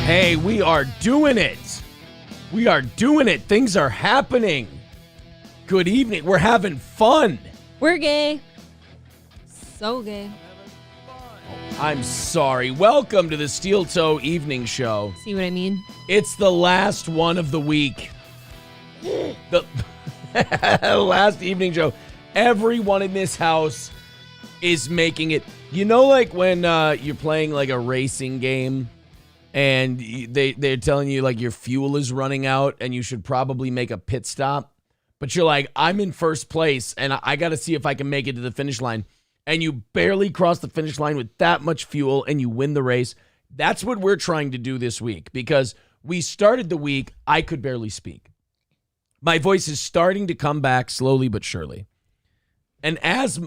Hey, we are doing it. We are doing it. Things are happening. Good evening. We're having fun. We're gay. So gay. I'm sorry. Welcome to the Steel Toe Evening Show. See what I mean? It's the last one of the week. The last evening show. Everyone in this house is making it. You know, like when you're playing like a racing game and they're telling you like your fuel is running out and you should probably make a pit stop. But you're like, I'm in first place and I got to see if I can make it to the finish line. And you barely cross the finish line with that much fuel and you win the race. That's what we're trying to do this week because we started the week, I could barely speak. My voice is starting to come back slowly but surely. And as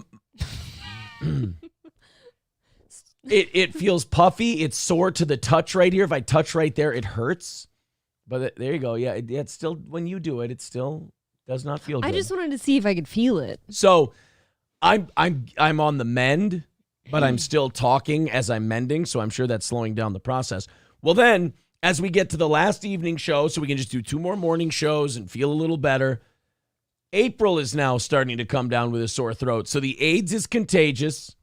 it feels puffy, it's sore to the touch right here. If I touch right there, it hurts. But there you go. Yeah, it's still, when you do it, it still does not feel good. I just wanted to see if I could feel it. So I'm on the mend, but I'm still talking as I'm mending, so I'm sure that's slowing down the process. Well, then, as we get to the last evening show, so we can just do 2 more morning shows and feel a little better, April is now starting to come down with a sore throat. So the AIDS is contagious.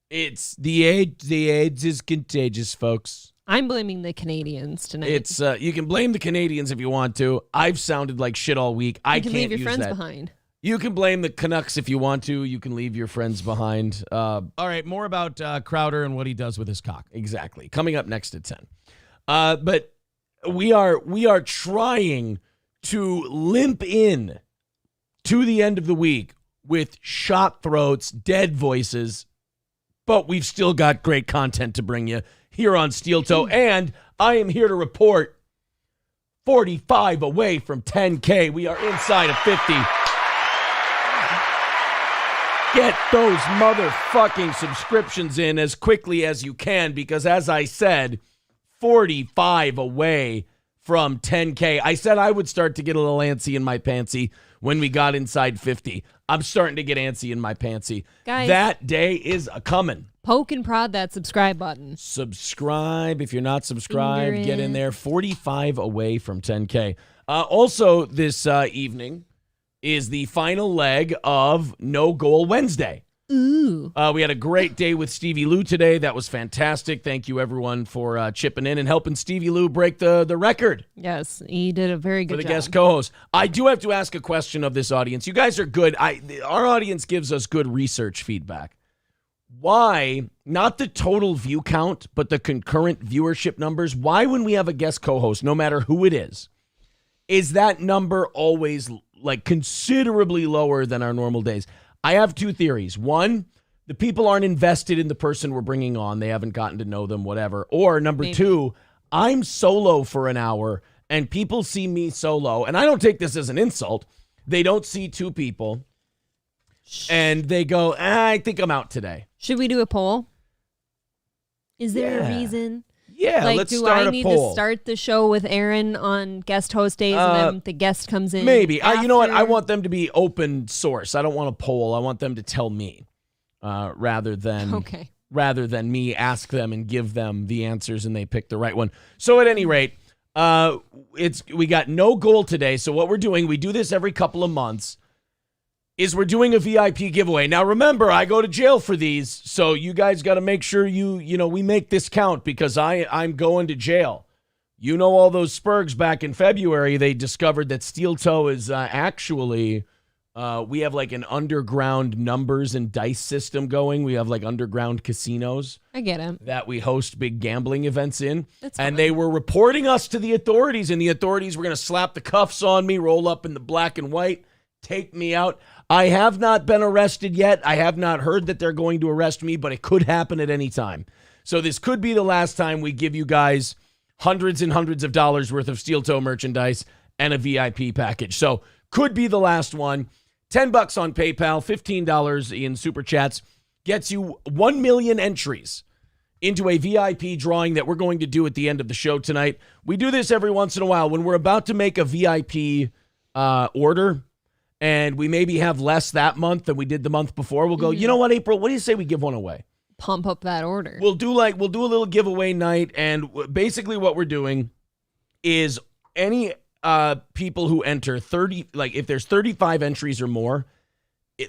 It's the AIDS is contagious, folks. I'm blaming the Canadians tonight. It's you can blame the Canadians if you want to. I've sounded like shit all week. I can't use that. You can leave your friends behind. You can blame the Canucks if you want to. You can leave your friends behind. All right, more about Crowder and what he does with his cock. Exactly. Coming up next at 10. But we are trying to limp in to the end of the week with shot throats, dead voices, but we've still got great content to bring you here on Steel Toe. And I am here to report 45 away from 10K. We are inside of 50. Get those motherfucking subscriptions in as quickly as you can because, as I said, 45 away from 10K. I said I would start to get a little antsy in my pantsy when we got inside 50. I'm starting to get antsy in my pantsy. Guys, that day is a-coming. Poke and prod that subscribe button. Subscribe. If you're not subscribed, get in there. 45 away from 10K. Also, this evening is the final leg of No Goal Wednesday. Ooh. We had a great day with Stevie Lou today. That was fantastic. Thank you, everyone, for chipping in and helping Stevie Lou break the record. Yes, he did a very good job. For the guest co-host. I do have to ask a question of this audience. You guys are good. Our audience gives us good research feedback. Why, not the total view count, but the concurrent viewership numbers, why when we have a guest co-host, no matter who it is that number always like considerably lower than our normal days? I have 2 theories. One, the people aren't invested in the person we're bringing on. They haven't gotten to know them, whatever. Or number Maybe. 2, I'm solo for an hour and people see me solo. And I don't take this as an insult. They don't see 2 people and they go, I think I'm out today. Should we do a poll? Is there a reason? Yeah, like, let's start a poll. Do I need to start the show with Aaron on guest host days and then the guest comes in? Maybe. You know what? I after? want them to be open source. I don't want a poll. I want them to tell me rather than me ask them and give them the answers and they pick the right one. So at any rate, we got no goal today. So what we're doing, we do this every couple of months, is we're doing a VIP giveaway. Now, remember, I go to jail for these, so you guys got to make sure we make this count because I'm going to jail. You know, all those Spurgs back in February, they discovered that Steel Toe is actually, we have like an underground numbers and dice system going. We have like underground casinos. I get it. That we host big gambling events in. That's and fine. they were reporting us to the authorities, and the authorities were going to slap the cuffs on me, roll up in the black and white, take me out. I have not been arrested yet. I have not heard that they're going to arrest me, but it could happen at any time. So this could be the last time we give you guys hundreds and hundreds of dollars worth of Steel Toe merchandise and a VIP package. So could be the last one. $10 on PayPal, $15 in Super Chats gets you 1 million entries into a VIP drawing that we're going to do at the end of the show tonight. We do this every once in a while when we're about to make a VIP order. And we maybe have less that month than we did the month before. We'll go, you know what, April, what do you say we give one away? pump up that order. We'll do a little giveaway night, and basically what we're doing is any people who enter 30, like if there's 35 entries or more,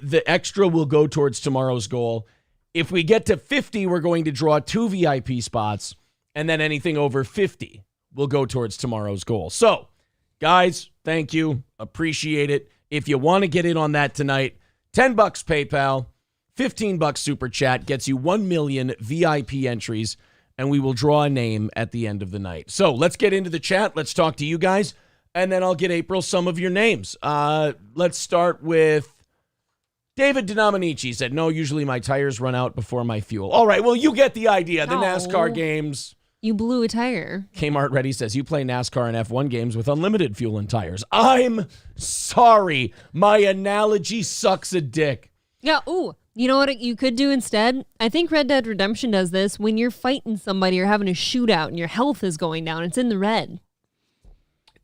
the extra will go towards tomorrow's goal. If we get to 50, we're going to draw 2 VIP spots, and then anything over 50 will go towards tomorrow's goal. So, guys, thank you. Appreciate it. If you want to get in on that tonight, $10 PayPal, $15 Super Chat gets you 1 million VIP entries, and we will draw a name at the end of the night. So let's get into the chat. Let's talk to you guys, and then I'll get April some of your names. Let's start with David Denominici said, no, usually my tires run out before my fuel. All right, well, you get the idea. The NASCAR games. You blew a tire. Kmart Ready says, you play NASCAR and F1 games with unlimited fuel and tires. I'm sorry. My analogy sucks a dick. Yeah, ooh. You know what you could do instead? I think Red Dead Redemption does this. When you're fighting somebody or having a shootout and your health is going down, it's in the red.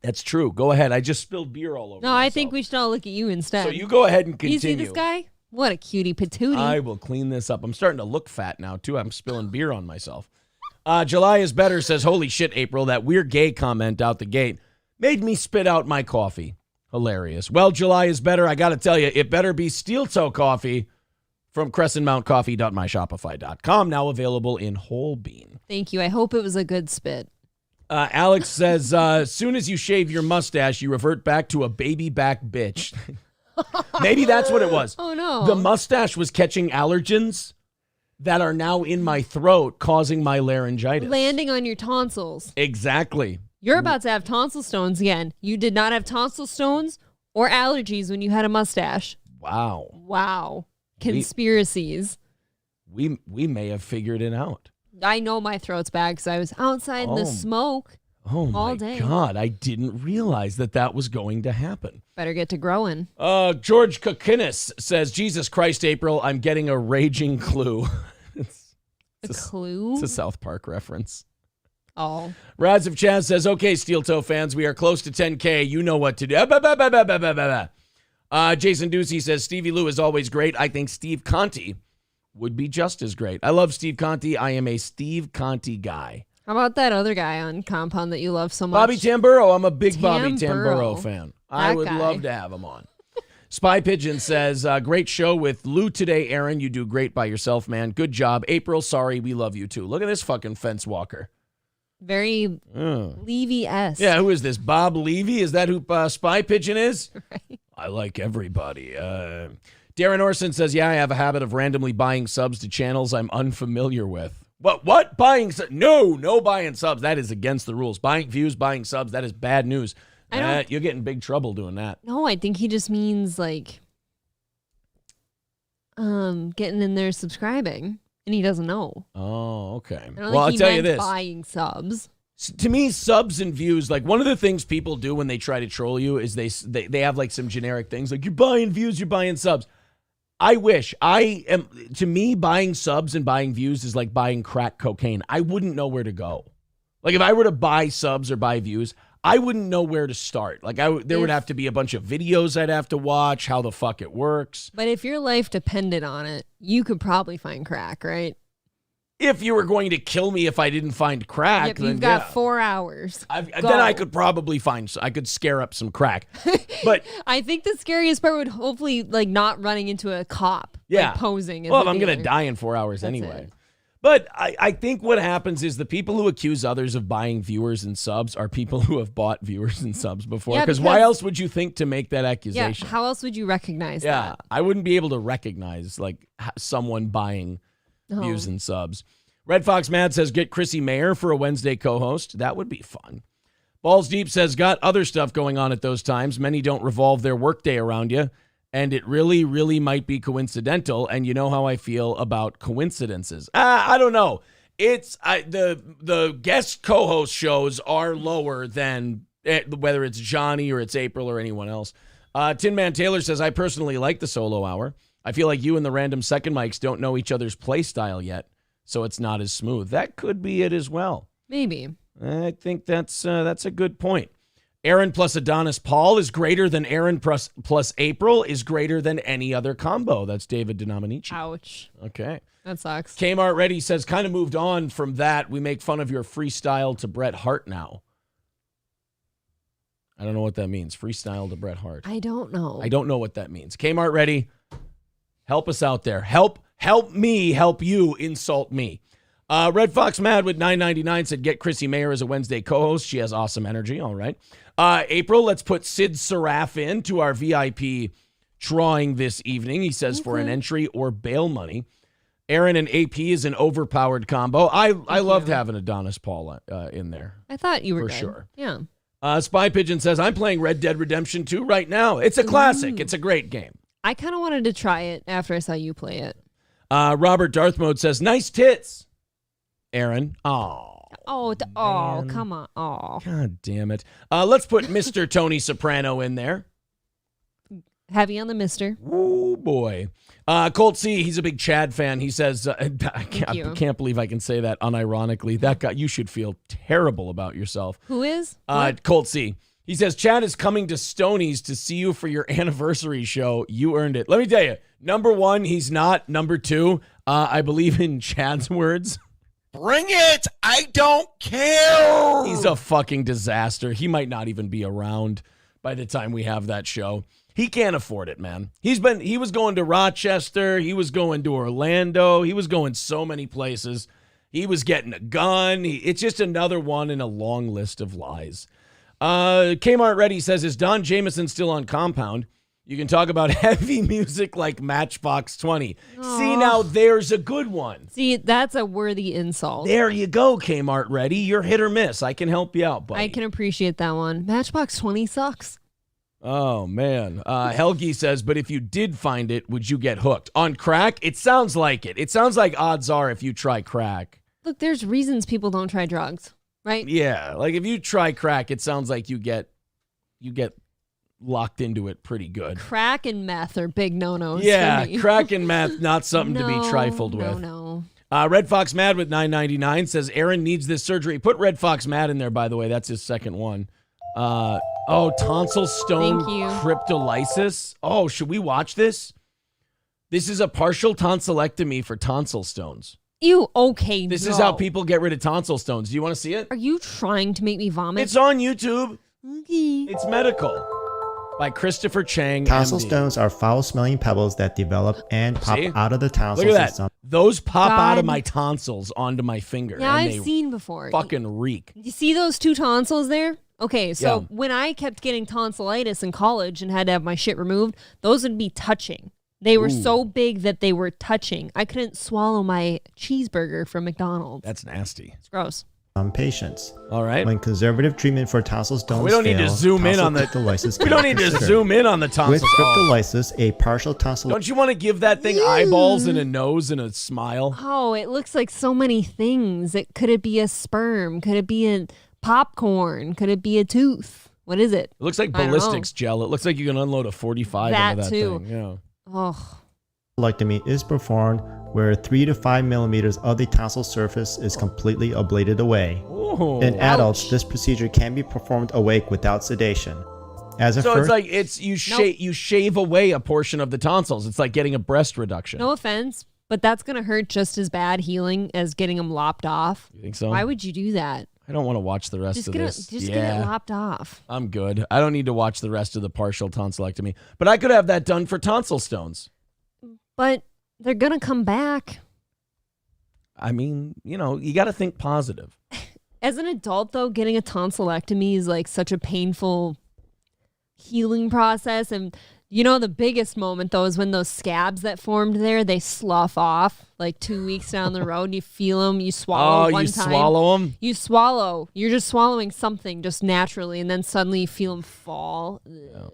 That's true. Go ahead. I just spilled beer all over myself. I think we should all look at you instead. So you go ahead and continue. You see this guy? What a cutie patootie. I will clean this up. I'm starting to look fat now, too. I'm spilling beer on myself. July is Better says, holy shit, April, that weird gay comment out the gate made me spit out my coffee. Hilarious. Well, July is Better. I got to tell you, it better be steel toe coffee from crescentmountcoffee.myshopify.com, now available in whole bean. Thank you. I hope it was a good spit. Alex says, as soon as you shave your mustache, you revert back to a baby back bitch. Maybe that's what it was. Oh, no. The mustache was catching allergens that are now in my throat, causing my laryngitis. Landing on your tonsils. Exactly. You're about to have tonsil stones again. You did not have tonsil stones or allergies when you had a mustache. Wow. Wow. Conspiracies. We may have figured it out. I know my throat's bad because I was outside in the smoke all day. Oh, my God. I didn't realize that was going to happen. Better get to growing. George Kokinis says, Jesus Christ, April, I'm getting a raging clue. A clue? It's a South Park reference. Oh. Raz of Chaz says, okay, Steel Toe fans, we are close to 10K. You know what to do. Jason Ducey says, Stevie Lou is always great. I think Steve Conti would be just as great. I love Steve Conti. I am a Steve Conti guy. How about that other guy on Compound that you love so much? Bobby Tamburo. I'm a big Bobby Tamburo fan. I would love to have him on. Spy Pigeon says, great show with Lou today, Aaron. You do great by yourself, man. Good job. April, sorry, we love you too. Look at this fucking fence walker. Very Levy-esque. Yeah, who is this? Bob Levy? Is that who Spy Pigeon is? Right. I like everybody. Darren Orson says, yeah, I have a habit of randomly buying subs to channels I'm unfamiliar with. What? Buying subs? No buying subs. That is against the rules. Buying views, buying subs, that is bad news. You'll get in big trouble doing that. No, I think he just means like getting in there subscribing, and he doesnn't know. Oh, okay. Well, I'll tell you this. Buying subs. To me, subs and views, like one of the things people do when they try to troll you is they have like some generic things like you're buying views, you're buying subs. To me, buying subs and buying views is like buying crack cocaine. I wouldn't know where to go. Like if I were to buy subs or buy views, I wouldn't know where to start. Like there would have to be a bunch of videos I'd have to watch, how the fuck it works. But if your life depended on it, you could probably find crack, right? If you were going to kill me if I didn't find crack, yep, then you've got 4 hours. Then I could probably I could scare up some crack. But I think the scariest part would hopefully like not running into a cop, like posing. Well, I'm going to die in 4 hours anyway. It. But I think what happens is the people who accuse others of buying viewers and subs are people who have bought viewers and subs before. Yeah, because why else would you think to make that accusation? Yeah, how else would you recognize that? Yeah, I wouldn't be able to recognize like someone buying views and subs. Red Fox Mad says, get Chrissy Mayer for a Wednesday co-host. That would be fun. Balls Deep says, got other stuff going on at those times. Many don't revolve their workday around you. And it really, really might be coincidental. And you know how I feel about coincidences. I don't know. The guest co-host shows are lower than whether it's Johnny or it's April or anyone else. Tin Man Taylor says, I personally like the solo hour. I feel like you and the random second mics don't know each other's play style yet, so it's not as smooth. That could be it as well. Maybe. I think that's a good point. Aaron plus Adonis Paul is greater than Aaron plus April is greater than any other combo. That's David Denominici. Ouch. Okay. That sucks. Kmart Ready says, kind of moved on from that. We make fun of your freestyle to Bret Hart now. I don't know what that means. Freestyle to Bret Hart. I don't know. I don't know what that means. Kmart Ready, help us out there. Help me help you insult me. Red Fox Mad with $9.99 said, get Chrissy Mayer as a Wednesday co-host. She has awesome energy. All right. April, let's put Sid Seraph in to our VIP drawing this evening. He says for an entry or bail money. Aaron and AP is an overpowered combo. I loved having Adonis Paul in there. I thought you were for good. sure. Yeah. Spy Pigeon says, I'm playing Red Dead Redemption 2 right now. It's a classic. It's a great game. I kind of wanted to try it after I saw you play it. Robert Darth Mode says, nice tits. Aaron. Come on. Oh. God damn it. Let's put Mr. Tony Soprano in there. Heavy on the mister. Oh, boy. Colt C, he's a big Chad fan. He says, I can't believe I can say that unironically. That guy, you should feel terrible about yourself. Who is? Colt C. He says, Chad is coming to Stoney's to see you for your anniversary show. You earned it. Let me tell you, number one, he's not. Number two, I believe in Chad's words. Bring it! I don't care! He's a fucking disaster. He might not even be around by the time we have that show. He can't afford it, man. He was going to Rochester. He was going to Orlando. He was going so many places. He was getting a gun. It's just another one in a long list of lies. Kmart Ready says, is Don Jameson still on compound? You can talk about heavy music like Matchbox 20. Aww. See, now there's a good one. See, that's a worthy insult. There you go, Kmart Ready. You're hit or miss. I can help you out, buddy. I can appreciate that one. Matchbox 20 sucks. Oh, man. Helgi says, but if you did find it, would you get hooked? On crack? It sounds like it. It sounds like odds are if you try crack. Look, there's reasons people don't try drugs, right? Yeah, like if you try crack, it sounds like you get locked into it pretty good. Crack and meth are big no-nos. Yeah, for me. crack and meth, not something to be trifled with. No. Red Fox Mad with $9.99 says, Aaron needs this surgery. Put Red Fox Mad in there, by the way. That's his second one. Tonsil stone cryptolysis. Oh, should we watch this? This is a partial tonsillectomy for tonsil stones. Ew, okay, This is how people get rid of tonsil stones. Do you want to see it? Are you trying to make me vomit? It's on YouTube. Okay. It's medical. By Christopher Chang. Tonsil MD. stones are foul-smelling pebbles that develop and pop out of the tonsil Look at that. system. Those pop out of my tonsils onto my finger. Yeah, and I've they seen before. fucking reek. You see those two tonsils there? Okay, so Yeah. when I kept getting tonsillitis in college and had to have my shit removed, those would be touching. They were so big that they were touching. I couldn't swallow my cheeseburger from McDonald's. That's nasty. It's gross. Patients. All right. When conservative treatment for tonsil stones We don't need to fail, zoom in tonsil on the. cryptolysis We can don't be need to considered. zoom in on the With tonsils. cryptolysis, a partial tonsil. Don't you want to give that thing eyeballs and a nose and a smile? Oh, it looks like so many things. Could it be a sperm? Could it be a popcorn? Could it be a tooth? What is it? It looks like I don't ballistics gel. It looks like you can unload a 45 That into that too. thing. Yeah. Oh, tonsillectomy is performed where 3 to 5 millimeters of the tonsil surface is completely ablated away. Ooh. In adults, this procedure can be performed awake without sedation. As a So first, it's like you shave away a portion of the tonsils. It's like getting a breast reduction. no offense, but that's going to hurt just as bad healing as getting them lopped off. You think so? Why would you do that? I don't want to watch the rest of this. Just get it lopped off. I'm good. I don't need to watch the rest of the partial tonsillectomy. But I could have that done for tonsil stones. But they're going to come back. I mean, you got to think positive. As an adult, though, getting a tonsillectomy is like such a painful healing process. And the biggest moment, though, is when those scabs that formed there, they slough off like 2 weeks down the road. You feel them, you swallow one time. Swallow them? You swallow. You're just swallowing something just naturally, and then suddenly you feel them fall. Yeah.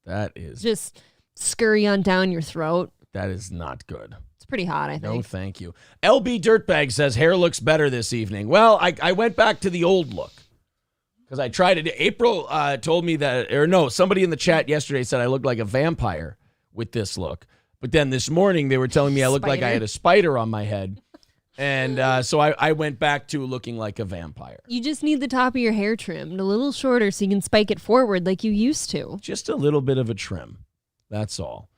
That is Just scurry on down your throat. that is not good. It's pretty hot, I No, think. thank you. LB Dirtbag says hair looks better this evening. Well, I went back to the old look because I tried it. April told me somebody in the chat yesterday said I looked like a vampire with this look. But then this morning they were telling me I looked like I had a spider on my head. And so I went back to looking like a vampire. You just need the top of your hair trimmed a little shorter so you can spike it forward like you used to. Just a little bit of a trim. That's all.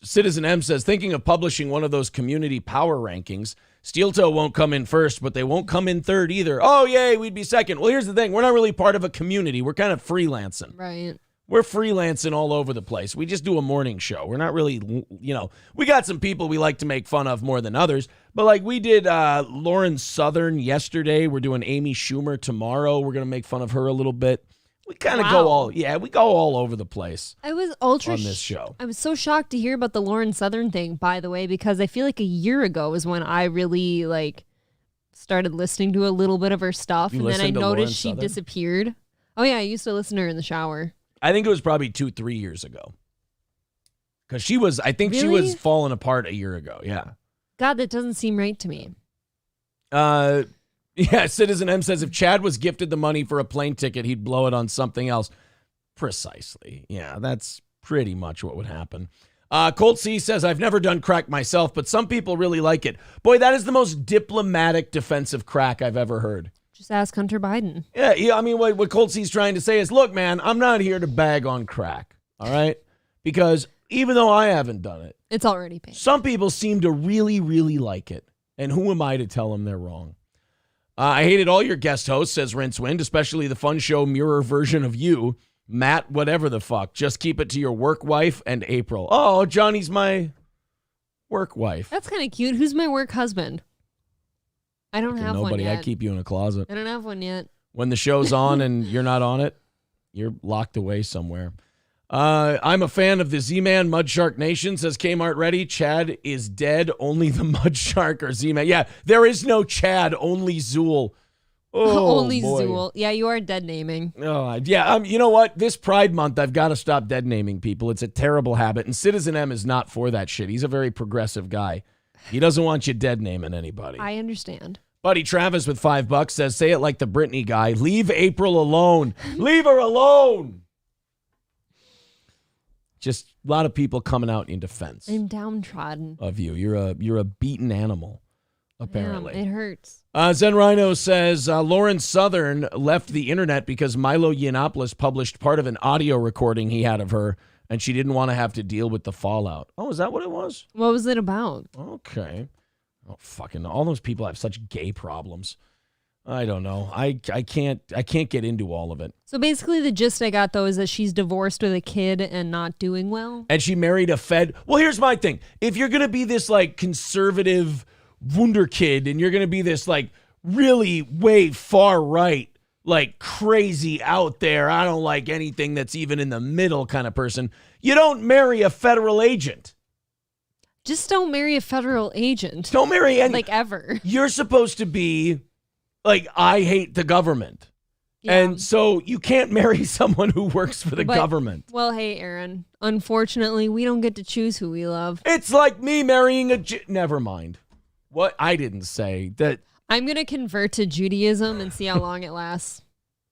Citizen M says, thinking of publishing one of those community power rankings. Steel Toe won't come in first, but they won't come in third either. Oh, yay, we'd be second. Well, here's the thing. We're not really part of a community. We're kind of freelancing. Right. We're freelancing all over the place. We just do a morning show. We're not really, we got some people we like to make fun of more than others. But like we did Lauren Southern yesterday. We're doing Amy Schumer tomorrow. We're going to make fun of her a little bit. We kind of go all over the place. I was on this show. I was so shocked to hear about the Lauren Southern thing, by the way, because I feel like a year ago was when I really started listening to a little bit of her stuff, and then I noticed she disappeared. Oh yeah, I used to listen to her in the shower. I think it was probably 2-3 years ago. Because she was falling apart a year ago. Yeah. God, that doesn't seem right to me. Yeah, Citizen M says if Chad was gifted the money for a plane ticket, he'd blow it on something else. Precisely. Yeah, that's pretty much what would happen. Colt C says, I've never done crack myself, but some people really like it. Boy, that is the most diplomatic defensive crack I've ever heard. Just ask Hunter Biden. Yeah, I mean, what Colt C's trying to say is, look, man, I'm not here to bag on crack, all right? Because even though I haven't done it, it's already paid. Some people seem to really, really like it. And who am I to tell them they're wrong? I hated all your guest hosts, says Rincewind, especially the fun show mirror version of you. Matt, whatever the fuck. Just keep it to your work wife and April. Oh, Johnny's my work wife. That's kind of cute. Who's my work husband? I don't have one yet. I keep you in a closet. I don't have one yet. When the show's on and you're not on it, you're locked away somewhere. I'm a fan of the Z-Man Mud Shark Nation, says Kmart Ready. Chad is dead. Only the Mud Shark or Z-Man. Yeah, there is no Chad, only Zool. Oh, only boy. Zool. Yeah, you are dead naming. Oh, yeah. You know what? This Pride Month, I've got to stop dead naming people. It's a terrible habit. And Citizen M is not for that shit. He's a very progressive guy. He doesn't want you dead naming anybody. I understand. Buddy Travis with $5 says, say it like the Britney guy. Leave April alone. Leave her alone. Just a lot of people coming out in defense. I'm downtrodden. Of you. You're a beaten animal, apparently. Damn, it hurts. Zen Rhino says, Lauren Southern left the internet because Milo Yiannopoulos published part of an audio recording he had of her, and she didn't want to have to deal with the fallout. Oh, is that what it was? What was it about? Okay. Oh, fucking, all those people have such gay problems. I don't know. I can't get into all of it. So basically the gist I got, though, is that she's divorced with a kid and not doing well. And she married a Fed. Well, here's my thing. If you're going to be this, conservative wunderkid and you're going to be this, really way far right, crazy out there, I don't like anything that's even in the middle kind of person, you don't marry a federal agent. Just don't marry a federal agent. Don't marry any. Ever. You're supposed to be... I hate the government. Yeah. And so you can't marry someone who works for the government. Well, hey, Aaron, unfortunately, we don't get to choose who we love. It's like me marrying never mind. What? I didn't say that. I'm going to convert to Judaism and see how long it lasts.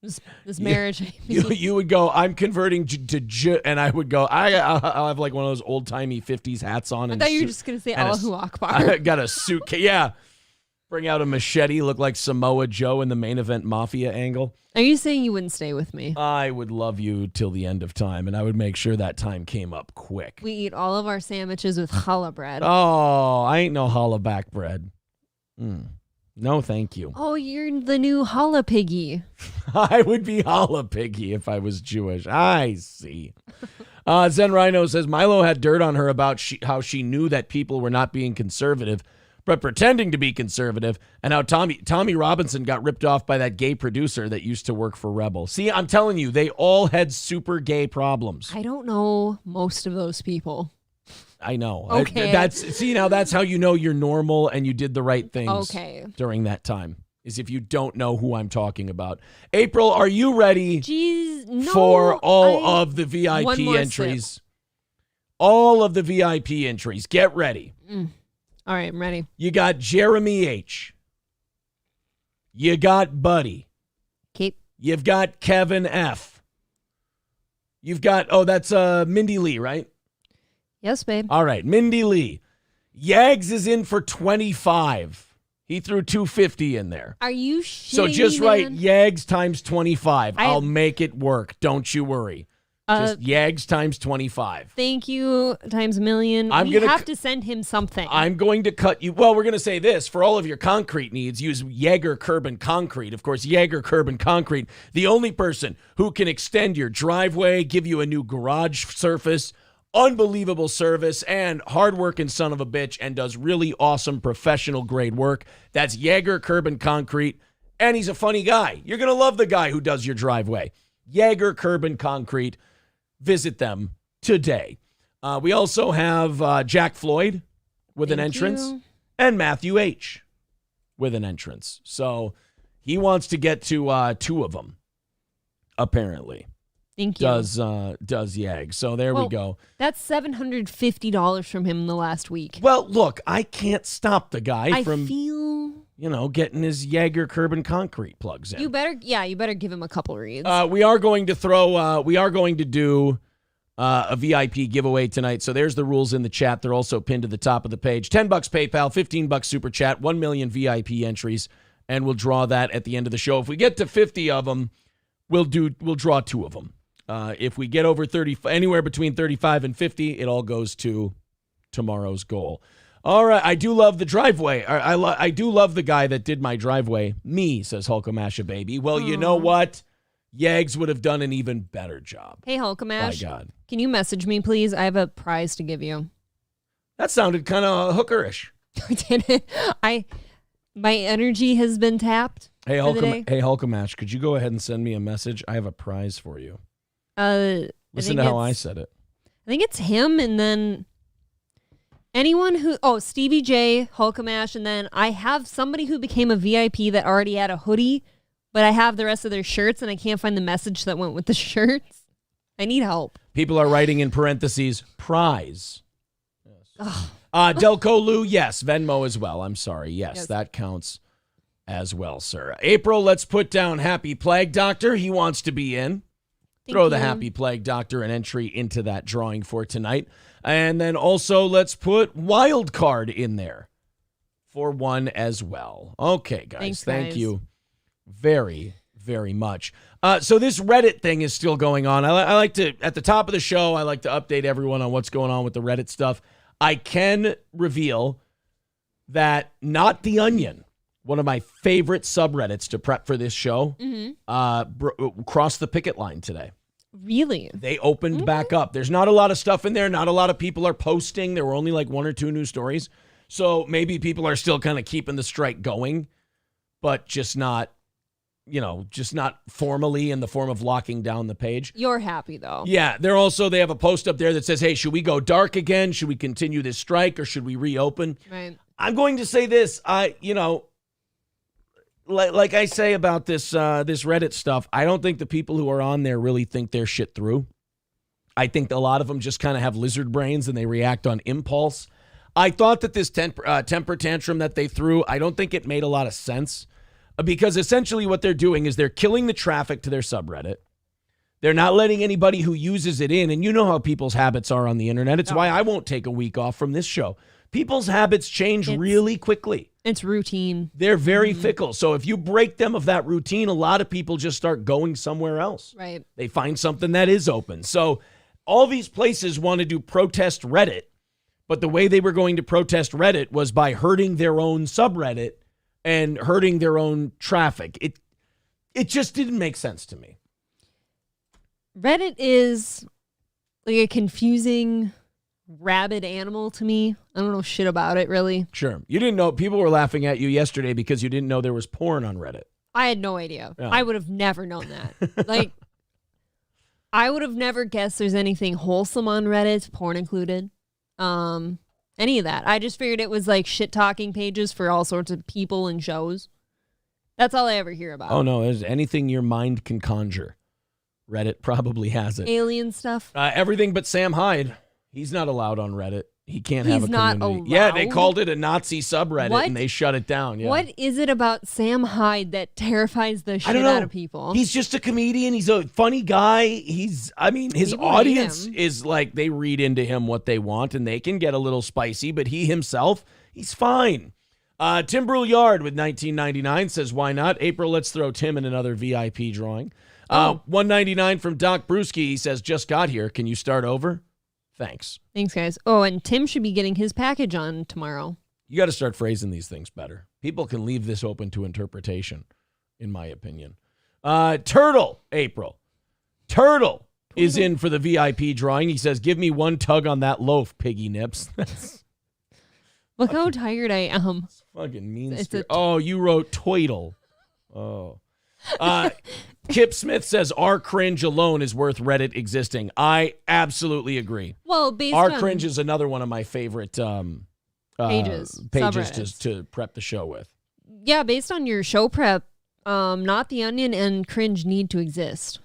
This marriage. You would go, I'm converting to and I would go, I'll have one of those old-timey 50s hats on. I thought you were just going to say Allahu Akbar. I got a suitcase. Yeah. Bring out a machete, look like Samoa Joe in the main event mafia angle. Are you saying you wouldn't stay with me? I would love you till the end of time, and I would make sure that time came up quick. We eat all of our sandwiches with challah bread. Oh, I ain't no challah back bread. No, thank you. Oh, you're the new challah piggy. I would be challah piggy if I was Jewish. I see. Zen Rhino says, Milo had dirt on her about how she knew that people were not being conservative, but pretending to be conservative, and how Tommy Robinson got ripped off by that gay producer that used to work for Rebel. See, I'm telling you, they all had super gay problems. I don't know most of those people. I know. Okay. That's how you know you're normal and you did the right things during that time, is if you don't know who I'm talking about. April, are you ready for all of the VIP entries? Sip. All of the VIP entries. Get ready. All right, I'm ready. You got Jeremy H. You got Buddy. Keep. You've got Kevin F. You've got, that's Mindy Lee, right? Yes, babe. All right, Mindy Lee. Yags is in for 25. He threw 250 in there. Are you shitting So just me, write man? Yags times 25. I- I'll make it work. Don't you worry. Just Yags times 25. Thank you times a million. I'm We gonna have c- to send him something. I'm going to cut you. Well, we're going to say this. For all of your concrete needs, use Jaeger Curb and Concrete. Of course, Jaeger Curb and Concrete, the only person who can extend your driveway, give you a new garage surface, unbelievable service, and hardworking son of a bitch, and does really awesome professional grade work. That's Jaeger Curb and Concrete, and he's a funny guy. You're going to love the guy who does your driveway. Jaeger Curb and Concrete. Visit them today. We also have Jack Floyd with an Thank entrance you. and Matthew H. with an entrance. So he wants to get to 2 of them, apparently. Thank you. Does Yag. So there we Well, go. That's $750 from him in the last week. Well, look, I can't stop the guy I from, feel getting his Jaeger Curb and Concrete plugs in. you better give him a couple reads. We are going to do a VIP giveaway tonight. So there's the rules in the chat. They're also pinned to the top of the page. $10 PayPal, $15 Super Chat, 1 million VIP entries, and we'll draw that at the end of the show. If we get to 50 of them, we'll draw 2 of them. If we get over 30, anywhere between 35 and 50, it all goes to tomorrow's goal. All right, I do love the driveway. I do love the guy that did my driveway. Me, says Hulkamasha Baby. Well, you know what? Yags would have done an even better job. Hey, Hulkamash. My God. Can you message me, please? I have a prize to give you. That sounded kind of hookerish. Did it? My energy has been tapped. Hey, for the day. Hulkamash, could you go ahead and send me a message? I have a prize for you. Listen I to how I said it. I think it's him, and then anyone who Stevie J, Hulkamash, and then I have somebody who became a VIP that already had a hoodie, but I have the rest of their shirts, and I can't find the message that went with the shirts. I need help. People are writing in parentheses, prize. Yes. Delco Lou, yes. Venmo as well. I'm sorry. Yes, that counts as well, sir. April, let's put down Happy Plague Doctor. He wants to be in. Throw the Happy Plague Doctor an entry into that drawing for tonight. And then also let's put Wild Card in there for one as well. Okay, guys. Thanks, Thank guys. you very, very much. So this Reddit thing is still going on. I like to, at the top of the show, I like to update everyone on what's going on with the Reddit stuff. I can reveal that Not the Onion, one of my favorite subreddits to prep for this show, crossed the picket line today. Really? They opened back up. There's not a lot of stuff in there. Not a lot of people are posting. There were only like 1 or 2 new stories. So maybe people are still kind of keeping the strike going, but just not formally in the form of locking down the page. You're happy, though. Yeah, they have a post up there that says, hey, should we go dark again? Should we continue this strike or should we reopen? Right. I'm going to say this, like I say about this Reddit stuff, I don't think the people who are on there really think their shit through. I think a lot of them just kind of have lizard brains and they react on impulse. I thought that this temper tantrum that they threw, I don't think it made a lot of sense because essentially what they're doing is they're killing the traffic to their subreddit. They're not letting anybody who uses it in, and you know how people's habits are on the internet. It's why I won't take a week off from this show. People's habits change really quickly. It's routine. They're very fickle. So if you break them of that routine, a lot of people just start going somewhere else. Right. They find something that is open. So all these places wanted to protest Reddit, but the way they were going to protest Reddit was by hurting their own subreddit and hurting their own traffic. It just didn't make sense to me. Reddit is like a confusing, rabid animal to me. I don't know shit about it, really. Sure. You didn't know. People were laughing at you yesterday because you didn't know there was porn on Reddit. I had no idea. Yeah. I would have never known that. I would have never guessed there's anything wholesome on Reddit, porn included. Any of that. I just figured it was like shit-talking pages for all sorts of people and shows. That's all I ever hear about. Oh, no. There's anything your mind can conjure. Reddit probably has it. Alien stuff. Everything but Sam Hyde. He's not allowed on Reddit. He can't have a He's not community. Yeah, they allowed? called it a Nazi subreddit What? and they shut it down. Yeah. What is it about Sam Hyde that terrifies the I shit don't know. out of people? He's just a comedian. He's a funny guy. His People audience hate him. is like, they read into him what they want and they can get a little spicy, but he himself, he's fine. Tim Brouillard with $19.99 says, why not? April, let's throw Tim in another VIP drawing. $1.99 from Doc Brewski. He says, just got here. Can you start over? Thanks. Thanks, guys. Oh, and Tim should be getting his package on tomorrow. You got to start phrasing these things better. People can leave this open to interpretation, in my opinion. Turtle, April. Turtle is in for the VIP drawing. He says, give me one tug on that loaf, piggy nips. That's Look how tired I am. fucking mean. It's Oh, you wrote toidle. Oh. Kip Smith says, our cringe alone is worth Reddit existing. I absolutely agree. Well, based Our on cringe is another one of my favorite pages subreddits. to prep the show with. Yeah, based on your show prep, Not the Onion and Cringe need to exist,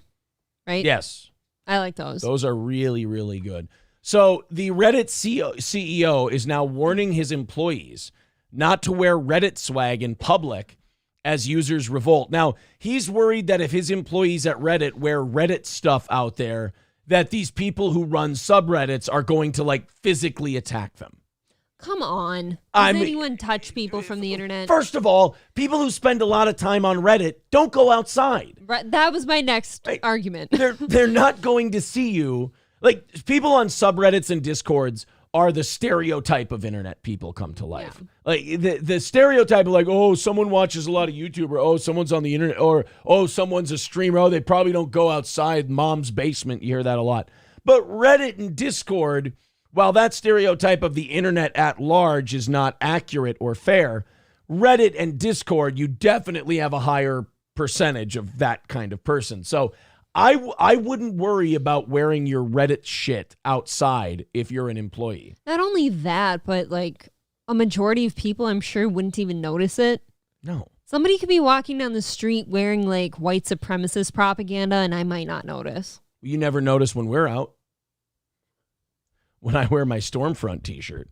right? Yes. I like those. Those are really, really good. So the Reddit CEO is now warning his employees not to wear Reddit swag in public as users revolt. Now, he's worried that if his employees at Reddit wear Reddit stuff out there, that these people who run subreddits are going to like physically attack them. Come on. Does I mean- anyone touch people from the internet? First of all, people who spend a lot of time on Reddit don't go outside. Right, that was my next argument. They're not going to see you. Like, people on subreddits and discords are the stereotype of internet people come to life. Yeah. Like the stereotype of like, oh, someone watches a lot of YouTube, or oh, someone's on the internet, or oh, someone's a streamer. Oh, they probably don't go outside mom's basement. You hear that a lot. But Reddit and Discord, while that stereotype of the internet at large is not accurate or fair, Reddit and Discord, you definitely have a higher percentage of that kind of person. So I wouldn't worry about wearing your Reddit shit outside if you're an employee. Not only that, but like a majority of people, I'm sure, wouldn't even notice it. No. Somebody could be walking down the street wearing like white supremacist propaganda, and I might not notice. You never notice when we're out. When I wear my Stormfront t-shirt.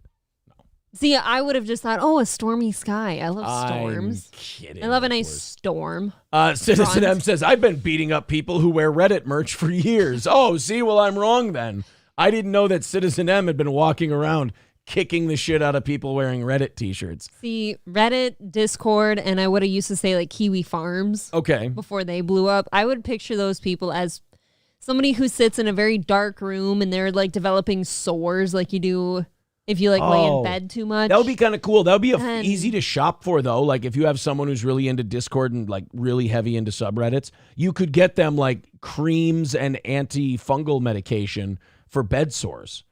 See, I would have just thought, oh, a stormy sky. I love storms. I'm kidding. I love a of nice course. storm. Citizen Front. M says, I've been beating up people who wear Reddit merch for years. Oh, see, well, I'm wrong then. I didn't know that Citizen M had been walking around kicking the shit out of people wearing Reddit t-shirts. See, Reddit, Discord, and I would have used to say like Kiwi Farms Okay. before they blew up. I would picture those people as somebody who sits in a very dark room and they're like developing sores like you do if you like lay in bed too much. That would be kind of cool. That would be And- easy to shop for, though. Like, if you have someone who's really into Discord and, like, really heavy into subreddits, you could get them, like, creams and antifungal medication for bed sores.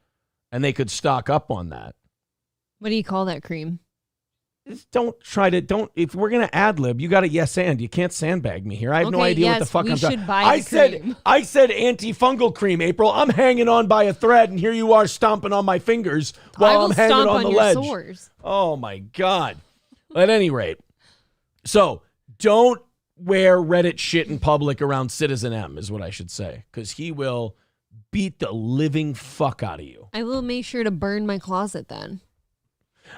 And they could stock up on that. What do you call that cream? Just if we're going to ad-lib, you got to yes and. You can't sandbag me here. I have no Okay, idea what the yes, fuck we I'm talking should buy I the said cream. I said antifungal cream, April. I'm hanging on by a thread, and here you are stomping on my fingers I while will I'm hanging stomp on the your ledge. sores. Oh my God. At any rate, so don't wear Reddit shit in public around Citizen M is what I should say, because he will beat the living fuck out of you. I will make sure to burn my closet then.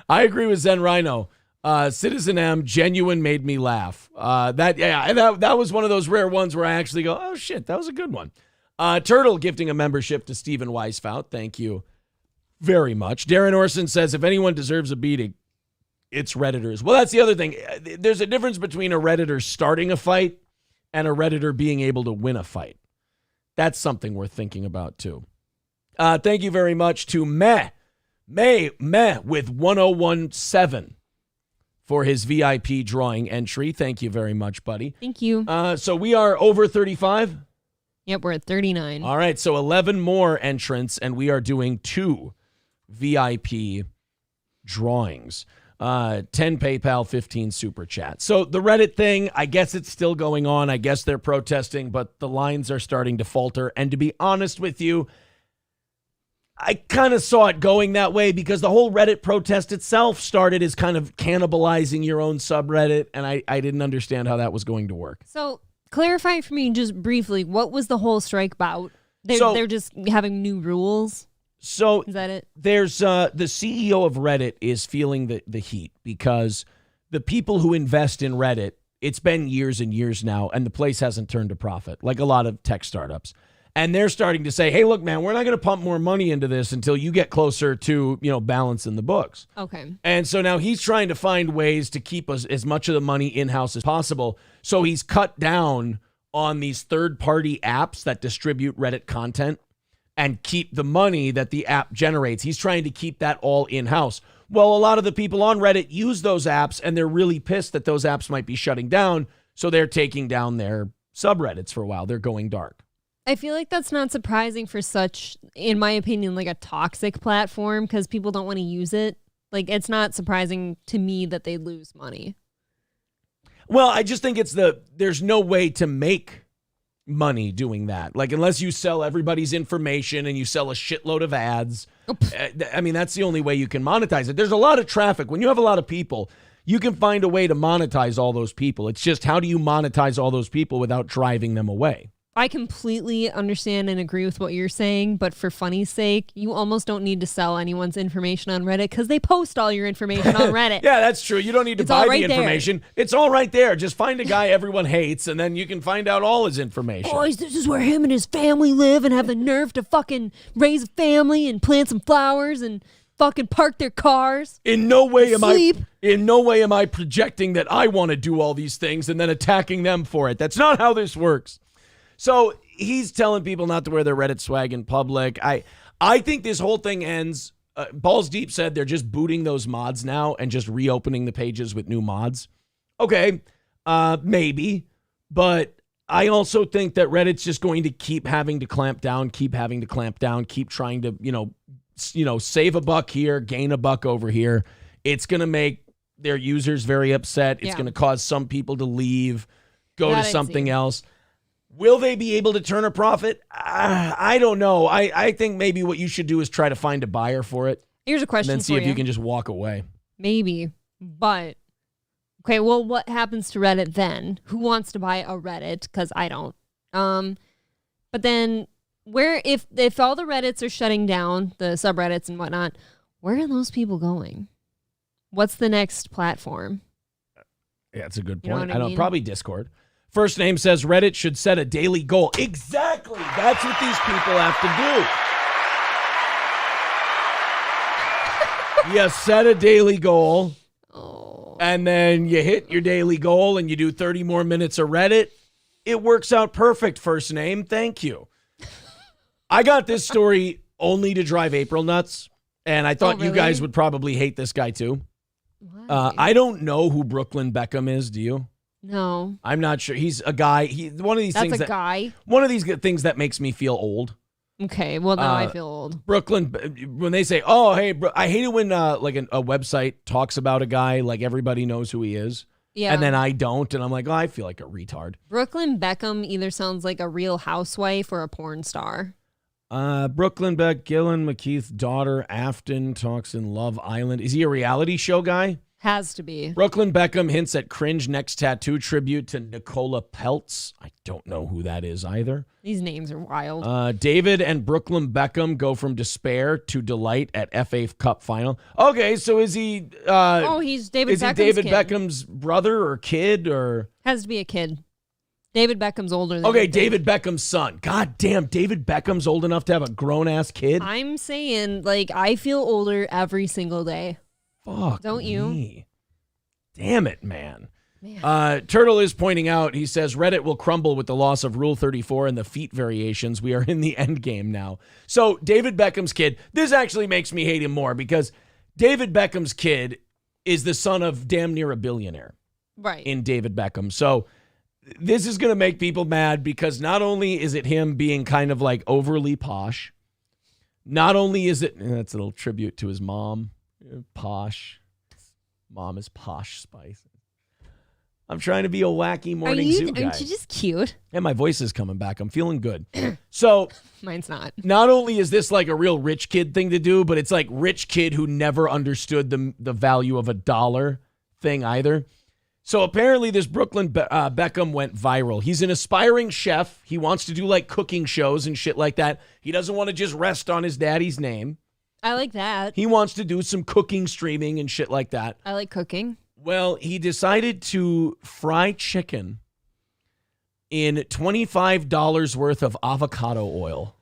I agree with Zen Rhino. Citizen M genuine made me laugh. That was one of those rare ones where I actually go, oh shit, that was a good one. Turtle gifting a membership to Stephen Weisfout. Thank you very much. Darren Orson says, if anyone deserves a beating, it's Redditors. Well, that's the other thing. There's a difference between a Redditor starting a fight and a Redditor being able to win a fight. That's something worth thinking about too. Thank you very much to Meh with 1017 for his VIP drawing entry. Thank you very much, buddy. Thank you. So we are over 35. Yep, we're at 39. All right, so 11 more entrants, and we are doing 2 VIP drawings. 10 PayPal, 15 Super Chat. So the Reddit thing, I guess it's still going on. I guess they're protesting, but the lines are starting to falter. And to be honest with you, I kind of saw it going that way because the whole Reddit protest itself started as kind of cannibalizing your own subreddit, and I didn't understand how that was going to work. So clarify for me just briefly, what was the whole strike about? They're just having new rules? So Is that it? there's the CEO of Reddit is feeling the heat because the people who invest in Reddit, it's been years and years now, and the place hasn't turned a profit, like a lot of tech startups. And they're starting to say, hey, look, man, we're not going to pump more money into this until you get closer to, balance in the books. Okay. And so now he's trying to find ways to keep us as much of the money in-house as possible. So he's cut down on these third-party apps that distribute Reddit content and keep the money that the app generates. He's trying to keep that all in-house. Well, a lot of the people on Reddit use those apps, and they're really pissed that those apps might be shutting down, so they're taking down their subreddits for a while. They're going dark. I feel like that's not surprising for such, in my opinion, like a toxic platform because people don't want to use it. Like, it's not surprising to me that they lose money. Well, I just think there's no way to make money doing that. Like, unless you sell everybody's information and you sell a shitload of ads. I mean, that's the only way you can monetize it. There's a lot of traffic. When you have a lot of people, you can find a way to monetize all those people. It's just, how do you monetize all those people without driving them away? I completely understand and agree with what you're saying, but for funny's sake, you almost don't need to sell anyone's information on Reddit because they post all your information on Reddit. Yeah, that's true. You don't need to It's all buy right the information. It's all right there. Just find a guy everyone hates, and then you can find out all his information. Boys, this is where him and his family live and have the nerve to fucking raise a family and plant some flowers and fucking park their cars. In no way am I projecting that I want to do all these things and then attacking them for it. That's not how this works. So he's telling people not to wear their Reddit swag in public. I think this whole thing ends. Balls Deep said they're just booting those mods now and just reopening the pages with new mods. Okay, maybe. But I also think that Reddit's just going to keep having to clamp down, keep trying to, save a buck here, gain a buck over here. It's going to make their users very upset. It's going to cause some people to leave, go to something else. Will they be able to turn a profit? I don't know. I think maybe what you should do is try to find a buyer for it. Here's a question and then see for if you can just walk away. Maybe, but okay. Well, what happens to Reddit then? Who wants to buy a Reddit? Because I don't. But then, where if all the Reddits are shutting down, the subreddits and whatnot, where are those people going? What's the next platform? Yeah, that's a good point. You know what I mean? Probably Discord. First Name says Reddit should set a daily goal. Exactly. That's what these people have to do. You set a daily goal, and then you hit your daily goal, and you do 30 more minutes of Reddit. It works out perfect, First Name. Thank you. I got this story only to drive April nuts, and I thought you guys would probably hate this guy too. I don't know who Brooklyn Beckham is. Do you? No. I'm not sure. He's a guy. One of these things. That's a guy? One of these things that makes me feel old. Okay, well, now I feel old. Brooklyn, when they say, oh, hey, I hate it when like a website talks about a guy like everybody knows who he is. Yeah. And then I don't, and I'm like, oh, I feel like a retard. Brooklyn Beckham either sounds like a real housewife or a porn star. Brooklyn Beck, Gillen McKeith's daughter, Afton, talks in Love Island. Is he a reality show guy? Has to be. Brooklyn Beckham hints at cringe next tattoo tribute to Nicola Peltz. I don't know who that is either. These names are wild. David and Brooklyn Beckham go from despair to delight at FA Cup final. Okay, so is he... he's David Beckham's Is he David kid. Beckham's brother or kid or... Has to be a kid. David Beckham's older than Okay, David Beckham's son. God damn, David Beckham's old enough to have a grown-ass kid? I'm saying, like, I feel older every single day. Fuck Don't you? me. Damn it, man. Turtle is pointing out, he says, Reddit will crumble with the loss of Rule 34 and the feet variations. We are in the end game now. So David Beckham's kid, this actually makes me hate him more because David Beckham's kid is the son of damn near a billionaire. Right. In David Beckham. So this is going to make people mad because not only is it him being kind of like overly posh, not only is it, that's a little tribute to his mom. Posh. Mom is Posh Spice. I'm trying to be a wacky morning zoo guy. Aren't you just cute? And my voice is coming back. I'm feeling good. So Mine's not. Not only is this like a real rich kid thing to do, but it's like rich kid who never understood the value of a dollar thing either. So apparently this Brooklyn Beckham went viral. He's an aspiring chef. He wants to do like cooking shows and shit like that. He doesn't want to just rest on his daddy's name. I like that. He wants to do some cooking streaming and shit like that. I like cooking. Well, he decided to fry chicken in $25 worth of avocado oil.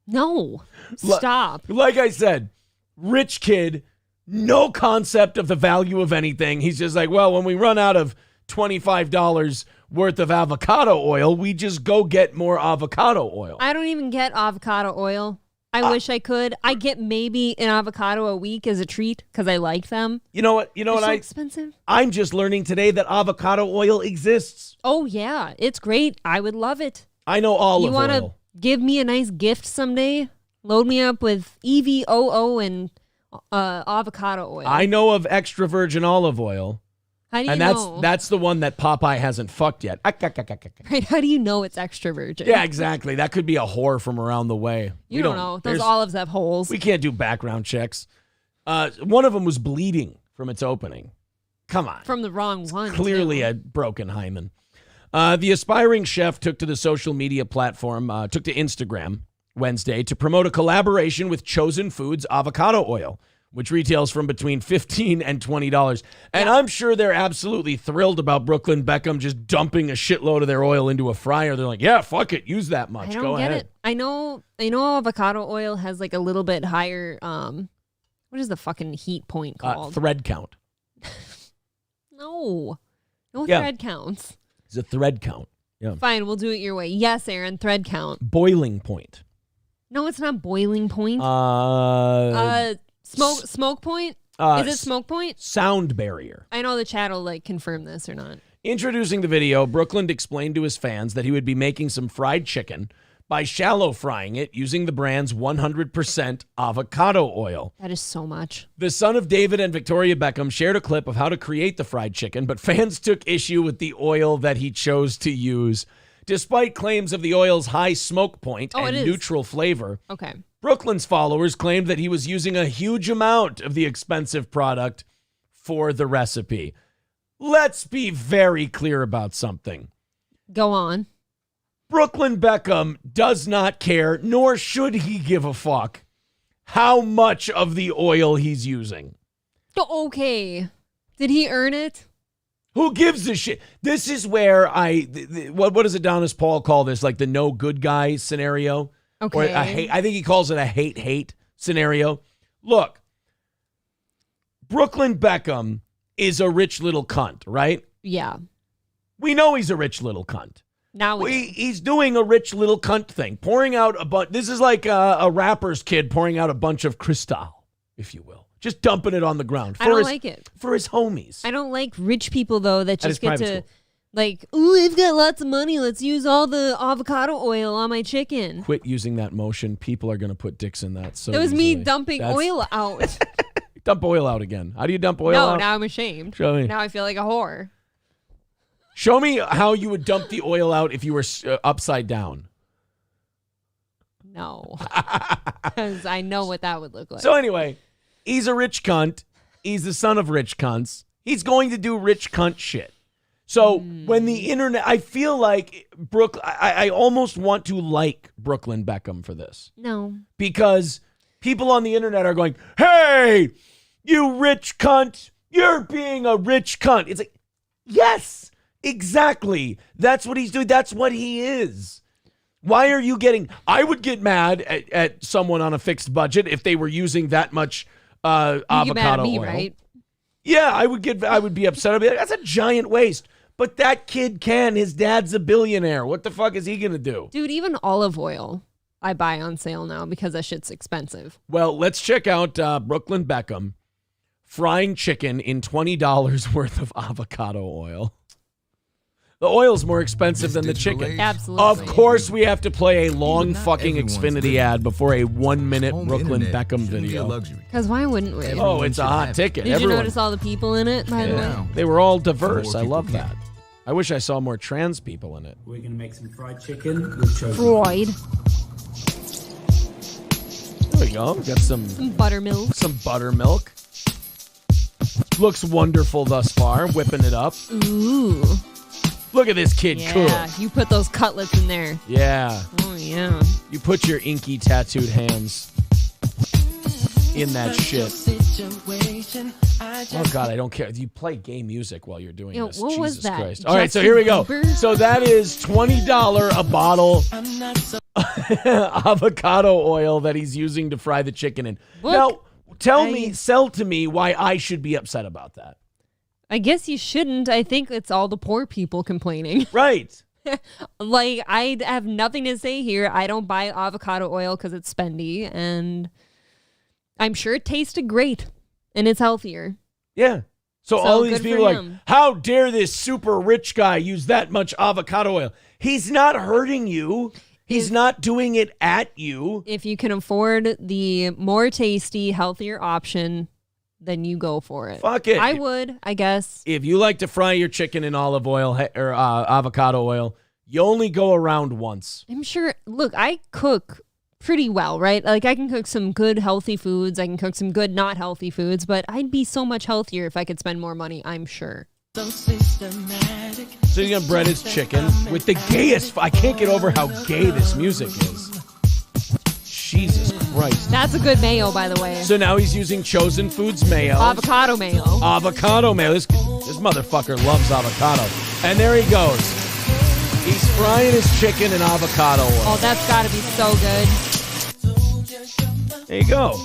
No. Stop. Like I said, rich kid, no concept of the value of anything. He's just like, well, when we run out of $25 worth of avocado oil, we just go get more avocado oil. I don't even get avocado oil. I wish I could. I get maybe an avocado a week as a treat because I like them. You know what? They're so expensive. I'm just learning today that avocado oil exists. Oh, yeah. It's great. I would love it. I know olive You want to oil. give me a nice gift someday? Load me up with EVOO and avocado oil. I know of extra virgin olive oil. How do you And know? that's the one that Popeye hasn't fucked yet. Right? How do you know it's extra virgin? Yeah, exactly. That could be a whore from around the way. You don't know. Those olives have holes. We can't do background checks. One of them was bleeding from its opening. Come on. From the wrong one. Clearly too. a broken hymen. The aspiring chef took to the social media platform, took to Instagram Wednesday to promote a collaboration with Chosen Foods avocado oil, which retails from between $15 and $20. And I'm sure they're absolutely thrilled about Brooklyn Beckham just dumping a shitload of their oil into a fryer. They're like, yeah, fuck it. Use that much. I don't Go get ahead. it. I know avocado oil has like a little bit higher, what is the fucking heat point called? Thread count. No Yeah. thread counts. It's a thread count. Yeah. Fine, we'll do it your way. Yes, Aaron, thread count. Boiling point. No, it's not boiling point. Smoke point? Is it smoke point? Sound barrier. I know the chat will like confirm this or not. Introducing the video, Brooklyn explained to his fans that he would be making some fried chicken by shallow frying it using the brand's 100% avocado oil. That is so much. The son of David and Victoria Beckham shared a clip of how to create the fried chicken, but fans took issue with the oil that he chose to use. Despite claims of the oil's high smoke point and neutral flavor, Okay. Brooklyn's followers claimed that he was using a huge amount of the expensive product for the recipe. Let's be very clear about something. Go on. Brooklyn Beckham does not care, nor should he give a fuck, how much of the oil he's using. Okay. Did he earn it? Who gives a shit? This is where what does Adonis Paul call this? Like the no good guy scenario? Okay. Or I think he calls it a hate scenario. Look, Brooklyn Beckham is a rich little cunt, right? Yeah. We know he's a rich little cunt. Now He's doing a rich little cunt thing, pouring out a bunch. This is like a rapper's kid pouring out a bunch of Cristal, if you will. Just dumping it on the ground. I don't like it. For his homies. I don't like rich people, though, that just get private to, school. like, ooh, I've got lots of money. Let's use all the avocado oil on my chicken. Quit using that motion. People are going to put dicks in that. So It was me easily. dumping oil out. Dump oil out again. How do you dump oil No, out? now I'm ashamed. Show me. Now I feel like a whore. Show me how you would dump the oil out if you were upside down. No. Because I know what that would look like. So anyway, he's a rich cunt. He's the son of rich cunts. He's going to do rich cunt shit. So when the internet, I feel like I almost want to like Brooklyn Beckham for this. No. Because people on the internet are going, hey, you rich cunt, you're being a rich cunt. It's like, yes, exactly. That's what he's doing. That's what he is. Why are you getting, I would get mad at someone on a fixed budget if they were using that much avocado get mad at me, oil. right? Yeah, I would be upset. I'd be like, that's a giant waste. But that kid can. His dad's a billionaire. What the fuck is he going to do? Dude, even olive oil I buy on sale now because that shit's expensive. Well, let's check out Brooklyn Beckham frying chicken in $20 worth of avocado oil. The oil's more expensive than the chicken. Absolutely. Of course, we have to play a long Not fucking everyone's Xfinity good. ad before a 1-minute Home Brooklyn internet Beckham shouldn't be a video. luxury. Because why wouldn't we? Oh, it's a hot ticket. Did you Everyone, notice all the people in it, by the way? Now, they were all diverse. More I love people that. I wish I saw more trans people in it. We're going to make some fried chicken with chosen. Freud. There we go. We got some Buttermilk. buttermilk. Looks wonderful thus far, whipping it up. Ooh. Look at this kid Yeah, cook. you put those cutlets in there. Yeah. Oh, yeah. You put your inky tattooed hands in that shit. Oh, God, I don't care. You play gay music while you're doing this. What Jesus was that? Christ. All right, so here we go. Justin Bieber? So that is $20 a bottle avocado oil that he's using to fry the chicken in. Look, Now, sell to me why I should be upset about that. I guess you shouldn't. I think it's all the poor people complaining. Right. Like, I have nothing to say here. I don't buy avocado oil because it's spendy, and I'm sure it tasted great, and it's healthier. Yeah. So all these good people for are like, him. how dare this super rich guy use that much avocado oil? He's not hurting you. He's not doing it at you. If you can afford the more tasty, healthier option, then you go for it. Fuck it. I would, I guess. If you like to fry your chicken in olive oil or avocado oil, you only go around once. I'm sure. Look, I cook pretty well, right? Like, I can cook some good healthy foods. I can cook some good not healthy foods, but I'd be so much healthier if I could spend more money, I'm sure. So he's gonna bread his chicken with the gayest. I can't get over how gay this music is. Jesus Christ. That's a good mayo, by the way. So now he's using Chosen Foods mayo. Avocado mayo. Avocado mayo. This motherfucker loves avocado. And there he goes. He's frying his chicken in avocado oil. Oh, that's got to be so good. There you go.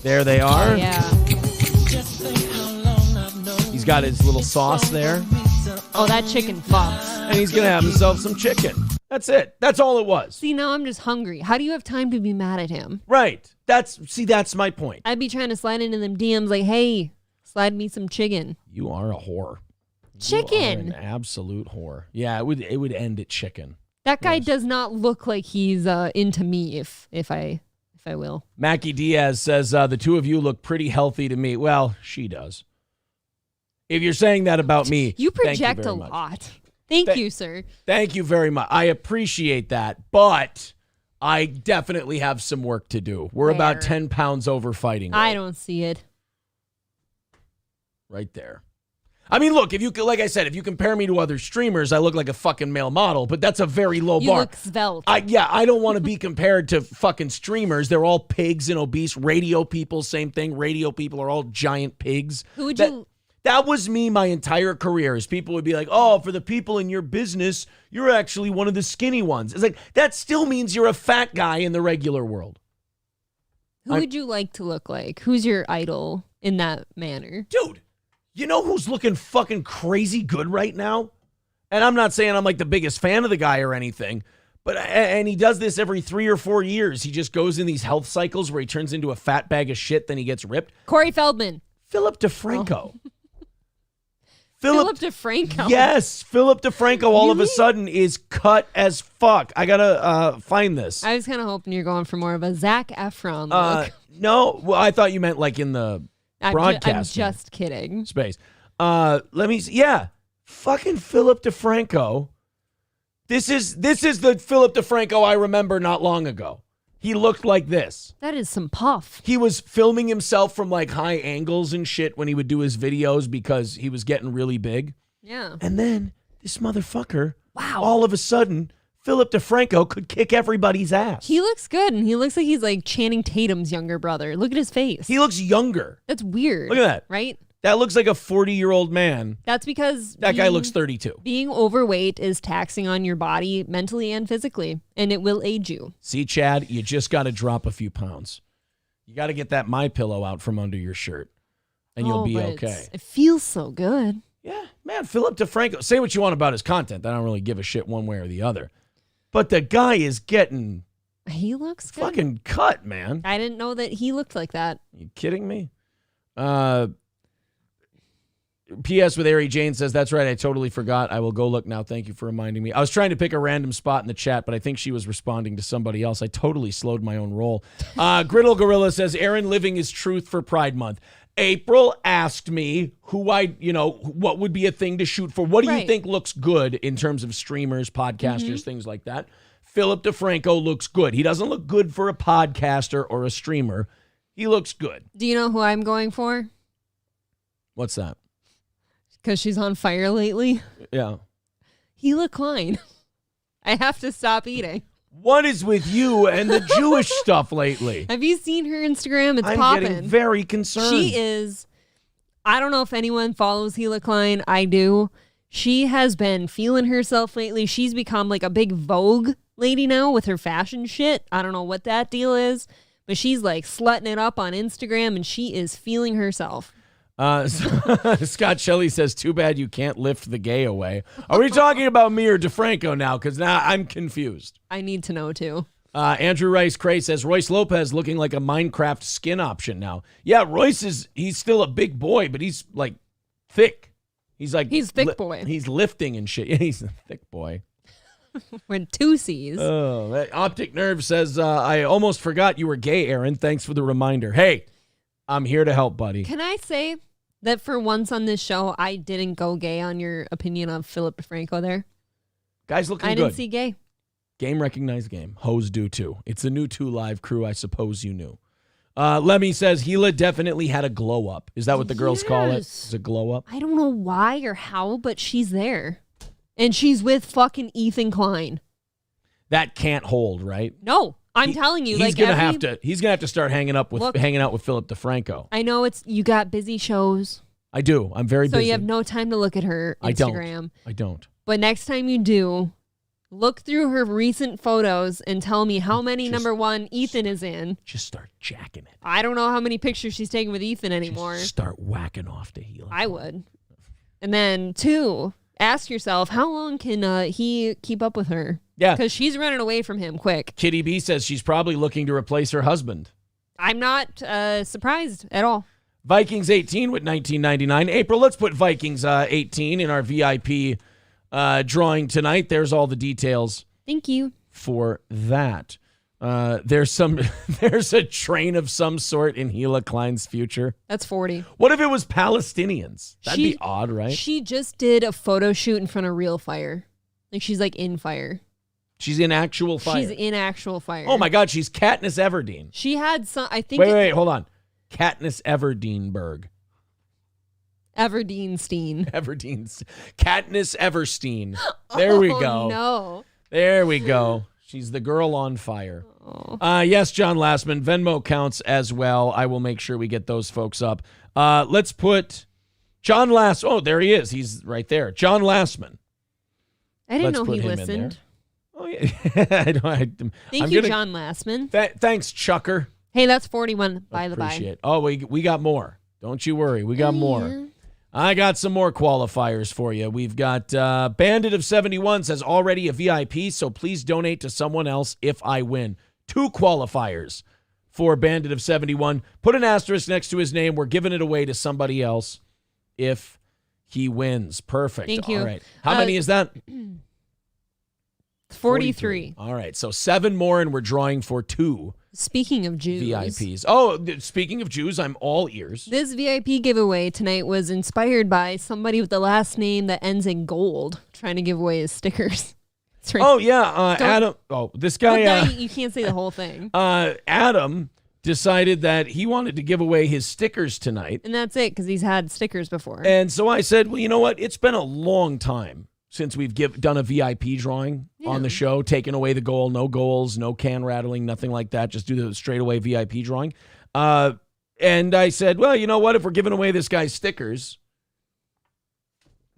There they are. Oh, yeah. He's got his little sauce there. Oh, that chicken fucks. And he's going to have himself some chicken. That's it. That's all it was. See, now I'm just hungry. How do you have time to be mad at him? Right. That's my point. I'd be trying to slide into them DMs like, hey, slide me some chicken. You are a whore. Chicken. You are an absolute whore. Yeah, it would end at chicken. That guy does not look like he's into me, if I will. Mackie Diaz says, the two of you look pretty healthy to me. Well, she does. If you're saying that about me, You thank project very a much. lot. Thank you, sir. Thank you very much. I appreciate that, but I definitely have some work to do. We're about Where? 10 pounds over fighting weight. I don't see it. Right there. I mean, look, like I said, if you compare me to other streamers, I look like a fucking male model, but that's a very low You bar. look svelte. I don't want to be compared to fucking streamers. They're all pigs and obese. Radio people, same thing. Radio people are all giant pigs. Who would you... That was me my entire career. Is people would be like, oh, for the people in your business, you're actually one of the skinny ones. It's like, that still means you're a fat guy in the regular world. Who would you like to look like? Who's your idol in that manner? Dude, you know who's looking fucking crazy good right now? And I'm not saying I'm like the biggest fan of the guy or anything, but and he does this every 3 or 4 years. He just goes in these health cycles where he turns into a fat bag of shit, then he gets ripped. Corey Feldman. Philip DeFranco. Philip DeFranco. Yes, Philip DeFranco all of a sudden is cut as fuck. I gotta find this. I was kind of hoping you're going for more of a Zac Efron look. No, well, I thought you meant like in the broadcast. I'm just kidding. Space. Let me see. Yeah, fucking Philip DeFranco. This is the Philip DeFranco I remember not long ago. He looked like this. That is some puff. He was filming himself from like high angles and shit when he would do his videos because he was getting really big. Yeah. And then this motherfucker, wow, all of a sudden, Philip DeFranco could kick everybody's ass. He looks good, and he looks like he's like Channing Tatum's younger brother. Look at his face. He looks younger. That's weird. Look at that. Right? That looks like a 40-year-old man. That's because that guy looks 32. Being overweight is taxing on your body mentally and physically, and it will age you. See, Chad, you just got to drop a few pounds. You got to get that MyPillow out from under your shirt, and you'll be okay. It feels so good. Yeah, man, Philip DeFranco. Say what you want about his content. I don't really give a shit one way or the other. But the guy is getting... He looks good. Fucking cut, man. I didn't know that he looked like that. You kidding me? P.S. with Ari Jane says, that's right, I totally forgot. I will go look now. Thank you for reminding me. I was trying to pick a random spot in the chat, but I think she was responding to somebody else. I totally slowed my own roll. Griddle Gorilla says, Aaron living his truth for Pride Month. April asked me what would be a thing to shoot for. What do you think looks good in terms of streamers, podcasters, things like that? Philip DeFranco looks good. He doesn't look good for a podcaster or a streamer. He looks good. Do you know who I'm going for? What's that? Because she's on fire lately. Yeah. Gila Klein. I have to stop eating. What is with you and the Jewish stuff lately? Have you seen her Instagram? It's I'm popping. getting very concerned. She is. I don't know if anyone follows Gila Klein. I do. She has been feeling herself lately. She's become like a big Vogue lady now with her fashion shit. I don't know what that deal is, but she's like slutting it up on Instagram and she is feeling herself. Scott Shelley says, too bad you can't lift the gay away. Are we talking about me or DeFranco now? Because now I'm confused. I need to know too. Andrew Rice Cray says, Royce Lopez looking like a Minecraft skin option now. Yeah, Royce he's still a big boy, but he's like thick. He's thick boy. He's lifting and shit. Yeah, he's a thick boy. With 2 C's. Oh, Optic Nerve says, I almost forgot you were gay, Aaron. Thanks for the reminder. Hey, I'm here to help, buddy. Can I say that for once on this show, I didn't go gay on your opinion of Philip DeFranco there? Guys looking good. I didn't see gay. Game recognized game. Hoes do too. It's a new 2 Live crew. I suppose you knew. Lemmy says Gila definitely had a glow up. Is that what the girls call it? It's a glow up? I don't know why or how, but she's there. And she's with fucking Ethan Klein. That can't hold, right? No, I'm telling you. He's gonna have to start hanging out with Philip DeFranco. I know you got busy shows. I do. I'm very busy. So you have no time to look at her Instagram. I don't. But next time you do, look through her recent photos and tell me how many number 1 Ethan is in. Just start jacking it. I don't know how many pictures she's taking with Ethan anymore. Just start whacking off to Gila. I would. And then 2, ask yourself, how long can he keep up with her? Yeah. Because she's running away from him quick. Kitty B says she's probably looking to replace her husband. I'm not surprised at all. Vikings 18 with 19.99. April, let's put Vikings 18 in our VIP drawing tonight. There's all the details. Thank you. For that. There's a train of some sort in Gila Klein's future. That's 40. What if it was Palestinians? That'd be odd, right? She just did a photo shoot in front of real fire. Like she's like in fire. She's in actual fire. She's in actual fire. Oh my God, she's Katniss Everdeen. She had some, I think. Wait, hold on. Katniss Everdeenberg. Everdeenstein. Katniss Everstein. There we go. No. There we go. She's the girl on fire. Oh. Yes, John Lastman. Venmo counts as well. I will make sure we get those folks up. Let's put John Oh, there he is. He's right there. John Lastman. I didn't know he listened. Oh, yeah. Thank you, John Lastman. Thanks, Chucker. Hey, that's 41 by the by. Appreciate it. Oh, we got more. Don't you worry. We got more. I got some more qualifiers for you. We've got Bandit of 71 says already a VIP, so please donate to someone else if I win. 2 qualifiers for Bandit of 71. Put an asterisk next to his name. We're giving it away to somebody else if he wins. Perfect. Thank you. All right. How many is that? 43. All right. So 7 more, and we're drawing for 2. Speaking of Jews. VIPs. Oh, speaking of Jews, I'm all ears. This VIP giveaway tonight was inspired by somebody with the last name that ends in gold trying to give away his stickers. Right. Oh, yeah. Adam. Oh, this guy. You can't say the whole thing. Adam decided that he wanted to give away his stickers tonight. And that's it, because he's had stickers before. And so I said, well, you know what? It's been a long time since we've done a VIP drawing on the show, taking away the goal, no goals, no can rattling, nothing like that. Just do the straight away VIP drawing. And I said, well, you know what? If we're giving away this guy's stickers,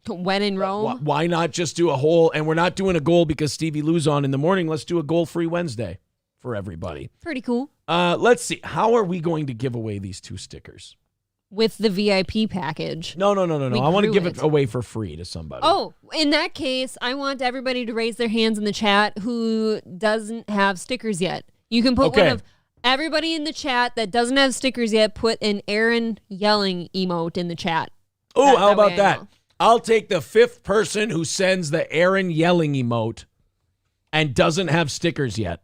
when in Rome, why not just do a whole? And we're not doing a goal because Stevie Lou's on in the morning. Let's do a goal-free Wednesday for everybody. Pretty cool. Let's see. How are we going to give away these 2 stickers? With the VIP package. No. I want to give it away for free to somebody. Oh, in that case, I want everybody to raise their hands in the chat who doesn't have stickers yet. You can put one of everybody in the chat that doesn't have stickers yet, put an Aaron yelling emote in the chat. Oh, how about that? I'll take the 5th person who sends the Aaron yelling emote and doesn't have stickers yet.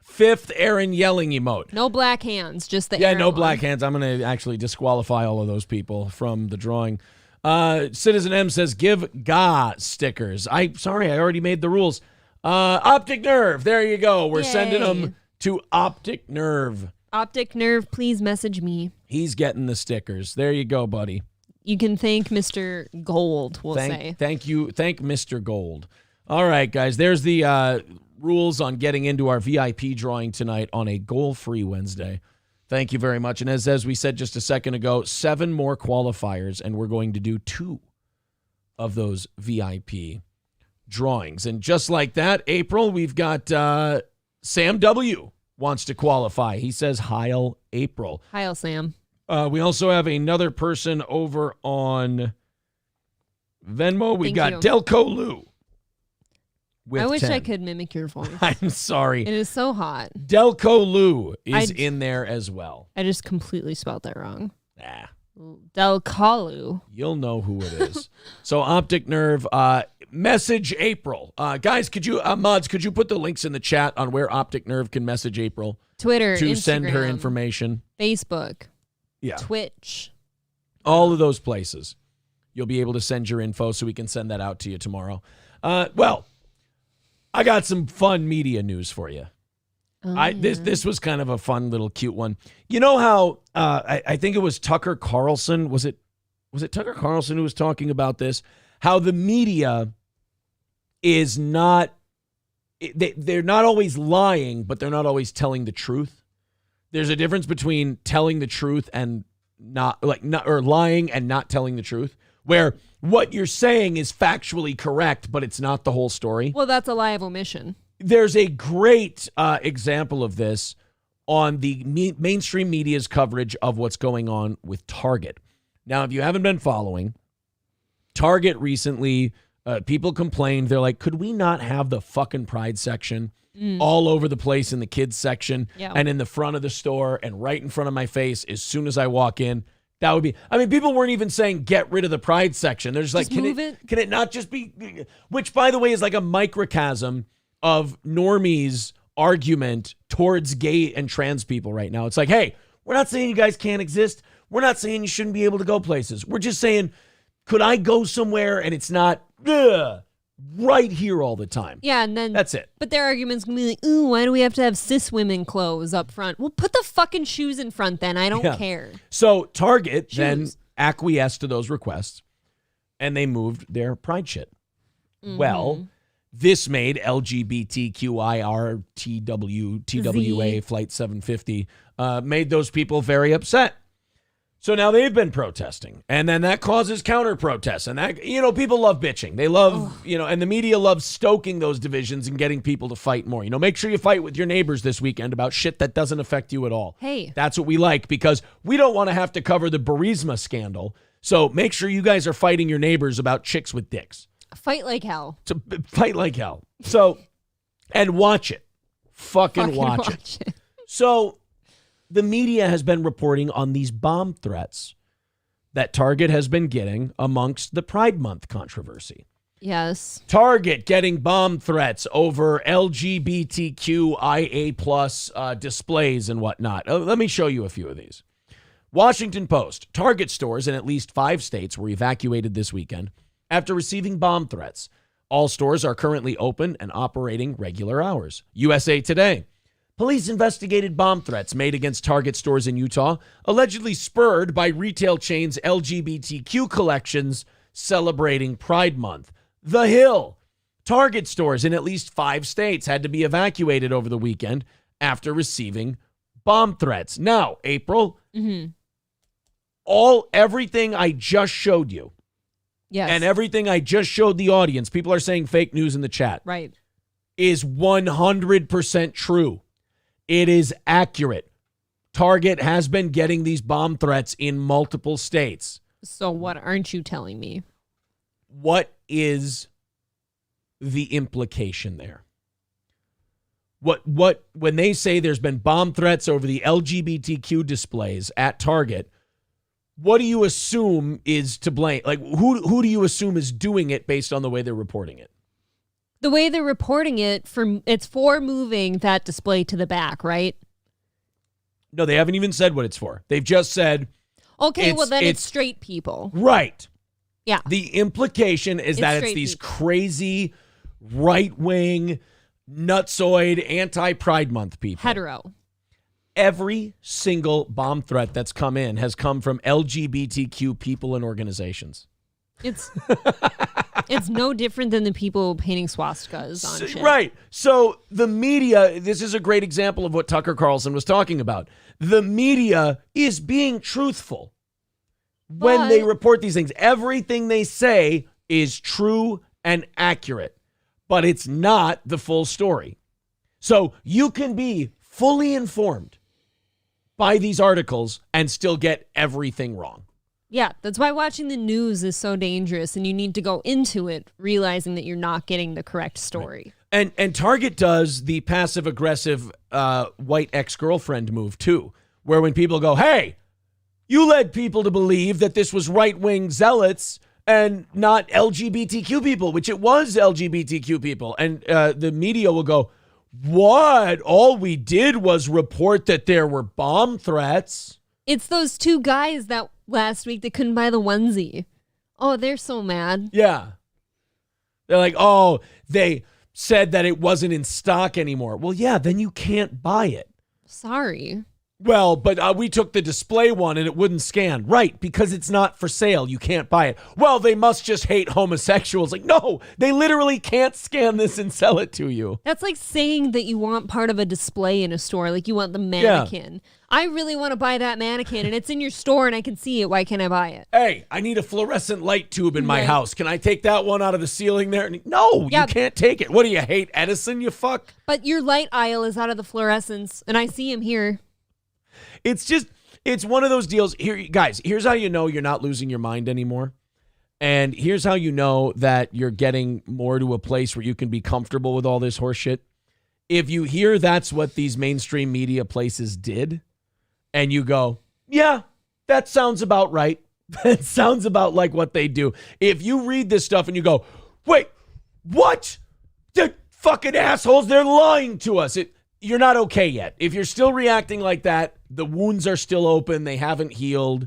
5th Aaron yelling emote. No black hands, just the Aaron no one. black hands. I'm going to actually disqualify all of those people from the drawing. Citizen M says, give Ga stickers. Sorry, I already made the rules. Optic Nerve. There you go. We're sending them to Optic Nerve. Optic Nerve, please message me. He's getting the stickers. There you go, buddy. You can thank Mr. Gold, we'll say. Thank you. Thank Mr. Gold. All right, guys. There's the rules on getting into our VIP drawing tonight on a goal-free Wednesday. Thank you very much. And as we said just a second ago, 7 more qualifiers, and we're going to do 2 of those VIP drawings. And just like that, April, we've got Sam W. wants to qualify. He says, Heil April. Heil, Sam. We also have another person over on Venmo. We got Delco Lou. I wish 10. I could mimic your voice. I'm sorry. It is so hot. Delco Lou is in there as well. I just completely spelled that wrong. Ah. Delcalu. You'll know who it is. So Optic Nerve, message April. Guys, could you, mods, could you put the links in the chat on where Optic Nerve can message April? Twitter, to Instagram, send her information. Facebook. Yeah. Twitch. All of those places. You'll be able to send your info so we can send that out to you tomorrow. Well, I got some fun media news for you. This was kind of a fun little cute one. You know how I think it was Tucker Carlson. Was it Tucker Carlson who was talking about this? How the media is not they're not always lying, but they're not always telling the truth. There's a difference between telling the truth and not lying and not telling the truth, where what you're saying is factually correct, but it's not the whole story. Well, that's a lie of omission. There's a great example of this on the mainstream media's coverage of what's going on with Target. Now, if you haven't been following, Target recently, people complained. They're like, could we not have the fucking Pride section all over the place in the kids section and in the front of the store and right in front of my face as soon as I walk in? That would be, I mean, people weren't even saying get rid of the Pride section. They're just like, can it not just be, which by the way is like a microcosm of normies' argument towards gay and trans people right now. It's like, hey, we're not saying you guys can't exist. We're not saying you shouldn't be able to go places. We're just saying, could I go somewhere and it's not right here all the time? Yeah, and then that's it. But their argument's gonna be like, ooh, why do we have to have cis women clothes up front? Well, put the fucking shoes in front then. I don't care. So Target then acquiesced to those requests and they moved their Pride shit. Well, this made LGBTQIRTW TWA Flight 750 made those people very upset. So now they've been protesting, and then that causes counter protests, and that, people love bitching. They love, and the media loves stoking those divisions and getting people to fight more. Make sure you fight with your neighbors this weekend about shit that doesn't affect you at all. Hey, that's what we like, because we don't want to have to cover the Burisma scandal. So make sure you guys are fighting your neighbors about chicks with dicks. Fight like hell. Fight like hell. So, and watch it. Fucking watch it. So the media has been reporting on these bomb threats that Target has been getting amongst the Pride Month controversy. Yes. Target getting bomb threats over LGBTQIA plus displays and whatnot. Let me show you a few of these. Washington Post. Target stores in at least 5 states were evacuated this weekend after receiving bomb threats. All stores are currently open and operating regular hours. USA Today. Police investigated bomb threats made against Target stores in Utah, allegedly spurred by retail chains' LGBTQ collections celebrating Pride Month. The Hill. Target stores in at least 5 states had to be evacuated over the weekend after receiving bomb threats. Now, April, everything I just showed you, and everything I just showed the audience, people are saying fake news in the chat, right, is 100% true. It is accurate. Target has been getting these bomb threats in multiple states. So what aren't you telling me? What is the implication there? What when they say there's been bomb threats over the LGBTQ displays at Target, what do you assume is to blame? Like who do you assume is doing it based on the way they're reporting it? The way they're reporting it, it's for moving that display to the back, right? No, they haven't even said what it's for. They've just said, okay, well then it's straight people. Right. Yeah. The implication is that it's these crazy right-wing, nutsoid, anti-Pride Month people. Hetero. every single bomb threat that's come in has come from LGBTQ people and organizations. It's no different than the people painting swastikas on shit. Right. So the media, this is a great example of what Tucker Carlson was talking about. The media is being truthful when they report these things. Everything they say is true and accurate, but it's not the full story. So you can be fully informed by these articles and still get everything wrong. Yeah, that's why watching the news is so dangerous, and you need to go into it realizing that you're not getting the correct story. Right. And Target does the passive-aggressive white ex-girlfriend move, too, where when people go, hey, you led people to believe that this was right-wing zealots and not LGBTQ people, which it was LGBTQ people. And the media will go, what? All we did was report that there were bomb threats. It's those two guys that last week that couldn't buy the onesie. Oh, they're so mad. Yeah. They're like, oh, they said that it wasn't in stock anymore. Well, yeah, then you can't buy it. Sorry. Well, but we took the display one and it wouldn't scan. Right, because it's not for sale. You can't buy it. Well, they must just hate homosexuals. Like, no, they literally can't scan this and sell it to you. That's like saying that you want part of a display in a store, like you want the mannequin. Yeah. I really want to buy that mannequin and it's in your store and I can see it. Why can't I buy it? Hey, I need a fluorescent light tube in my house. Can I take that one out of the ceiling there? No, you can't take it. What do you hate, Edison, you fuck? But your light aisle is out of the fluorescence and I see him here. It's one of those deals. Here, guys, here's how you know you're not losing your mind anymore. And here's how you know that you're getting more to a place where you can be comfortable with all this horse shit. If you hear that's what these mainstream media places did, and you go, yeah, that sounds about right. That sounds about like what they do. If you read this stuff and you go, wait, what? The fucking assholes, they're lying to us. You're not okay yet. If you're still reacting like that, the wounds are still open. They haven't healed.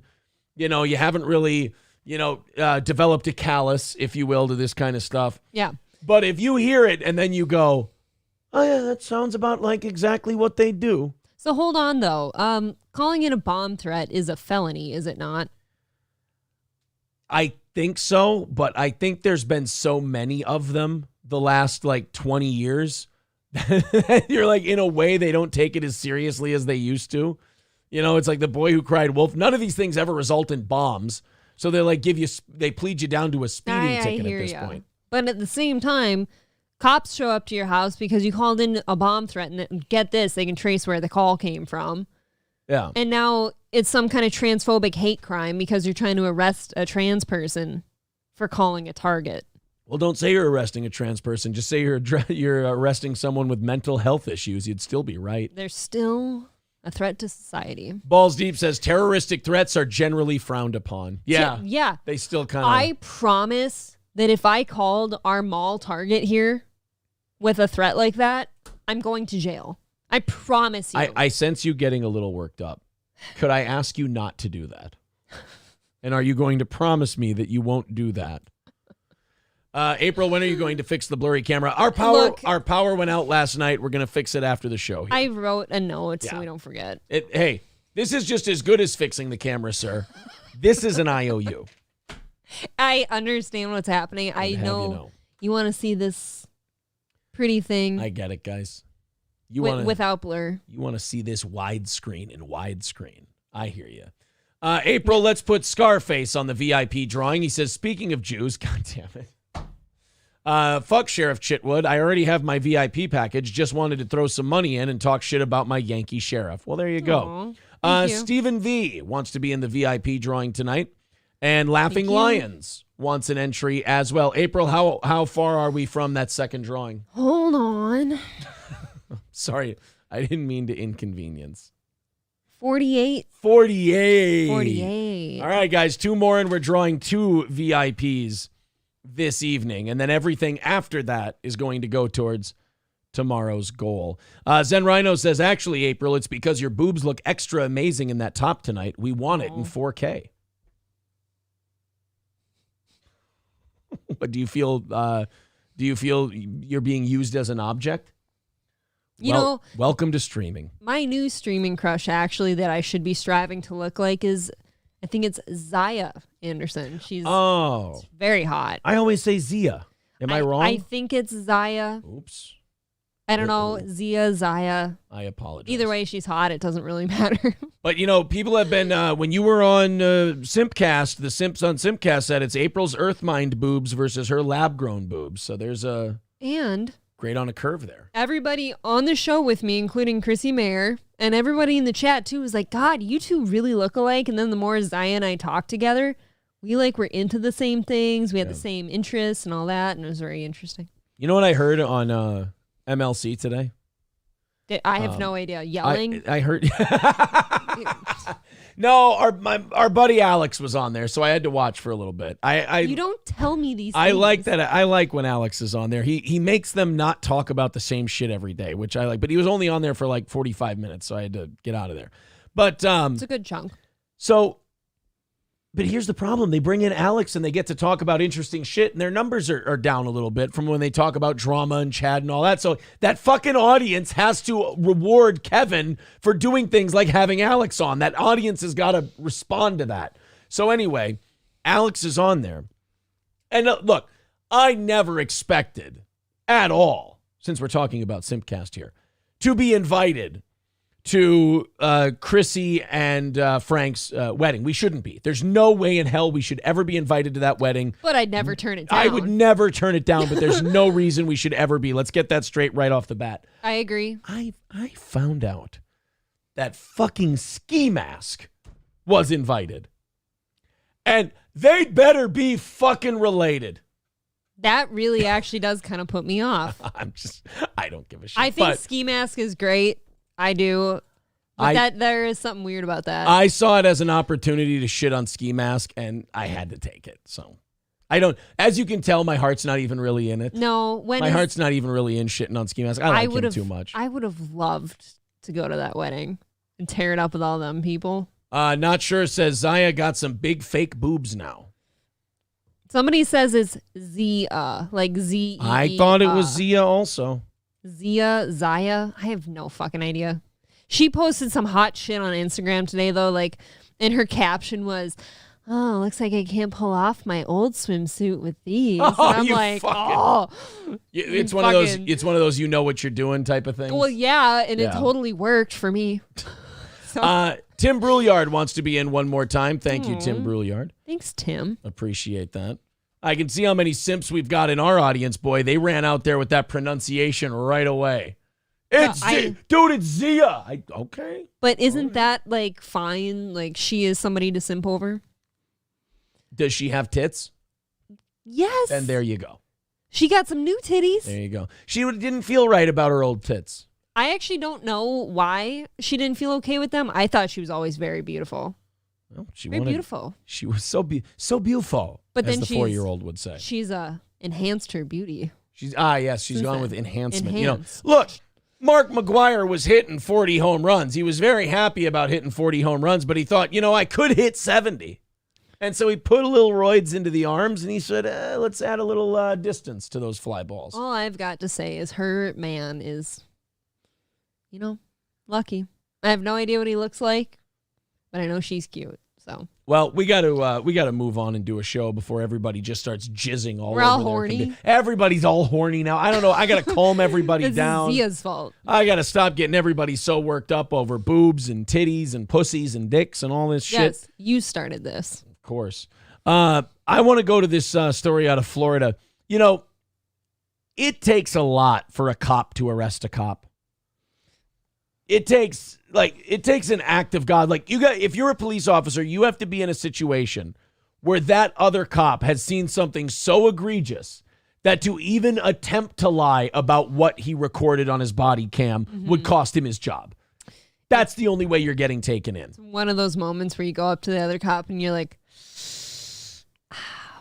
You know, you haven't really, developed a callus, if you will, to this kind of stuff. Yeah. But if you hear it and then you go, oh, yeah, that sounds about like exactly what they do. So hold on, though. Calling it a bomb threat is a felony, is it not? I think so, but I think there's been so many of them the last, 20 years. You're like, in a way, they don't take it as seriously as they used to. It's like the boy who cried wolf. None of these things ever result in bombs. So they they plead you down to a speeding ticket at this point. But at the same time, cops show up to your house because you called in a bomb threat, and get this, they can trace where the call came from. Yeah. And now it's some kind of transphobic hate crime because you're trying to arrest a trans person for calling a Target. Well, don't say you're arresting a trans person. Just say you're arresting someone with mental health issues. You'd still be right. They're still a threat to society. Balls Deep says terroristic threats are generally frowned upon. Yeah. Yeah. They still kind of... I promise that if I called our mall Target here with a threat like that, I'm going to jail. I promise you. I sense you getting a little worked up. Could I ask you not to do that? And are you going to promise me that you won't do that? April, when are you going to fix the blurry camera? Our power went out last night. We're going to fix it after the show here. I wrote a note so we don't forget. Hey, this is just as good as fixing the camera, sir. This is an IOU. I understand what's happening. I know you want to see this pretty thing. I get it, guys. Without blur. You want to see this widescreen in widescreen. I hear you. April, let's put Scarface on the VIP drawing. He says, speaking of Jews, God damn it. Fuck Sheriff Chitwood. I already have my VIP package. Just wanted to throw some money in and talk shit about my Yankee sheriff. Well, there you go. Thank you. Stephen V wants to be in the VIP drawing tonight. And Laughing Lions wants an entry as well. April, how far are we from that second drawing? Hold on. Sorry, I didn't mean to inconvenience. 48. 48. 48. All right, guys, 2 more, and we're drawing 2 VIPs this evening. And then everything after that is going to go towards tomorrow's goal. Zen Rhino says, actually, April, it's because your boobs look extra amazing in that top tonight. We want it in 4K. But do you feel you're being used as an object? You know, welcome to streaming. my new streaming crush actually that I should be striving to look like is, I think it's Zaya Anderson. She's very hot. I always say Zia. Am I wrong? I think it's Zaya. Oops. I don't know. Zaya. I apologize. Either way, she's hot. It doesn't really matter. But, people have been, when you were on Simpcast, the Simps on Simpcast said it's April's Earthmind boobs versus her lab-grown boobs. So there's a... And... Great on a curve there. Everybody on the show with me, including Chrissy Mayer, and everybody in the chat too, was like, God, you two really look alike. And then the more Zaya and I talked together, we were into the same things. We had the same interests and all that. And it was very interesting. You know what I heard on MLC today? I have no idea. Yelling? I heard... No, our buddy Alex was on there, so I had to watch for a little bit. You don't tell me these things. I like that. I like when Alex is on there. He makes them not talk about the same shit every day, which I like. But he was only on there for 45 minutes, so I had to get out of there. But it's a good chunk. But here's the problem. They bring in Alex and they get to talk about interesting shit, and their numbers are down a little bit from when they talk about drama and Chad and all that. So that fucking audience has to reward Kevin for doing things like having Alex on. That audience has got to respond to that. So anyway, Alex is on there. And look, I never expected at all, since we're talking about Simpcast here, to be invited to Chrissy and Frank's wedding. We shouldn't be. There's no way in hell we should ever be invited to that wedding. But I'd never turn it down. I would never turn it down, but there's no reason we should ever be. Let's get that straight right off the bat. I agree. I found out that fucking Ski Mask was invited. And they'd better be fucking related. That really actually does kind of put me off. I don't give a shit. I think Ski Mask is great. I do. But there is something weird about that. I saw it as an opportunity to shit on Ski Mask, and I had to take it. So I don't, as you can tell, my heart's not even really in it. No. My heart's not even really in shitting on Ski Mask. I like him too much. I would have loved to go to that wedding and tear it up with all them people. Not sure says Zaya got some big fake boobs now. Somebody says it's Zia, like Z. I thought it was Zia also. Zaya. I have no fucking idea. She posted some hot shit on Instagram today, though. And her caption was, "Oh, looks like I can't pull off my old swimsuit with these." And I'm like, it's one of those. It's one of those you know what you're doing type of things. Well, yeah, and it totally worked for me. Tim Brouillard wants to be in one more time. Thank you, Tim Brouillard. Thanks, Tim. Appreciate that. I can see how many simps we've got in our audience, boy. They ran out there with that pronunciation right away. It's Zia. Okay. But isn't that fine? She is somebody to simp over? Does she have tits? Yes. Then there you go. She got some new titties. There you go. She didn't feel right about her old tits. I actually don't know why she didn't feel okay with them. I thought she was always very beautiful. Well, beautiful. She was so beautiful. But then the 4-year-old would say. She's enhanced her beauty. She's gone with enhancement. Look, Mark McGuire was hitting 40 home runs. He was very happy about hitting 40 home runs, but he thought, I could hit 70. And so he put a little roids into the arms, and he said, let's add a little distance to those fly balls. All I've got to say is her man is, lucky. I have no idea what he looks like, but I know she's cute. So. Well, we got to move on and do a show before everybody just starts jizzing all over. We're all horny. Everybody's all horny now. I don't know. I got to calm everybody down. It's Zia's fault. I got to stop getting everybody so worked up over boobs and titties and pussies and dicks and all this shit. Yes, you started this. Of course. I want to go to this story out of Florida. It takes a lot for a cop to arrest a cop. It takes an act of God. If you're a police officer, you have to be in a situation where that other cop has seen something so egregious that to even attempt to lie about what he recorded on his body cam would cost him his job. That's the only way you're getting taken in. It's one of those moments where you go up to the other cop and you're like,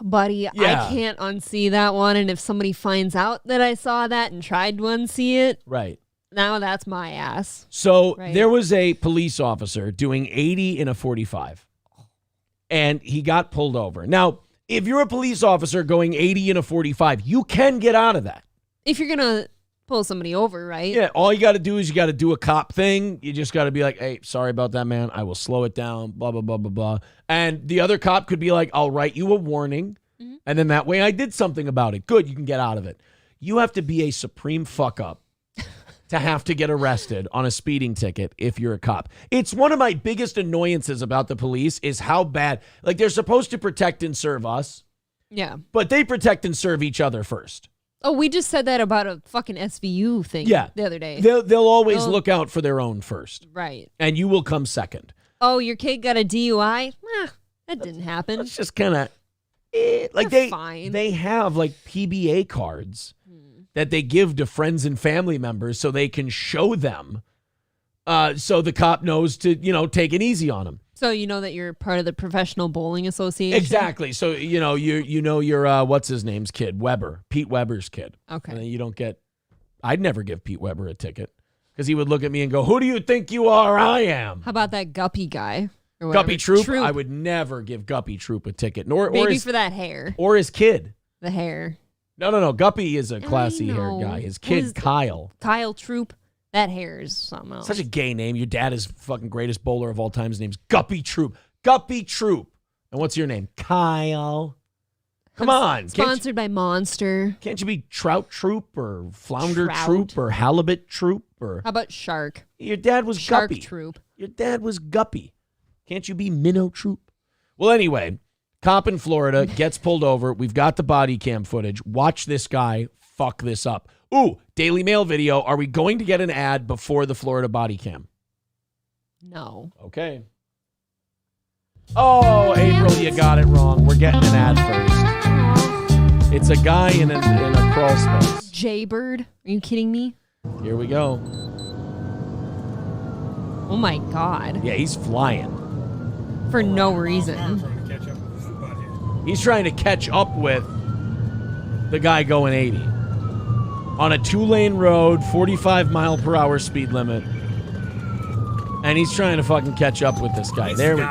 buddy, I can't unsee that one. And if somebody finds out that I saw that and tried to unsee it. Right. Now that's my ass. So There was a police officer doing 80 in a 45, and he got pulled over. Now, if you're a police officer going 80 in a 45, you can get out of that. If you're going to pull somebody over, right? Yeah, all you got to do is you got to do a cop thing. You just got to be like, hey, sorry about that, man. I will slow it down, blah, blah, blah, blah, blah. And the other cop could be like, I'll write you a warning. And then that way I did something about it. Good, you can get out of it. You have to be a supreme fuck up to have to get arrested on a speeding ticket if you're a cop. It's one of my biggest annoyances about the police is how bad, like they're supposed to protect and serve us. Yeah. But they protect and serve each other first. Oh, we just said that about a fucking SVU thing the other day. They'll always look out for their own first. Right. And you will come second. Oh, your kid got a DUI? That didn't happen. It's just kind of like fine. They have like PBA cards that they give to friends and family members so they can show them so the cop knows to, take it easy on them. So you know that you're part of the Professional Bowling Association? Exactly. So, you're what's his name's kid, Weber, Pete Weber's kid. Okay. And then you don't get, I'd never give Pete Weber a ticket because he would look at me and go, who do you think you are? I am. How about that Guppy guy? Guppy Troop? I would never give Guppy Troop a ticket. Maybe for that hair. Or his kid. The hair. No. Guppy is a classy haired guy. His kid, Kyle. Kyle Troop. That hair is something else. Such a gay name. Your dad is fucking greatest bowler of all time. His name's Guppy Troop. Guppy Troop. And what's your name? Kyle. Come on. Sponsored by Monster. Can't you be Trout Troop or Flounder Troop or Halibut Troop? Or how about Shark? Your dad was Shark Guppy. Troop. Your dad was Guppy. Can't you be Minnow Troop? Well, anyway, cop in Florida gets pulled over. We've got the body cam footage. Watch this guy fuck this up. Ooh, Daily Mail video. Are we going to get an ad before the Florida body cam? No. Okay. Oh, April, you got it wrong. We're getting an ad first. It's a guy in a crawl space. Jaybird? Are you kidding me? Here we go. Oh, my God. Yeah, he's flying. For no reason. He's trying to catch up with the guy going 80 on a 2-lane road, 45-mile-per-hour speed limit, and he's trying to fucking catch up with this guy. There we go.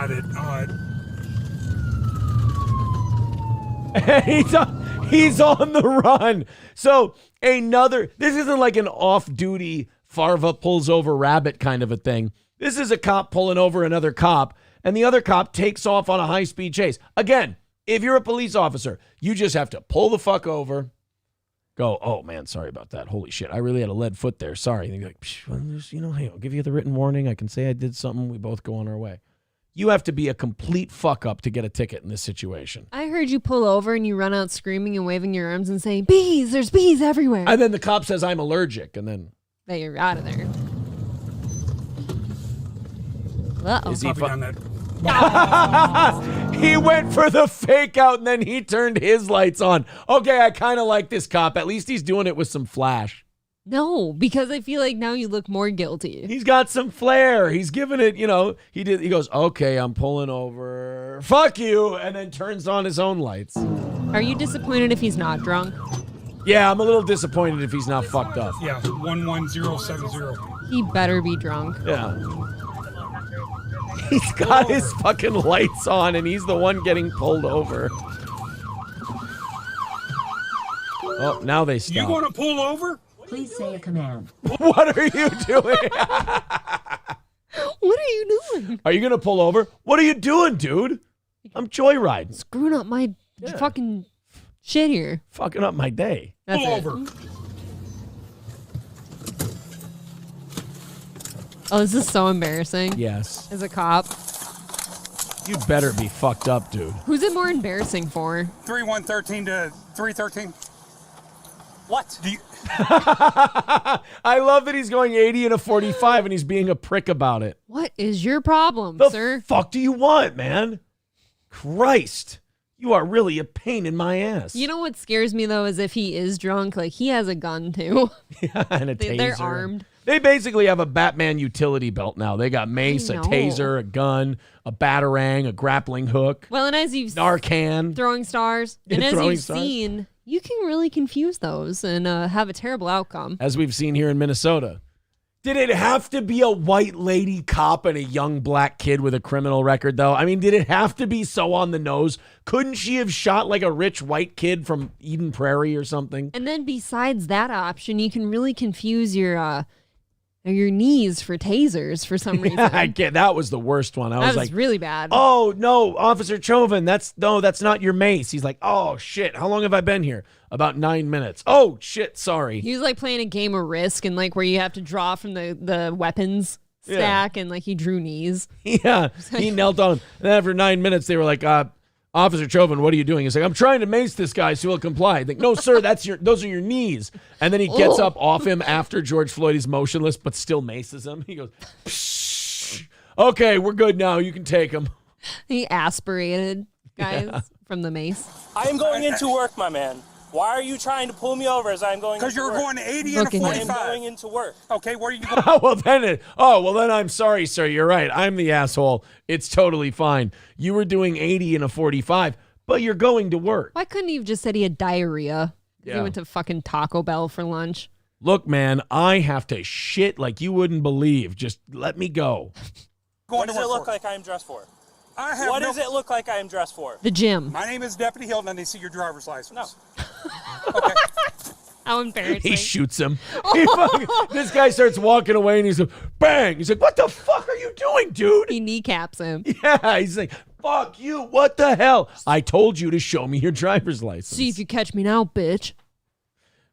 He's on the run. So this isn't like an off-duty Farva pulls over rabbit kind of a thing. This is a cop pulling over another cop, and the other cop takes off on a high-speed chase. Again, if you're a police officer, you just have to pull the fuck over, go, oh, man, sorry about that. Holy shit, I really had a lead foot there. Sorry. And you're like, hey, I'll give you the written warning. I can say I did something. We both go on our way. You have to be a complete fuck-up to get a ticket in this situation. I heard you pull over and you run out screaming and waving your arms and saying, bees, there's bees everywhere. And then the cop says, I'm allergic, and then... That you're out of there. Uh-oh. Is he he went for the fake out and then he turned his lights on. Okay, I kind of like this cop. At least he's doing it with some flash. No, because I feel like now you look more guilty. He's got some flair. He's giving it, he goes, okay, I'm pulling over. Fuck you. And then turns on his own lights. Are you disappointed if he's not drunk? Yeah, I'm a little disappointed if he's not fucked up. Yeah, 11070. He better be drunk. Yeah. He's got his fucking lights on and he's the one getting pulled over. Oh, now they stop. You want to pull over? Please say a command. What are you doing? What are you doing? Are you going to pull over? What are you doing, dude? I'm joyriding. Screwing up my fucking shit here. Fucking up my day. That's pull it. over. Oh, this is so embarrassing. Yes. As a cop. You'd better be fucked up, dude. Who's it more embarrassing for? 3113 to 313. What? I love that he's going 80 and a 45 and he's being a prick about it. What is your problem, The sir? fuck do you want, man? Christ. You are really a pain in my ass. You know what scares me, though, is if he is drunk. Like, he has a gun, too. Yeah, and a taser. They're armed. They basically have a Batman utility belt now. They got mace, a know. taser, a gun, a batarang, a grappling hook, Well, and as you've Narcan. throwing stars, and as Throwing you've stars. seen, you can really confuse those and have a terrible outcome. As we've seen here in Minnesota. Did it have to be a white lady cop and a young black kid with a criminal record, though? I mean, did it have to be so on the nose? Couldn't she have shot like a rich white kid from Eden Prairie or something? And then besides that option, you can really confuse your knees for tasers for some reason. I get that was the worst one. I That was was like, really bad. "Oh no, Officer Chauvin, that's not your mace." He's like, "Oh shit, how long have I been here?" About 9 minutes. Oh shit, sorry. He was like playing a game of Risk and like where you have to draw from the weapons stack and like he drew knees. Yeah, he knelt on him. And then after 9 minutes, they were like, Officer Chauvin, what are you doing? He's like, I'm trying to mace this guy so he'll comply. Like, no, sir, those are your knees. And then he gets up off him after George Floyd is motionless, but still maces him. He goes, psh, okay, we're good now. You can take him. He aspirated guys from the mace. I am going into work, my man. Why are you trying to pull me over as I'm going into work? Because you're going 80 and a Looking at him. 45. I'm going into work. Okay, where are you going? well then I'm sorry, sir. You're right. I'm the asshole. It's totally fine. You were doing 80 and a 45, but you're going to work. Why couldn't he have just said he had diarrhea? Yeah. He went to fucking Taco Bell for lunch. Look, man, I have to shit like you wouldn't believe. Just let me go. What does it look like I am dressed for? What does it look like I am dressed for? The gym. My name is Deputy Hilton, and I see your driver's license. No. Okay. How embarrassing. He shoots him. This guy starts walking away and he's like, bang. He's like, what the fuck are you doing, dude? He kneecaps him. Yeah, he's like, fuck you. What the hell? I told you to show me your driver's license. See if you catch me now, bitch.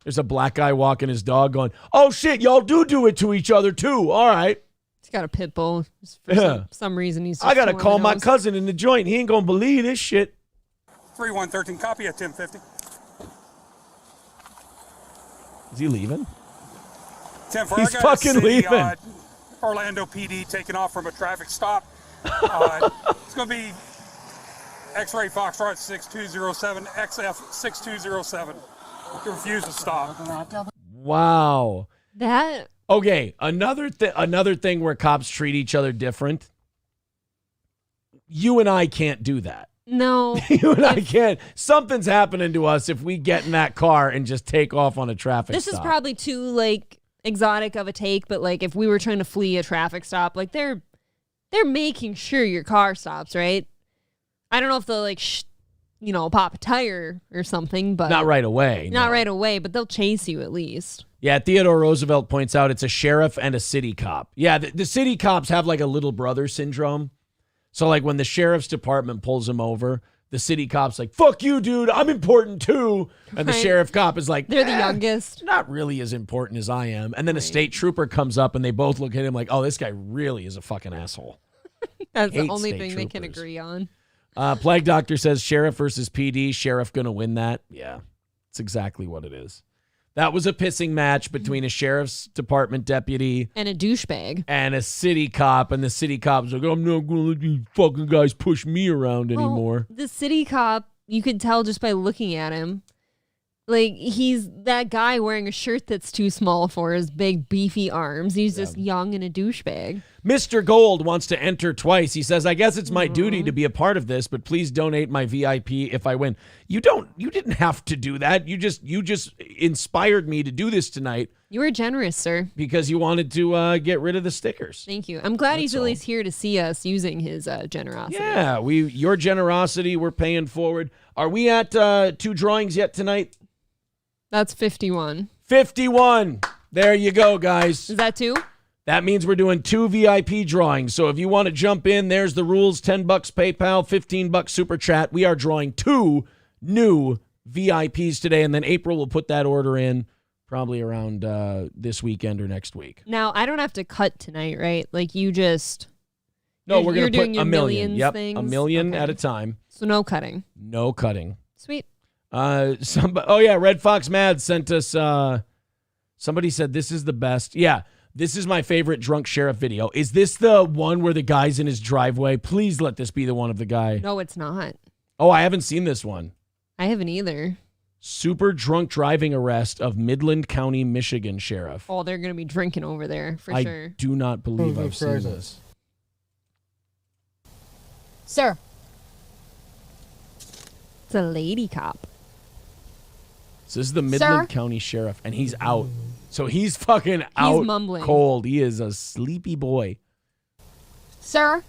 There's a black guy walking his dog going, oh shit, y'all do it to each other too. All right. He's got a pit bull. Just for some reason he's just I got to pulling call the my nose. cousin in the joint. He ain't going to believe this shit. 3113, copy at 1050. Is he leaving? 10-4, He's I got fucking a city, leaving. Orlando PD taking off from a traffic stop. It's going to be X-ray Foxtrot 6207, XF 6207. Refuse to stop. Wow. That Okay, another thing where cops treat each other different. You and I can't do that. no. You and I can't. Something's happening to us if we get in that car and just take off on a traffic This stop. is probably too like exotic of a take, but like if we were trying to flee a traffic stop, like they're making sure your car stops, right? I don't know if they'll like pop a tire or something, but Not right away. Not no. right away, but they'll chase you at least. Yeah, Theodore Roosevelt points out it's a sheriff and a city cop. Yeah, the city cops have like a little brother syndrome. So like when the sheriff's department pulls him over, the city cop's like, fuck you, dude, I'm important too. And the Right. sheriff cop is like, They're the youngest. not really as important as I am. And then a state trooper comes up and they both look at him like, oh, this guy really is a fucking asshole. That's the hate only state thing they can troopers. agree on. Plague Doctor says sheriff versus PD. Sheriff gonna win that. Yeah, it's exactly what it is. That was a pissing match between a sheriff's department deputy And a douchebag. and a city cop, and the city cop's like, I'm not gonna let these fucking guys push me around anymore. Well, the city cop, you could tell just by looking at him. Like, he's that guy wearing a shirt that's too small for his big, beefy arms. He's just young and a douchebag. Mr. Gold wants to enter twice. He says, I guess it's my duty to be a part of this, but please donate my VIP if I win. You didn't have to do that. You just inspired me to do this tonight You were generous, sir. because you wanted to get rid of the stickers. Thank you. I'm glad he's That's at least here to see us using his generosity. Yeah, your generosity, we're paying forward. Are we at 2 drawings yet tonight? That's 51. 51. There you go, guys. Is that 2? That means we're doing 2 VIP drawings. So if you want to jump in, there's the rules. $10 PayPal, $15 Super Chat. We are drawing 2 new VIPs today, and then April will put that order in probably around this weekend or next week. Now, I don't have to cut tonight, right? Like, you just... No, You're we're going to doing put your a million. millions Yep, things? a million Okay. at a time. So no cutting. No cutting. Sweet. Red Fox Mad sent us, somebody said this is the best. Yeah, this is my favorite drunk sheriff video. Is this the one where the guy's in his driveway? Please let this be the one of the guy. No, it's not. Oh, I haven't seen this one. I haven't either. Super drunk driving arrest of Midland County, Michigan sheriff. Oh, they're going to be drinking over there for I sure. do not believe I've seen this. Sir. It's a lady cop. So this is the Midland County sheriff, and he's out. So he's fucking out mumbling. cold. He is a sleepy boy. Sir?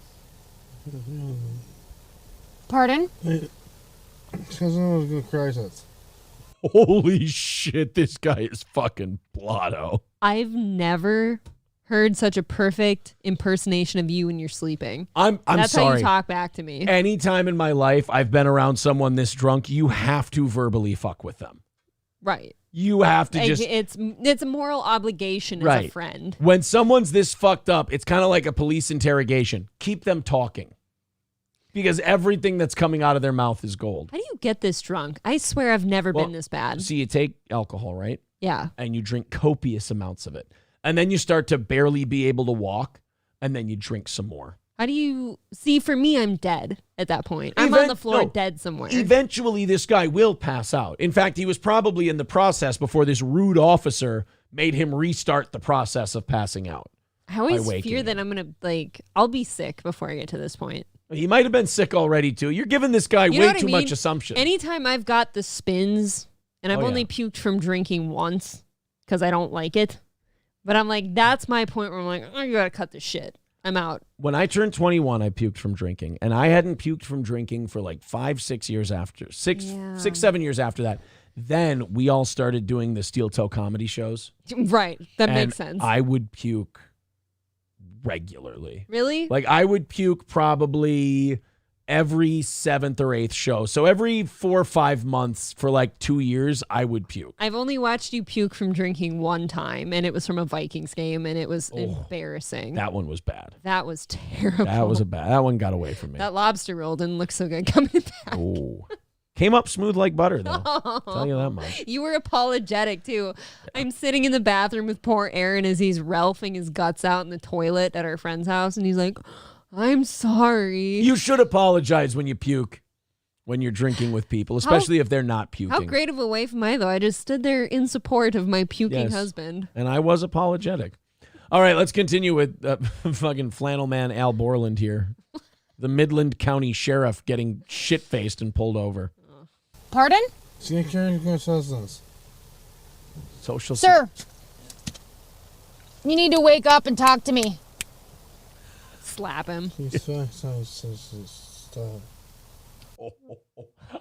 Pardon? Holy shit, this guy is fucking blotto. I've never heard such a perfect impersonation of you when you're sleeping. I'm That's sorry. how you talk back to me. Anytime in my life I've been around someone this drunk, you have to verbally fuck with them. Right. You have to Like, just... it's a moral obligation as Right. a friend. When someone's this fucked up, it's kind of like a police interrogation. Keep them talking. Because everything that's coming out of their mouth is gold. How do you get this drunk? I swear I've never Well, been this bad. So you take alcohol, right? Yeah. And you drink copious amounts of it. And then you start to barely be able to walk. And then you drink some more. How do you see? For me, I'm dead at that point. I'm on the floor dead somewhere. Eventually, this guy will pass out. In fact, he was probably in the process before this rude officer made him restart the process of passing out. I always waking fear that I'm going to, I'll be sick before I get to this point. He might have been sick already, too. You're giving this guy You know way what too I much mean? assumption. Anytime I've got the spins, and I've Oh, only yeah. puked from drinking once because I don't like it, but I'm like, that's my point where I'm like, oh, you got to cut this shit. I'm out. When I turned 21, I puked from drinking. And I hadn't puked from drinking for like 6 years after. 7 years after that. Then we all started doing the steel toe comedy shows. Right. That and makes sense. I would puke regularly. Really? Like I would puke probably every 7th or 8th show. So every 4 or 5 months for like 2 years, I would puke. I've only watched you puke from drinking one time, and it was from a Vikings game, and it was embarrassing. That one was bad. That was terrible. That one got away from me. That lobster roll didn't look so good coming back. Oh. Came up smooth like butter, though. I'll tell you that much. You were apologetic, too. I'm sitting in the bathroom with poor Aaron as he's Ralphing his guts out in the toilet at our friend's house, and he's like, I'm sorry. You should apologize when you puke when you're drinking with people, especially if they're not puking. How great of a wife am I, though? I just stood there in support of my puking Yes. husband. And I was apologetic. All right, let's continue with fucking flannel man Al Borland here. The Midland County Sheriff getting shit-faced and pulled over. Pardon? Social Sir, you need to wake up and talk to me. Slap him.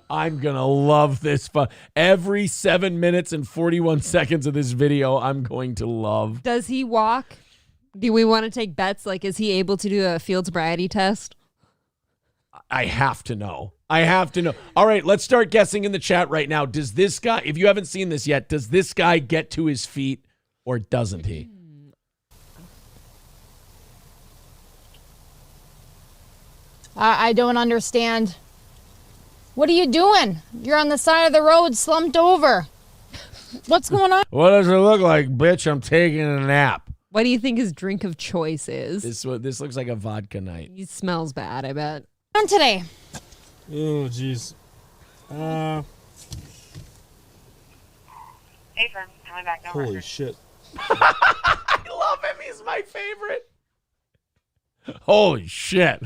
I'm going to love this. Every 7 minutes and 41 seconds of this video, I'm going to love. Does he walk? Do we want to take bets? Like, is he able to do a field sobriety test? I have to know. All right, let's start guessing in the chat right now. Does this guy, if you haven't seen this yet, does this guy get to his feet or doesn't he? I don't understand. What are you doing? You're on the side of the road, slumped over. What's going on? What does it look like, bitch? I'm taking a nap. What do you think his drink of choice is? This looks like a vodka night. He smells bad, I bet. On today? Oh, jeez. Hey, friend, coming back. No Holy record. shit. I love him. He's my favorite. Holy shit.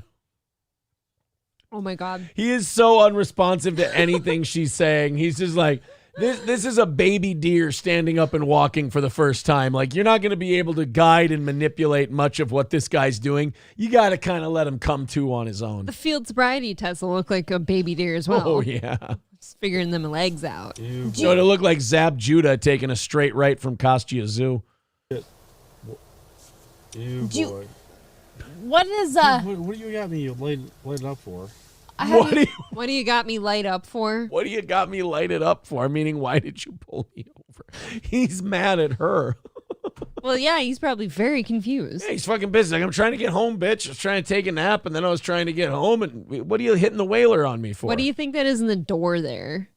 Oh, my God. He is so unresponsive to anything she's saying. He's just like, this is a baby deer standing up and walking for the first time. Like, you're not going to be able to guide and manipulate much of what this guy's doing. You got to kind of let him come to on his own. The field sobriety test will look like a baby deer as well. Oh, yeah. Just figuring them legs out. So it'll look like Zab Judah taking a straight right from Kostya Zoo. Ew, Do you- boy. What is, What do you got me laid up for? What do you got me light up for? What do you got me lighted up for? Meaning, why did you pull me over? He's mad at her. Well, yeah, he's probably very confused. Yeah, he's fucking busy. Like, I'm trying to get home, bitch. I was trying to take a nap, and then I was trying to get home, and what are you hitting the whaler on me for? What do you think that is in the door there?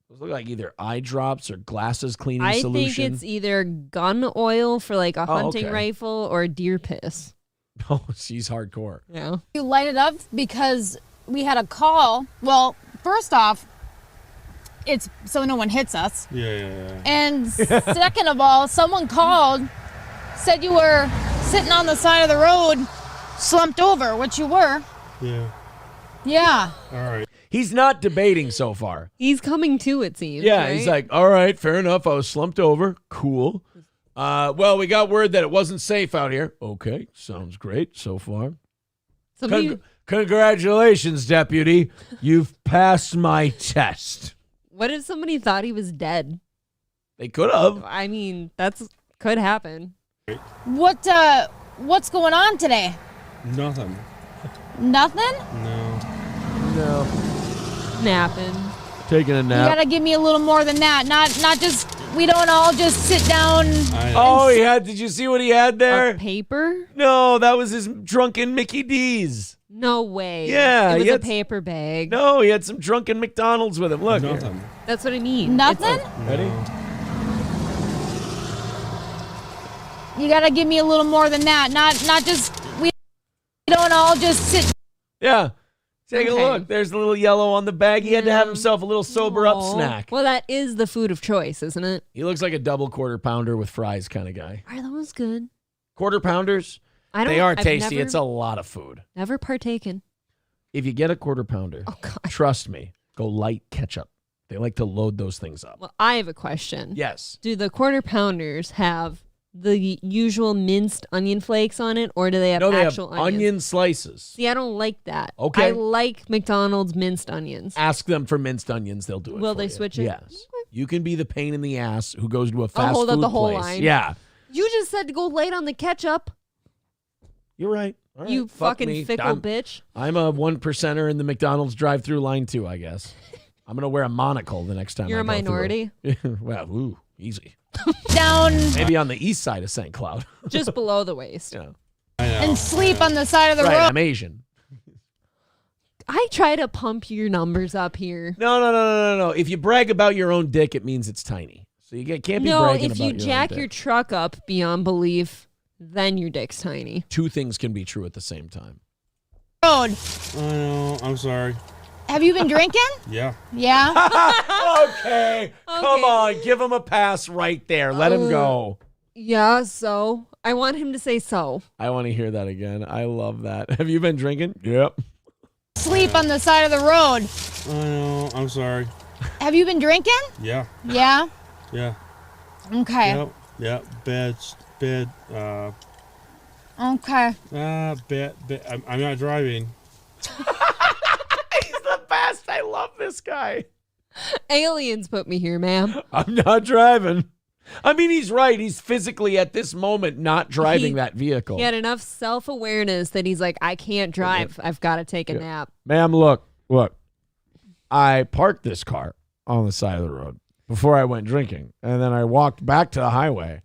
Those look like either eye drops or glasses cleaning I solution. think it's either gun oil for like a hunting okay. rifle or deer piss. Oh, she's hardcore. Yeah. you light it up because we had a call. Well, first off, it's so no one hits us. Yeah. And second of all, someone called, said you were sitting on the side of the road, slumped over, which you were. Yeah. Yeah. All right. He's not debating so far. He's coming to, it seems. Yeah, right? he's like, all right, fair enough. I was slumped over. Cool. Well, we got word that it wasn't safe out here. Okay, sounds great so far. Congratulations, deputy. You've passed my test. What if somebody thought he was dead? They could have. I mean, could happen. What's going on today? Nothing. Nothing? No. Napping. Taking a You nap. gotta give me a little more than that. Not just, we don't all just sit down. Did you see what he had there? A paper? No, that was his drunken Mickey D's. No way. Yeah, It was he a had- paper bag. No, he had some drunken McDonald's with him. Look. Nothing. That's what I mean. Nothing? Ready? You gotta give me a little more than that. Not just, we don't all just sit. Yeah. Take a Okay. look. There's the little yellow on the bag. He had to have himself a little sober up Aw. snack. Well, that is the food of choice, isn't it? He looks like a double quarter pounder with fries kind of guy. Are those good? Quarter pounders, They are I've tasty. Never, It's a lot of food. never partaken. If you get a quarter pounder, Oh God. trust me, go light ketchup. They like to load those things up. Well, I have a question. Yes. Do the quarter pounders have the usual minced onion flakes on it, or do they have No, they have actual onions? onion slices. See, I don't like that. Okay. I like McDonald's minced onions. Ask them for minced onions. They'll do it. Will for they you. switch it? Yes. You can be the pain in the ass who goes to a fast hold food up the whole place. line. Yeah. You just said to go light on the ketchup. You're right. All right. You Fuck fucking me. fickle bitch. I'm a 1%er in the McDonald's drive-through line too, I guess. I'm gonna wear a monocle the next time. You're I a go minority? through. Well, ooh, easy. Down Maybe on the east side of St. Cloud. Just below the waist. Yeah. and sleep on the side of the Right. road. I'm Asian. I try to pump your numbers up here. No. If you brag about your own dick, it means it's tiny. So you can't be No, bragging if about you your jack own your dick. truck up beyond belief, then your dick's tiny. Two things can be true at the same time. Road. I know. I'm sorry. Have you been drinking? Yeah. Yeah. Okay. Come on. Give him a pass right there. Let him go. Yeah, so I want him to say so. I want to hear that again. I love that. Have you been drinking? Yep. Sleep on the side of the road. I know. I'm sorry. Have you been drinking? Yeah. Yeah. Yeah. Okay. Yep. Yep. Bed. Okay. Bed. I'm not driving. He's the best. I love this guy. Aliens put me here, ma'am. I'm not driving. I mean, he's right. He's physically at this moment not driving that vehicle. He had enough self-awareness that he's like, I can't drive. I've got to take a nap. Ma'am, look. I parked this car on the side of the road before I went drinking. And then I walked back to the highway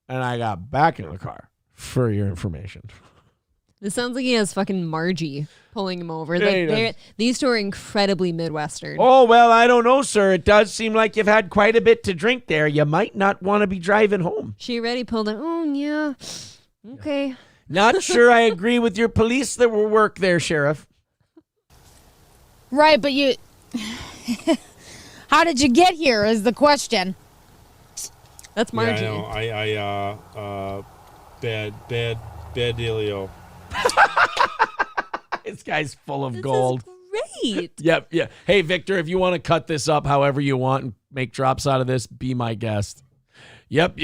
and I got back in the car for your information. This sounds like he has fucking Margie pulling him over. Yeah, he Like these two are incredibly Midwestern. Oh, well, I don't know, sir. It does seem like you've had quite a bit to drink there. You might not want to be driving home. She already pulled it. Oh, yeah. Okay. Not sure I agree with your police that will work there, Sheriff. Right, but you. How did you get here? Is the question. That's Margie. Yeah, I know. Bad dealio. This guy's full of This gold. is great. Yep, yeah. Hey, Victor, if you want to cut this up however you want and make drops out of this, be my guest. Yep.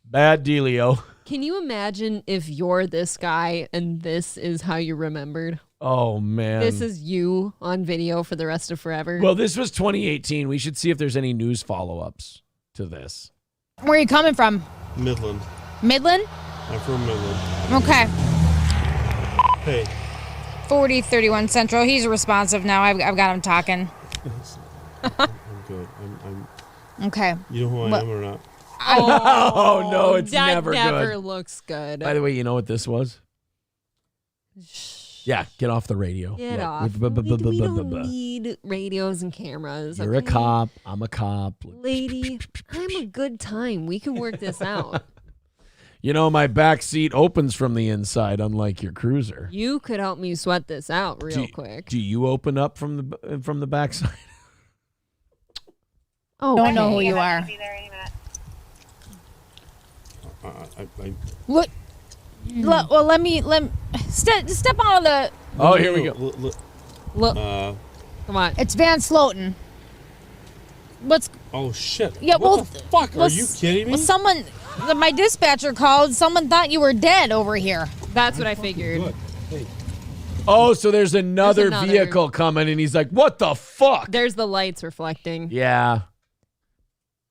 Bad dealio. Can you imagine if you're this guy and this is how you're remembered? Oh, man. This is you on video for the rest of forever. Well, this was 2018. We should see if there's any news follow-ups to this. Where are you coming from? Midland. Midland? I'm from Midland. Okay. Hey. 4031 Central. He's responsive now. I've got him talking. I'm good. I'm Okay. You know who I am or not? Oh, no, it's that never good. Looks good. By the way, you know what this was? Yeah, get off the radio. Get Look, off. We don't need radios and cameras. You're a okay? cop. I'm a cop. Lady, I'm a good time. We can work this out. You know, my back seat opens from the inside, unlike your cruiser. You could help me sweat this out real quick. Do you open up from the backside? Oh, Don't know who you are. Look. Well, let me step out of the. Oh, here we go. Look. Come on. It's Van Sloten. What's? Oh shit. Yeah. What the fuck? Are you kidding me? Well, my dispatcher called. Someone thought you were dead over here. That's what I figured. Good. Hey. Oh, so there's another vehicle coming, and he's like, what the fuck? There's the lights reflecting. Yeah.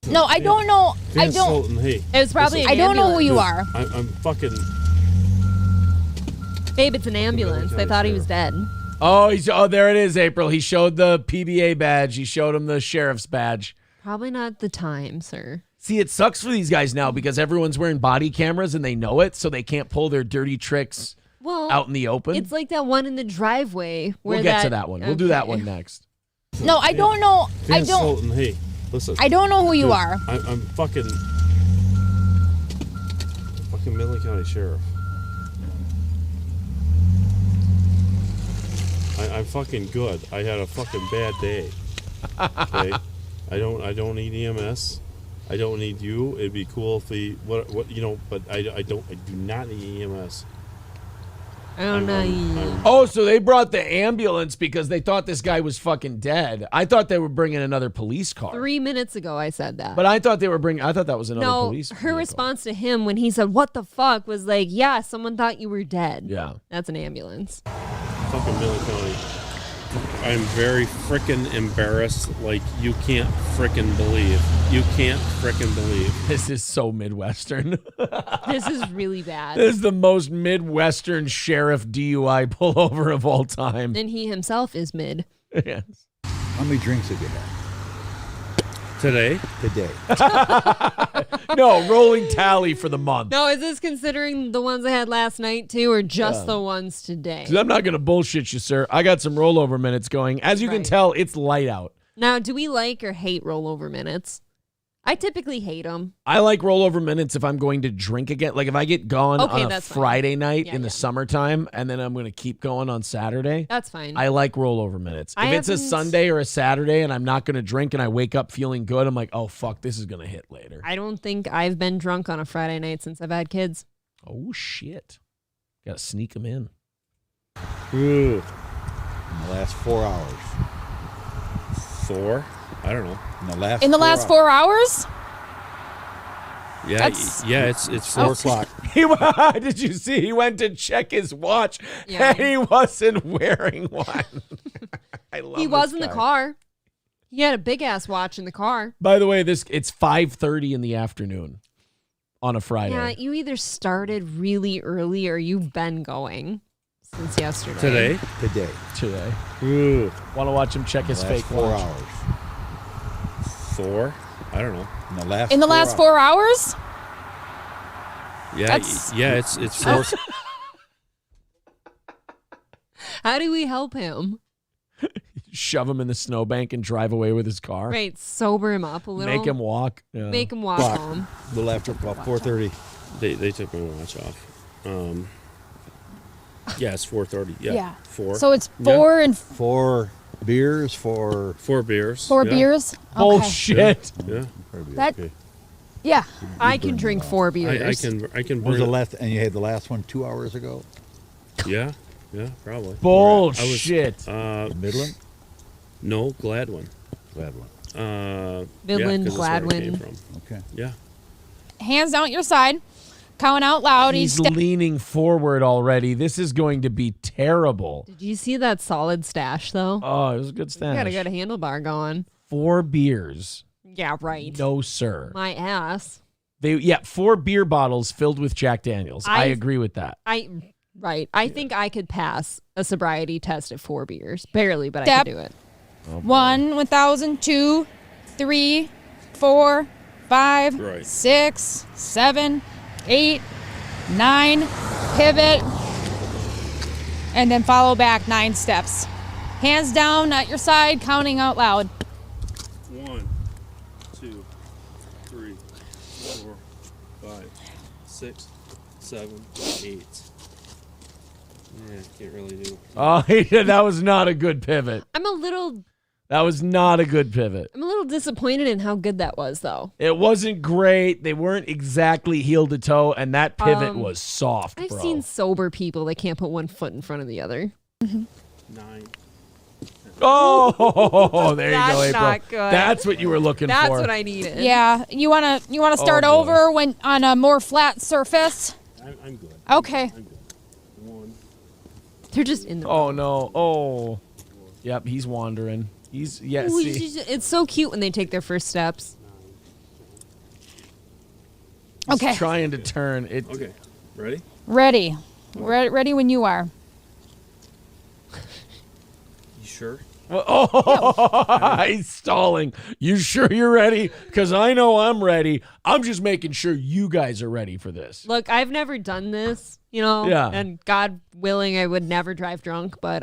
No, I don't know. I don't. Sultan, hey. It was probably an I don't know who ambulance. you are. I'm fucking. Babe, it's an ambulance. They thought he was dead. Oh, there it is, April. He showed the PBA badge. He showed him the sheriff's badge. Probably not the time, sir. See, it sucks for these guys now because everyone's wearing body cameras and they know it, so they can't pull their dirty tricks out in the open. It's like that one in the driveway. Where We'll get to that one. We'll do that one next. No, I don't know. I don't. Sultan, hey, listen. I don't know who you are. I'm fucking Midland County Sheriff. I'm fucking good. I had a fucking bad day. Okay, I don't need EMS. I don't need you. It'd be cool if we but I do not need EMS. Oh, no. Oh, so they brought the ambulance because they thought this guy was fucking dead. I thought they were bringing another police car. 3 minutes ago, I said that. But I thought that was another police her vehicle. response to him when he said, what the fuck, was like, yeah, someone thought you were dead. Yeah. That's an ambulance. Fucking Midland County. I'm very frickin' embarrassed. Like, you can't frickin' believe. You can't frickin' believe. This is so Midwestern. This is really bad. This is the most Midwestern sheriff DUI pullover of all time. And he himself is mid. Yes. How many drinks have you had? Today? No, rolling tally for the month. No, is this considering the ones I had last night too, or just the ones today? 'Cause I'm not going to bullshit you, sir. I got some rollover minutes going. As you can tell, it's light out. Now, do we like or hate rollover minutes? I typically hate them. I like rollover minutes if I'm going to drink again. Like if I get gone on a that's fine. Friday night in the summertime and then I'm going to keep going on Saturday. That's fine. I like rollover minutes. If it's a Sunday or a Saturday and I'm not going to drink and I wake up feeling good, I'm like, oh, fuck, this is going to hit later. I don't think I've been drunk on a Friday night since I've had kids. Oh, shit. Got to sneak them in. Ooh. In the last 4 hours. 4? I don't know. In the last 4 hours? Yeah, it's 4 o'clock. Did you see? He went to check his watch and he wasn't wearing one. I love He was this in the guy. car. He had a big ass watch in the car. By the way, it's 5:30 in the afternoon on a Friday. Yeah, you either started really early or you've been going since yesterday. Today. Ooh. Want to watch him check his fake 4 watch? hours. 4? I don't know. In the last 4 hours? Yeah, it's 4. How do we help him? Shove him in the snowbank and drive away with his car. Right, sober him up a little. Make him walk. Yeah. Make him walk home. A little after about 4:30. They took my watch off. Yeah, it's 4:30. Yeah. 4. So it's 4 and 4 beers for 4 beers. 4 beers? Okay. Bullshit. Yeah. That, yeah. I can drink 4 beers. I can When was bring the last? And you had the last one 2 hours ago. Yeah, probably. Bullshit. Midland. No, Gladwin. Midland, 'cause that's where I Gladwin. came from. Okay. Yeah. Hands down at your side. Count out loud. He's leaning forward already. This is going to be terrible. Did you see that solid stash, though? Oh, it was a good You stash. got a good handlebar going. 4 beers. Yeah, right. No, sir. My ass. 4 beer bottles filled with Jack Daniels. I agree with that. Right. I think I could pass a sobriety test at 4 beers. Barely, but I Step. could do it. 1, 1,000, 2, 3, 4, 5, Right. 6, 7, 8, 9. Pivot. And then follow back 9 steps. Hands down at your side, counting out loud. 1, 2, 3, 4, 5, 6, 7, 8. Yeah, can't really do. Oh, yeah, that was not a good pivot. I'm That was not a good pivot. a little disappointed in how good that was, though. It wasn't great. They weren't exactly heel to toe, and that pivot was soft, I've bro. seen sober people that can't put one foot in front of the other. 9, 10, Oh, there you go, That's April. not good. That's what you were looking That's for. what I needed. Yeah, you wanna start Oh, boy. over when on a more flat surface? I'm good. Okay. I'm good. One. They're just in the. Oh no. Oh. Yep, he's wandering. He's Ooh, see. it's so cute when they take their first steps. He's Okay. trying to turn it. Okay. Ready? Ready. Ready when you are. You sure? Oh, he's stalling. You sure you're ready? Because I know I'm ready. I'm just making sure you guys are ready for this. Look, I've never done this, you know, Yeah. and God willing, I would never drive drunk. But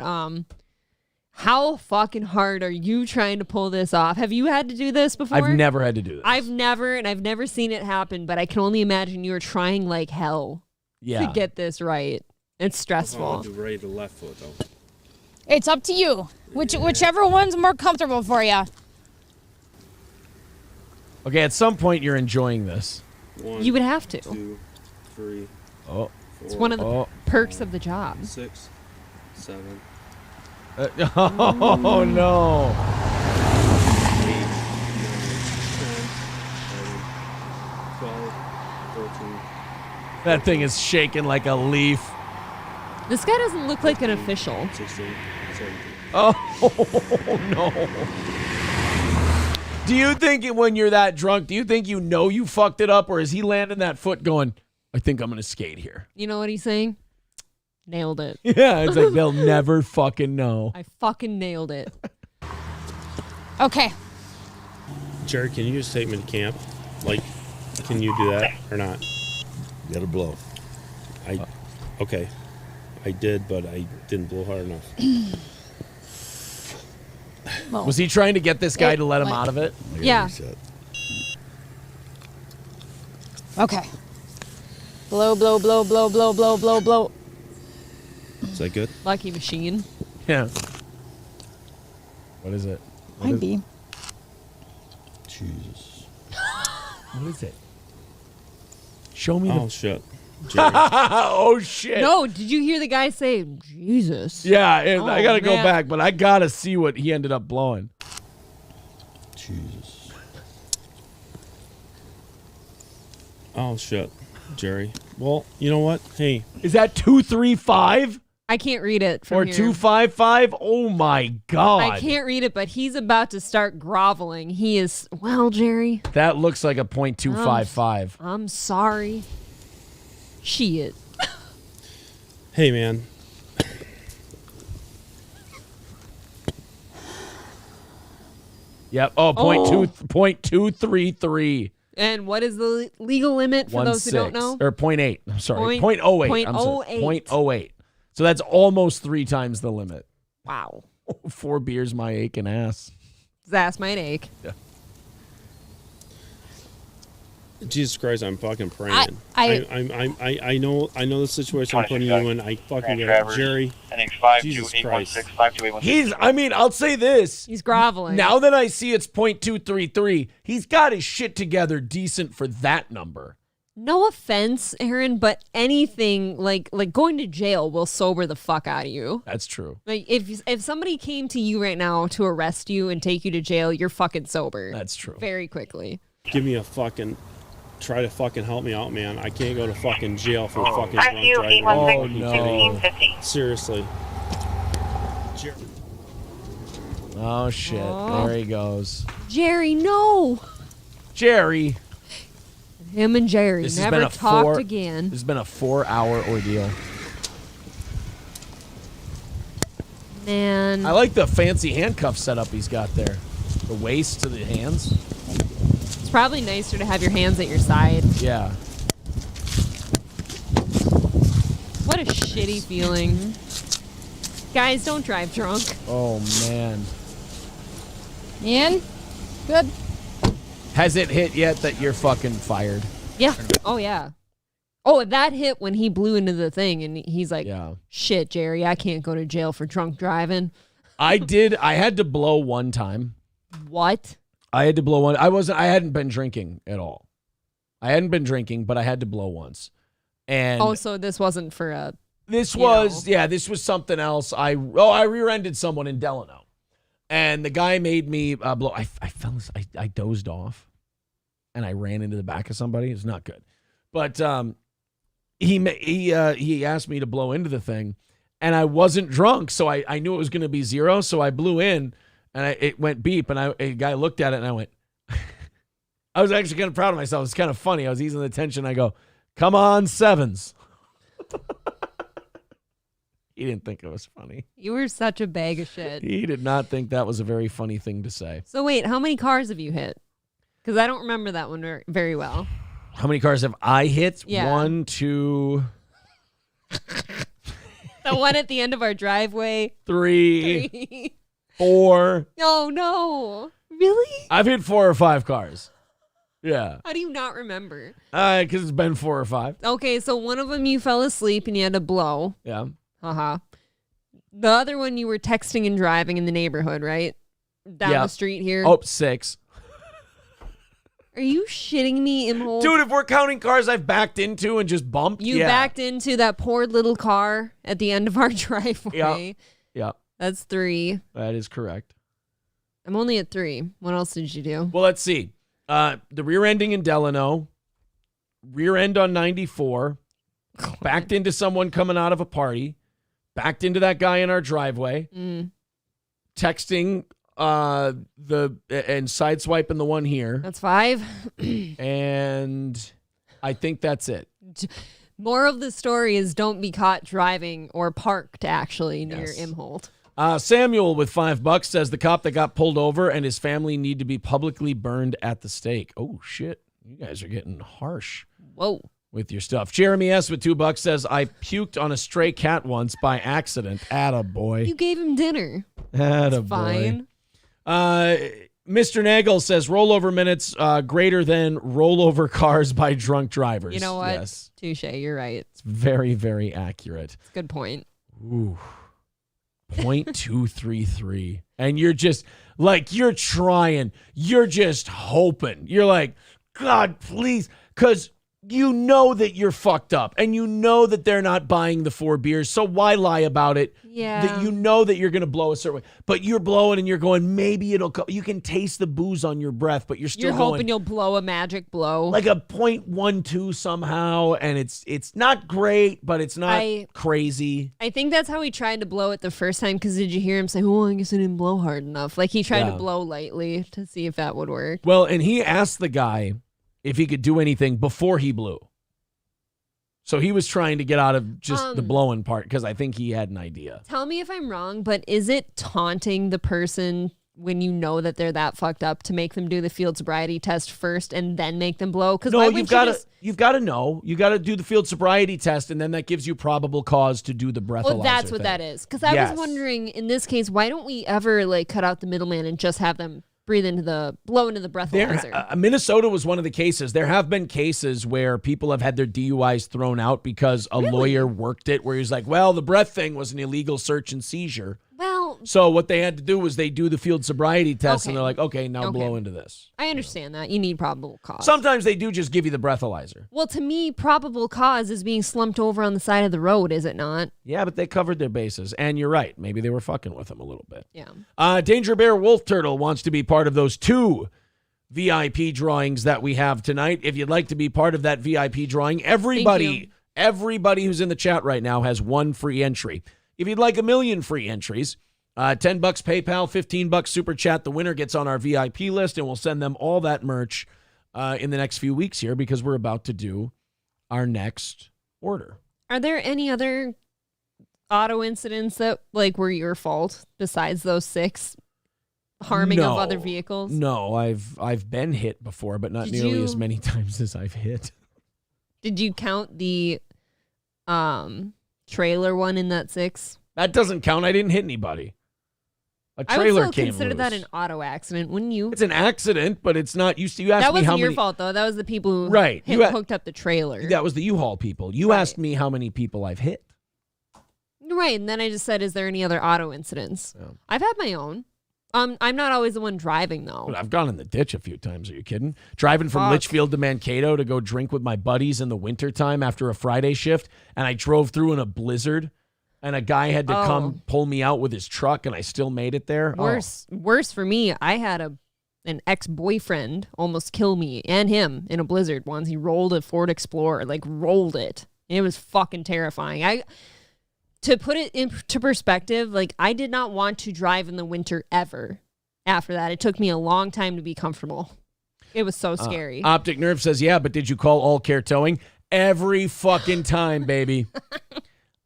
how fucking hard are you trying to pull this off? Have you had to do this before? I've never had to do this. I've never seen it happen. But I can only imagine you are trying like hell Yeah. to get this right. It's I'll stressful. do right to left foot though. It's up to you. Whichever one's more comfortable for you. Okay, at some point you're enjoying this. One, You would have to. 2, 3, Oh. It's one of the perks of the job. 6, 7, Oh no. 8, 9, 10, 11, 12, 13. That thing is shaking like a leaf. This guy doesn't look like an official. 16, 17. Oh no. Do you think when you're that drunk, do you think you know you fucked it up, or is he landing that foot going, I think I'm going to skate here? You know what he's saying? Nailed it. Yeah, it's like they'll never fucking know. I fucking nailed it. Okay. Jerry, can you just take me to camp? Like, can you do that or not? Let it blow. Okay. I did, but I didn't blow hard enough. Well, Was he trying to get this guy to let him out of it? Yeah. okay. Blow, blow, blow, blow, blow, blow, blow, blow. Is that good? Lucky machine. Yeah. What is it? Might be. Jesus. What is it? Show me Oh, the. shit. Jerry. Oh shit. No, did you hear the guy say, Jesus? Yeah, and I Oh, gotta go man. back, but I gotta see what he ended up blowing. Jesus. Oh, shit. Jerry. Well, you know what? Hey. Is that 235 I can't read it from or here. 255? Oh my god. I can't read it, but he's about to start groveling. He is, well, Jerry, That looks like a .255. I'm sorry. Shit. Hey, man. Yep. Oh, .233. And what is the legal limit for those who don't know? Or 0.8. I'm sorry. Point- 0.08. I'm sorry. 0.08. 0.08. So that's almost 3 times the limit. Wow. 4 beers, my aching ass. His ass might ache. Yeah. Jesus Christ, I'm fucking praying. I know the situation I'm putting you in. I fucking get it. Jerry. Jesus Christ. I'll say this. He's groveling. Now that I see it's .233, he's got his shit together decent for that number. No offense, Aaron, but anything like going to jail will sober the fuck out of you. That's true. Like if somebody came to you right now to arrest you and take you to jail, you're fucking sober. That's true. Very quickly. Give me a fucking... Try to fucking help me out, man. I can't go to fucking jail for fucking drunk driving. Oh, no. Seriously. Jerry. Oh, shit. Oh. There he goes. Jerry, no. Jerry. Him and Jerry This has never been a talked again. This has been a 4-hour ordeal. Man. I like the fancy handcuff setup he's got there. The waist to the hands. It's probably nicer to have your hands at your side. Yeah. What a shitty feeling. Guys, don't drive drunk. Oh, man. In? Good. Has it hit yet that you're fucking fired? Yeah. Oh, yeah. Oh, that hit when he blew into the thing, and he's like, Yeah. shit, Jerry, I can't go to jail for drunk driving. I had to blow one time. What? I had to blow one. I hadn't been drinking at all. I hadn't been drinking, but I had to blow once. And Oh, so this wasn't for a... this was something else. I rear-ended someone in Delano. And the guy made me blow. I dozed off, and I ran into the back of somebody. It's not good. But he asked me to blow into the thing, and I wasn't drunk, so I knew it was going to be 0. So I blew in, and it went beep, and a guy looked at it, and I went. I was actually kind of proud of myself. It's kind of funny. I was easing the tension. I go, "Come on, 7s." He didn't think it was funny. You were such a bag of shit. He did not think that was a very funny thing to say. So wait, how many cars have you hit? Because I don't remember that one very well. How many cars have I hit? Yeah. 1, 2... The one at the end of our driveway. 3, 4. Oh, no. Really? I've hit 4 or 5 cars. Yeah. How do you not remember? Because it's been 4 or 5. Okay, so one of them you fell asleep and you had to blow. Yeah. Uh-huh. The other one you were texting and driving in the neighborhood, right? Down the street here. Oh, 6. Are you shitting me, Imhold? Dude, if we're counting cars I've backed into and just bumped, You backed into that poor little car at the end of our driveway. Yeah. That's 3. That is correct. I'm only at 3. What else did you do? Well, let's see. The rear ending in Delano, rear end on 94, backed into someone coming out of a party, backed into that guy in our driveway, texting and sideswiping the one here. That's 5. And I think that's it. More of the story is don't be caught driving or parked actually near Imhold. Samuel with $5 says the cop that got pulled over and his family need to be publicly burned at the stake. Oh, shit. You guys are getting harsh. Whoa. With your stuff. Jeremy S. with $2 says, I puked on a stray cat once by accident. Attaboy. You gave him dinner. Attaboy. Fine. Mr. Nagel says rollover minutes greater than rollover cars by drunk drivers. You know what? Yes. Touche. You're right. It's very, very accurate. It's a good point. Ooh. 0.233. And you're just like, you're trying. You're just hoping. You're like, God, please. Because you know that you're fucked up and you know that they're not buying the 4 beers. So why lie about it? Yeah. That you know that you're going to blow a certain way, but you're blowing and you're going, maybe it'll you can taste the booze on your breath, but you're still hoping you'll blow a magic blow. Like a 0.12 somehow. And it's not great, but it's not crazy. I think that's how he tried to blow it the first time. Cause did you hear him say, oh, I guess I didn't blow hard enough. Like he tried to blow lightly to see if that would work. Well, and he asked the guy if he could do anything before he blew. So he was trying to get out of just the blowing part because I think he had an idea. Tell me if I'm wrong, but is it taunting the person when you know that they're that fucked up to make them do the field sobriety test first and then make them blow? Because no, you've got to know. You got to do the field sobriety test, and then that gives you probable cause to do the breathalyzer. Well, that's what that is. Because I was wondering, in this case, why don't we ever like cut out the middleman and just have them blow into the breathalyzer? Minnesota was one of the cases. There have been cases where people have had their DUIs thrown out because a lawyer worked it, where he's like, well, the breath thing was an illegal search and seizure. Well, so what they had to do was they do the field sobriety test, and they're like, okay, now blow into this. I understand that. You need probable cause. Sometimes they do just give you the breathalyzer. Well, to me, probable cause is being slumped over on the side of the road, is it not? Yeah, but they covered their bases. And you're right. Maybe they were fucking with him a little bit. Yeah. Danger Bear Wolf Turtle wants to be part of those 2 VIP drawings that we have tonight. If you'd like to be part of that VIP drawing, everybody who's in the chat right now has 1 free entry. If you'd like 1 million free entries, $10 PayPal, $15 Super Chat. The winner gets on our VIP list, and we'll send them all that merch in the next few weeks here because we're about to do our next order. Are there any other auto incidents that like were your fault besides those 6 harming of other vehicles? No, I've been hit before, but not nearly as many times as I've hit. Did you count the trailer one in that 6? That doesn't count. I didn't hit anybody. A trailer I would still came consider loose. that an auto accident, wouldn't you? It's an accident, but it's not. You asked me how many. That wasn't your fault, though. That was the people who hooked up the trailer. That was the U-Haul people. You asked me how many people I've hit. Right, and then I just said, is there any other auto incidents? Yeah. I've had my own. I'm not always the one driving, though. But I've gone in the ditch a few times. Are you kidding? Driving from Litchfield to Mankato to go drink with my buddies in the wintertime after a Friday shift, and I drove through in a blizzard. and a guy had to come pull me out with his truck, and I still made it there. Worse for me. I had an ex-boyfriend almost kill me and him in a blizzard once. He rolled a Ford Explorer, like rolled it. It was fucking terrifying. To put it into perspective, like I did not want to drive in the winter ever. After that, it took me a long time to be comfortable. It was so scary. Optic Nerve says, yeah, but did you call All Care Towing? Every fucking time, baby.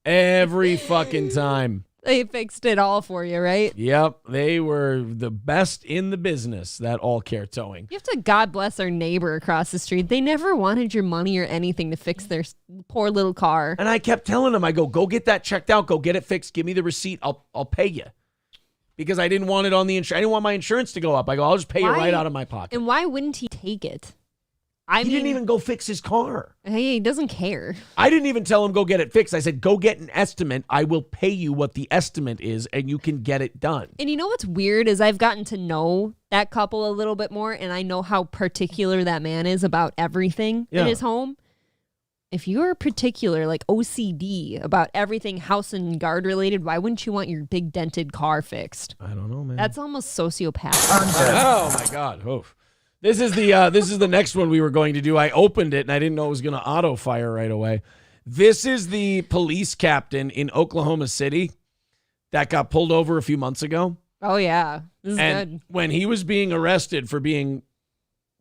Every fucking time. They fixed it all for you, right? Yep. They were the best in the business, that All Care Towing. You have to God bless our neighbor across the street. They never wanted your money or anything to fix their poor little car. And I kept telling them, I go get that checked out. Go get it fixed. Give me the receipt. I'll pay you. Because I didn't want it on the insurance. I didn't want my insurance to go up. I go, I'll just pay you right out of my pocket. And why wouldn't he take it? He didn't even go fix his car. Hey, he doesn't care. I didn't even tell him go get it fixed. I said, go get an estimate. I will pay you what the estimate is, and you can get it done. And you know what's weird is I've gotten to know that couple a little bit more, and I know how particular that man is about everything in his home. If you're particular, like OCD, about everything house and guard related, why wouldn't you want your big dented car fixed? I don't know, man. That's almost sociopathic. Oh, my God. Oof. This is the next one we were going to do. I opened it and I didn't know it was going to auto fire right away. This is the police captain in Oklahoma City that got pulled over a few months ago. Oh yeah, this is good. When he was being arrested for being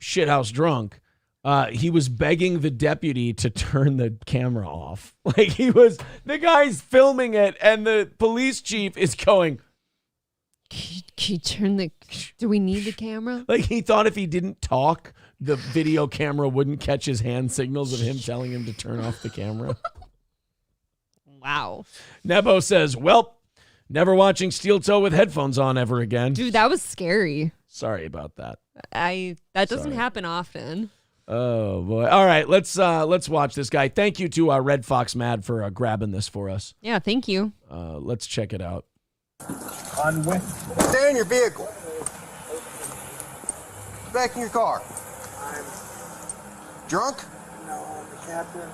shithouse drunk, he was begging the deputy to turn the camera off. Like the guy's filming it, and the police chief is going, Can you turn do we need the camera? Like he thought if he didn't talk, the video camera wouldn't catch his hand signals of him telling him to turn off the camera. Wow. Nebo says, well, never watching Steel Toe with headphones on ever again. Dude, that was scary. Sorry about that. That doesn't happen often. Oh boy. All right, let's watch this guy. Thank you to Red Fox Mad for grabbing this for us. Yeah, thank you. Let's check it out. Stay in your vehicle. Back in your car. Drunk? No, I'm the captain.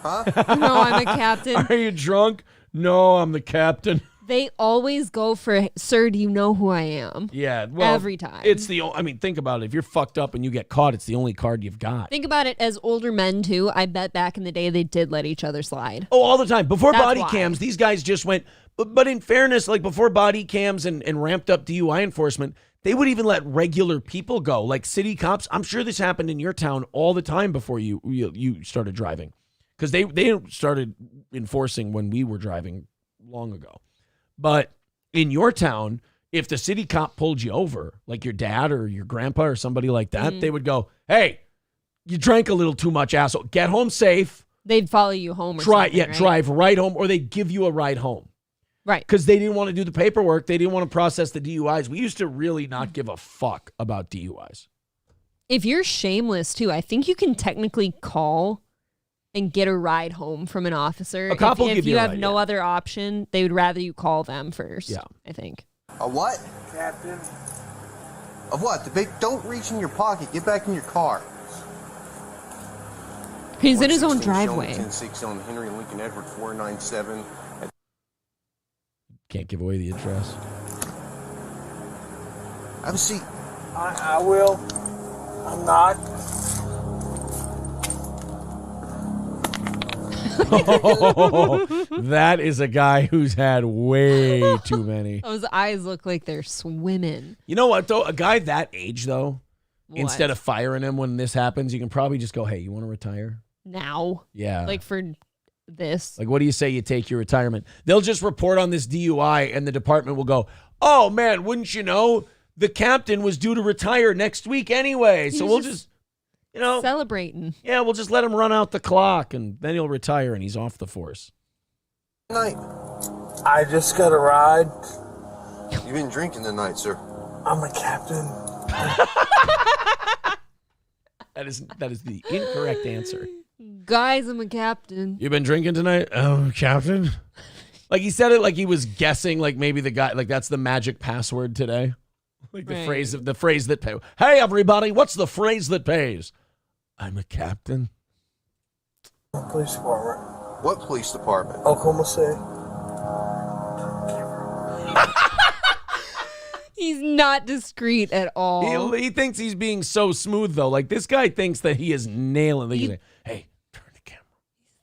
Huh? No, I'm a captain. Are you drunk? No, I'm the captain. They always go for, sir, do you know who I am? Yeah, well, every time. It's think about it. If you're fucked up and you get caught, it's the only card you've got. Think about it as older men, too. I bet back in the day they did let each other slide. Oh, all the time. Before That's body why. cams, these guys just went, but in fairness, like before body cams and ramped up DUI enforcement, they would even let regular people go. Like city cops, I'm sure this happened in your town all the time before you started driving. Because they started enforcing when we were driving long ago. But in your town, if the city cop pulled you over, like your dad or your grandpa or somebody like that, they would go, hey, you drank a little too much, asshole. Get home safe. They'd follow you home or something, right? Drive right home, or they'd give you a ride home. Right. Because they didn't want to do the paperwork. They didn't want to process the DUIs. We used to really not give a fuck about DUIs. If you're shameless, too, I think you can technically call and get a ride home from an officer. A cop will give if you you a have ride, no other option, they would rather you call them first. Yeah. I think. A what? Captain. Of what? Don't reach in your pocket. Get back in your car. He's in his own 116 driveway. 10-6 on Henry Lincoln Edward 497. Can't give away the address. Have a seat. I will. I'm not. That is a guy who's had way too many. Those eyes look like they're swimming. You know what, though? A guy that age, though, What? instead of firing him when this happens, you can probably just go, hey, you want to retire? Now. Yeah. Like for this. Like, what do you say you take your retirement? They'll just report on this DUI, and the department will go, oh, man, wouldn't you know? The captain was due to retire next week anyway. So we'll just, celebrating. Yeah, we'll just let him run out the clock, and then he'll retire, and he's off the force. Night. I just got a ride. You've been drinking tonight, sir. I'm a captain. That is the incorrect answer. Guys, I'm a captain. You been drinking tonight? Oh, captain. Like he said it like he was guessing, like maybe the guy, like that's the magic password today. Like the phrase that pays. Hey, everybody, what's the phrase that pays? I'm a captain. Police department. What police department? Oklahoma City. He's not discreet at all. He thinks he's being so smooth, though. Like, this guy thinks that he is nailing. He's like, hey, turn the camera.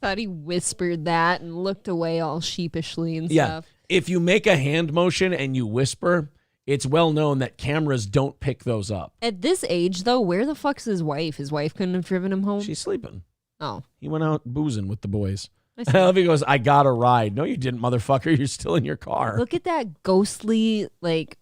Thought he whispered that and looked away all sheepishly and Yeah. stuff. If you make a hand motion and you whisper, it's well known that cameras don't pick those up. At this age, though, where the fuck's his wife? His wife couldn't have driven him home? She's sleeping. Oh. He went out boozing with the boys. I see. I love he goes, I got a ride. No, you didn't, motherfucker. You're still in your car. Look at that ghostly, like,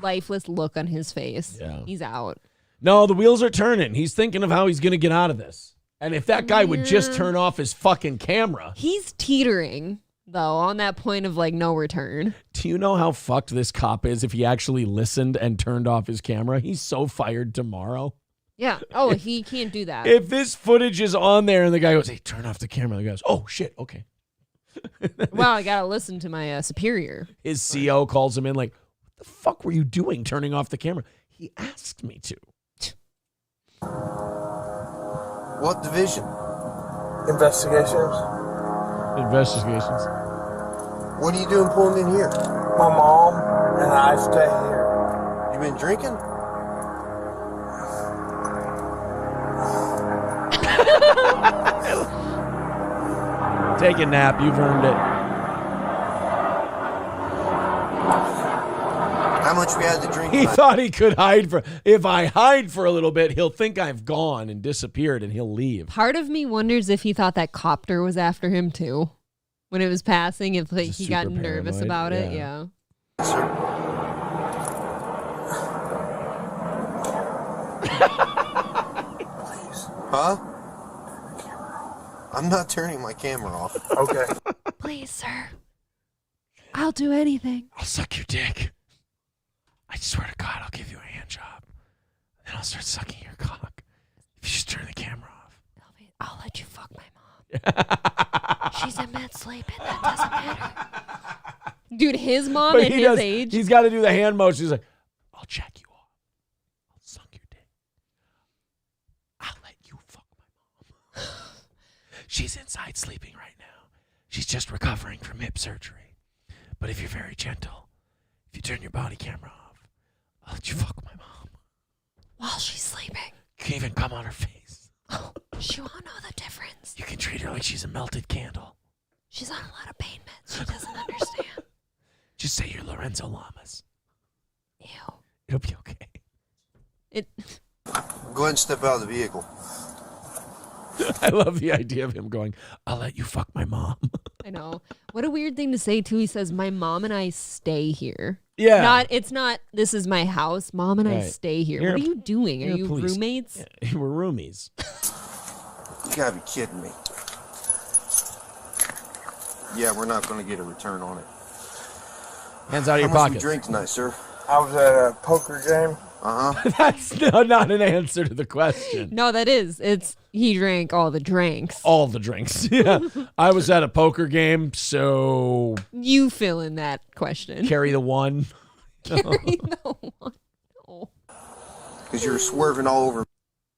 lifeless look on his face. Yeah. He's out. No, the wheels are turning. He's thinking of how he's going to get out of this. And if that guy would just turn off his fucking camera. He's teetering, though, on that point of, like, no return. Do you know how fucked this cop is if he actually listened and turned off his camera? He's so fired tomorrow. Yeah. Oh, he can't do that. If this footage is on there and the guy goes, hey, turn off the camera. The guy goes, oh, shit, okay. Well, I got to listen to my superior. His CO calls him in like, what the fuck were you doing turning off the camera? He asked me to. What division? Investigations. Investigations. What are you doing pulling in here? My mom and I stay here. You been drinking? Take a nap. You've earned it. How much we had to drink? He thought he could hide for. If I hide for a little bit, he'll think I've gone and disappeared, and he'll leave. Part of me wonders if he thought that copter was after him, too. When it was passing, if like, he got super nervous paranoid, about it. yeah. Huh? I'm not turning my camera off. Okay. Please, sir. I'll do anything. I'll suck your dick. I swear to God, I'll give you a hand job. Then I'll start sucking your cock. If you just turn the camera off. I'll let you fuck my mom. She's in med sleep, and that doesn't matter. Dude, his mom But at he his age. He's got to do the hand motion. He's like, I'll check you off. I'll suck your dick. I'll let you fuck my mom. She's inside sleeping right now. She's just recovering from hip surgery. But if you're very gentle, if you turn your body camera off, I'll let you fuck my mom. While she's sleeping. You can even come on her face. Oh, she won't know the difference. You can treat her like she's a melted candle. She's on a lot of pain meds. She doesn't understand. Just say you're Lorenzo Lamas. Ew. It'll be okay. Go ahead and step out of the vehicle. I love the idea of him going, I'll let you fuck my mom. I know. What a weird thing to say, too. He says, my mom and I stay here. Yeah. It's not, this is my house. Mom and I stay here. What are you doing? Are you roommates? Yeah, we're roomies. You gotta be kidding me. Yeah, we're not gonna get a return on it. Hands out of your How much pockets. you drink tonight, sir? I was at a poker game. Uh-huh. That's not an answer to the question. No, that is. It's he drank all the drinks. All the drinks. Yeah. I was at a poker game, so You fill in that question. carry the one. Carry the one. Oh. Because you were swerving all over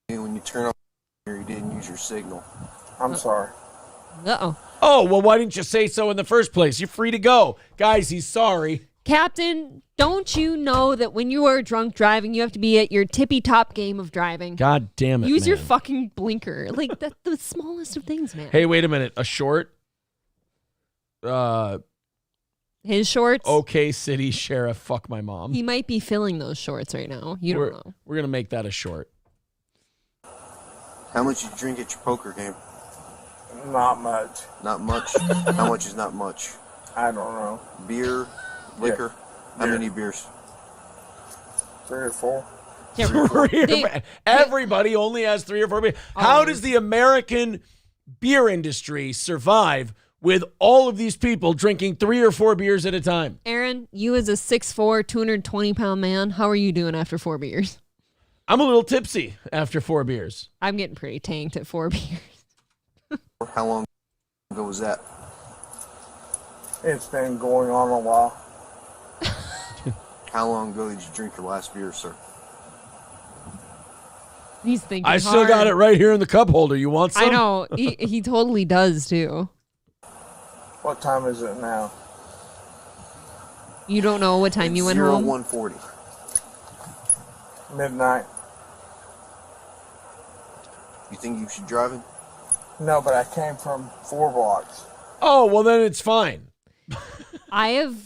me when you turned off you didn't use your signal. I'm sorry. Uh-oh. Oh, well, why didn't you say so in the first place? You're free to go. Guys, he's sorry. Captain, don't you know that when you are drunk driving, you have to be at your tippy-top game of driving? God damn it, Use your man. fucking blinker. Like, that's the smallest of things, man. Hey, wait a minute. A short? His shorts? OK City Sheriff, fuck my mom. He might be filling those shorts right now. You don't know. We're going to make that a short. How much you drink at your poker game? Not much. Not much? How much is not much? I don't know. Beer? Liquor? Yeah. How Beer. many beers? 3 or 4. Everybody only has 3 or 4 beers. How does the American beer industry survive with all of these people drinking 3 or 4 beers at a time? Aaron, you as a 6'4", 220-pound man, how are you doing after 4 beers? I'm a little tipsy after 4 beers. I'm getting pretty tanked at 4 beers. How long ago was that? It's been going on a while. How long ago did you drink your last beer, sir? He's thinking I still got it right here in the cup holder. You want some? I know. He totally does, too. What time is it now? You don't know what time you went home? 0140. Midnight. You think you should drive it? No, but I came from 4 blocks. Oh, well, then it's fine. I have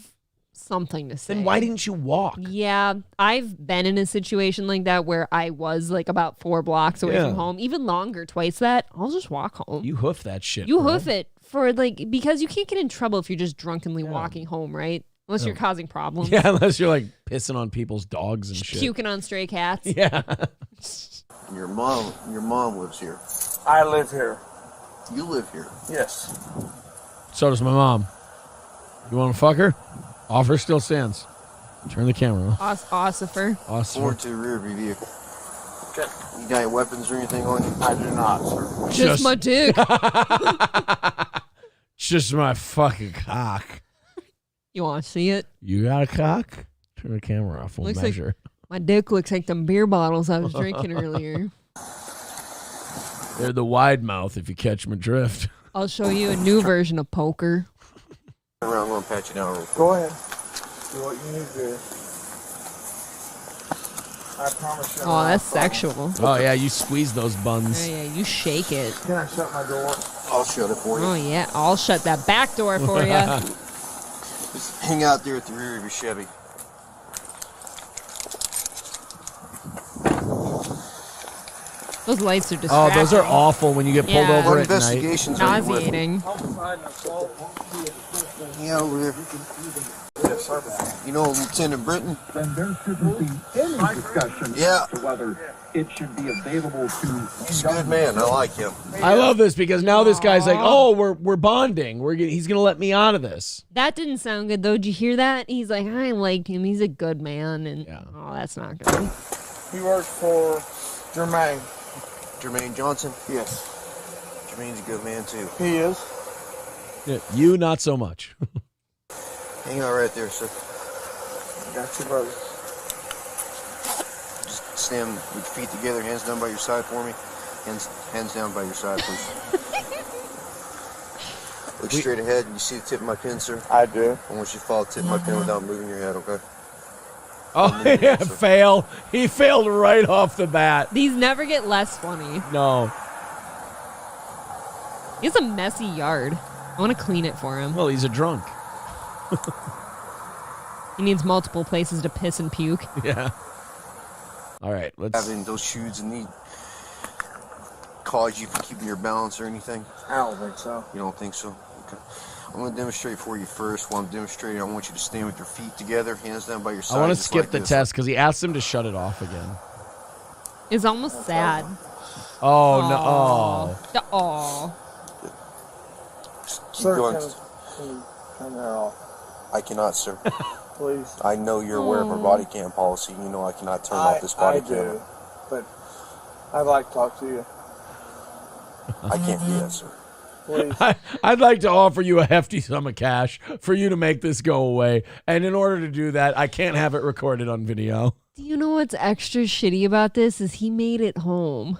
something to say. Then why didn't you walk? Yeah, I've been in a situation like that where I was like about 4 blocks away from home, even longer, twice that. I'll just walk home. You hoof that shit. You bro. hoof it for like, because you can't get in trouble if you're just drunkenly walking home, right? Unless you're causing problems. Yeah, unless you're like pissing on people's dogs and shit. Puking on stray cats. Yeah. Your mom lives here. I live here. You live here. Yes. So does my mom. You want to fuck her? Offer still stands. Turn the camera off. Ossifer. Forward to the rear of your vehicle. Okay. You got any weapons or anything on you? I do not, sir. Just my dick. Just my fucking cock. You want to see it? You got a cock? Turn the camera off. We'll Looks measure. like my dick looks like them beer bottles I was drinking earlier. They're the wide mouth if you catch my drift. I'll show you a new version of poker. Around, I'm going to pat you down real quick. Go ahead. Do what you need to do. I promise you. Oh, that's sexual. Oh, yeah, you squeeze those buns. Yeah, you shake it. Can I shut my door? I'll shut it for you. Oh, yeah, I'll shut that back door for you. Just hang out there at the rear of your Chevy. Those lights are Oh, distracting. those are awful when you get pulled over at night. Nauseating. Yeah, over there. Yes, sir. You know Lieutenant Britton? Then there shouldn't be any discussion Yeah. as to whether it should be available to. He's a good man. I like him. I love this because now this guy's like, oh, we're bonding. He's going to let me out of this. That didn't sound good, though. Did you hear that? He's like, I like him. He's a good man. And oh, that's not good. He works for Jermaine. Jermaine Johnson? Yes. Jermaine's a good man, too. He is. Yeah, you, not so much. Hang out right there, sir. Got you, brother. Just stand with your feet together, hands down by your side for me. Hands down by your side, please. Look straight ahead. You see the tip of my pin, sir? I do. I want you to follow the tip of my pin without moving your head, okay? Oh, yeah, fail. He failed right off the bat. These never get less funny. No. He has a messy yard. I want to clean it for him. Well, he's a drunk. He needs multiple places to piss and puke. Yeah. All right, let's. Having those shoes and need cause you from keeping your balance or anything? I don't think so. You don't think so? Okay. I'm going to demonstrate for you first. While I'm demonstrating, I want you to stand with your feet together, hands down by your side. I want to just skip like the this. test because he asked him to shut it off again. It's almost sad. Oh, no. Oh. Oh. Keep Sir, going. can you turn that off? I cannot, sir. Please. I know you're aware of our body cam policy. You know I cannot turn off this body I camera. do, but I'd like to talk to you. I can't do that, sir. Please. I'd like to offer you a hefty sum of cash for you to make this go away. And in order to do that, I can't have it recorded on video. Do you know what's extra shitty about this is he made it home.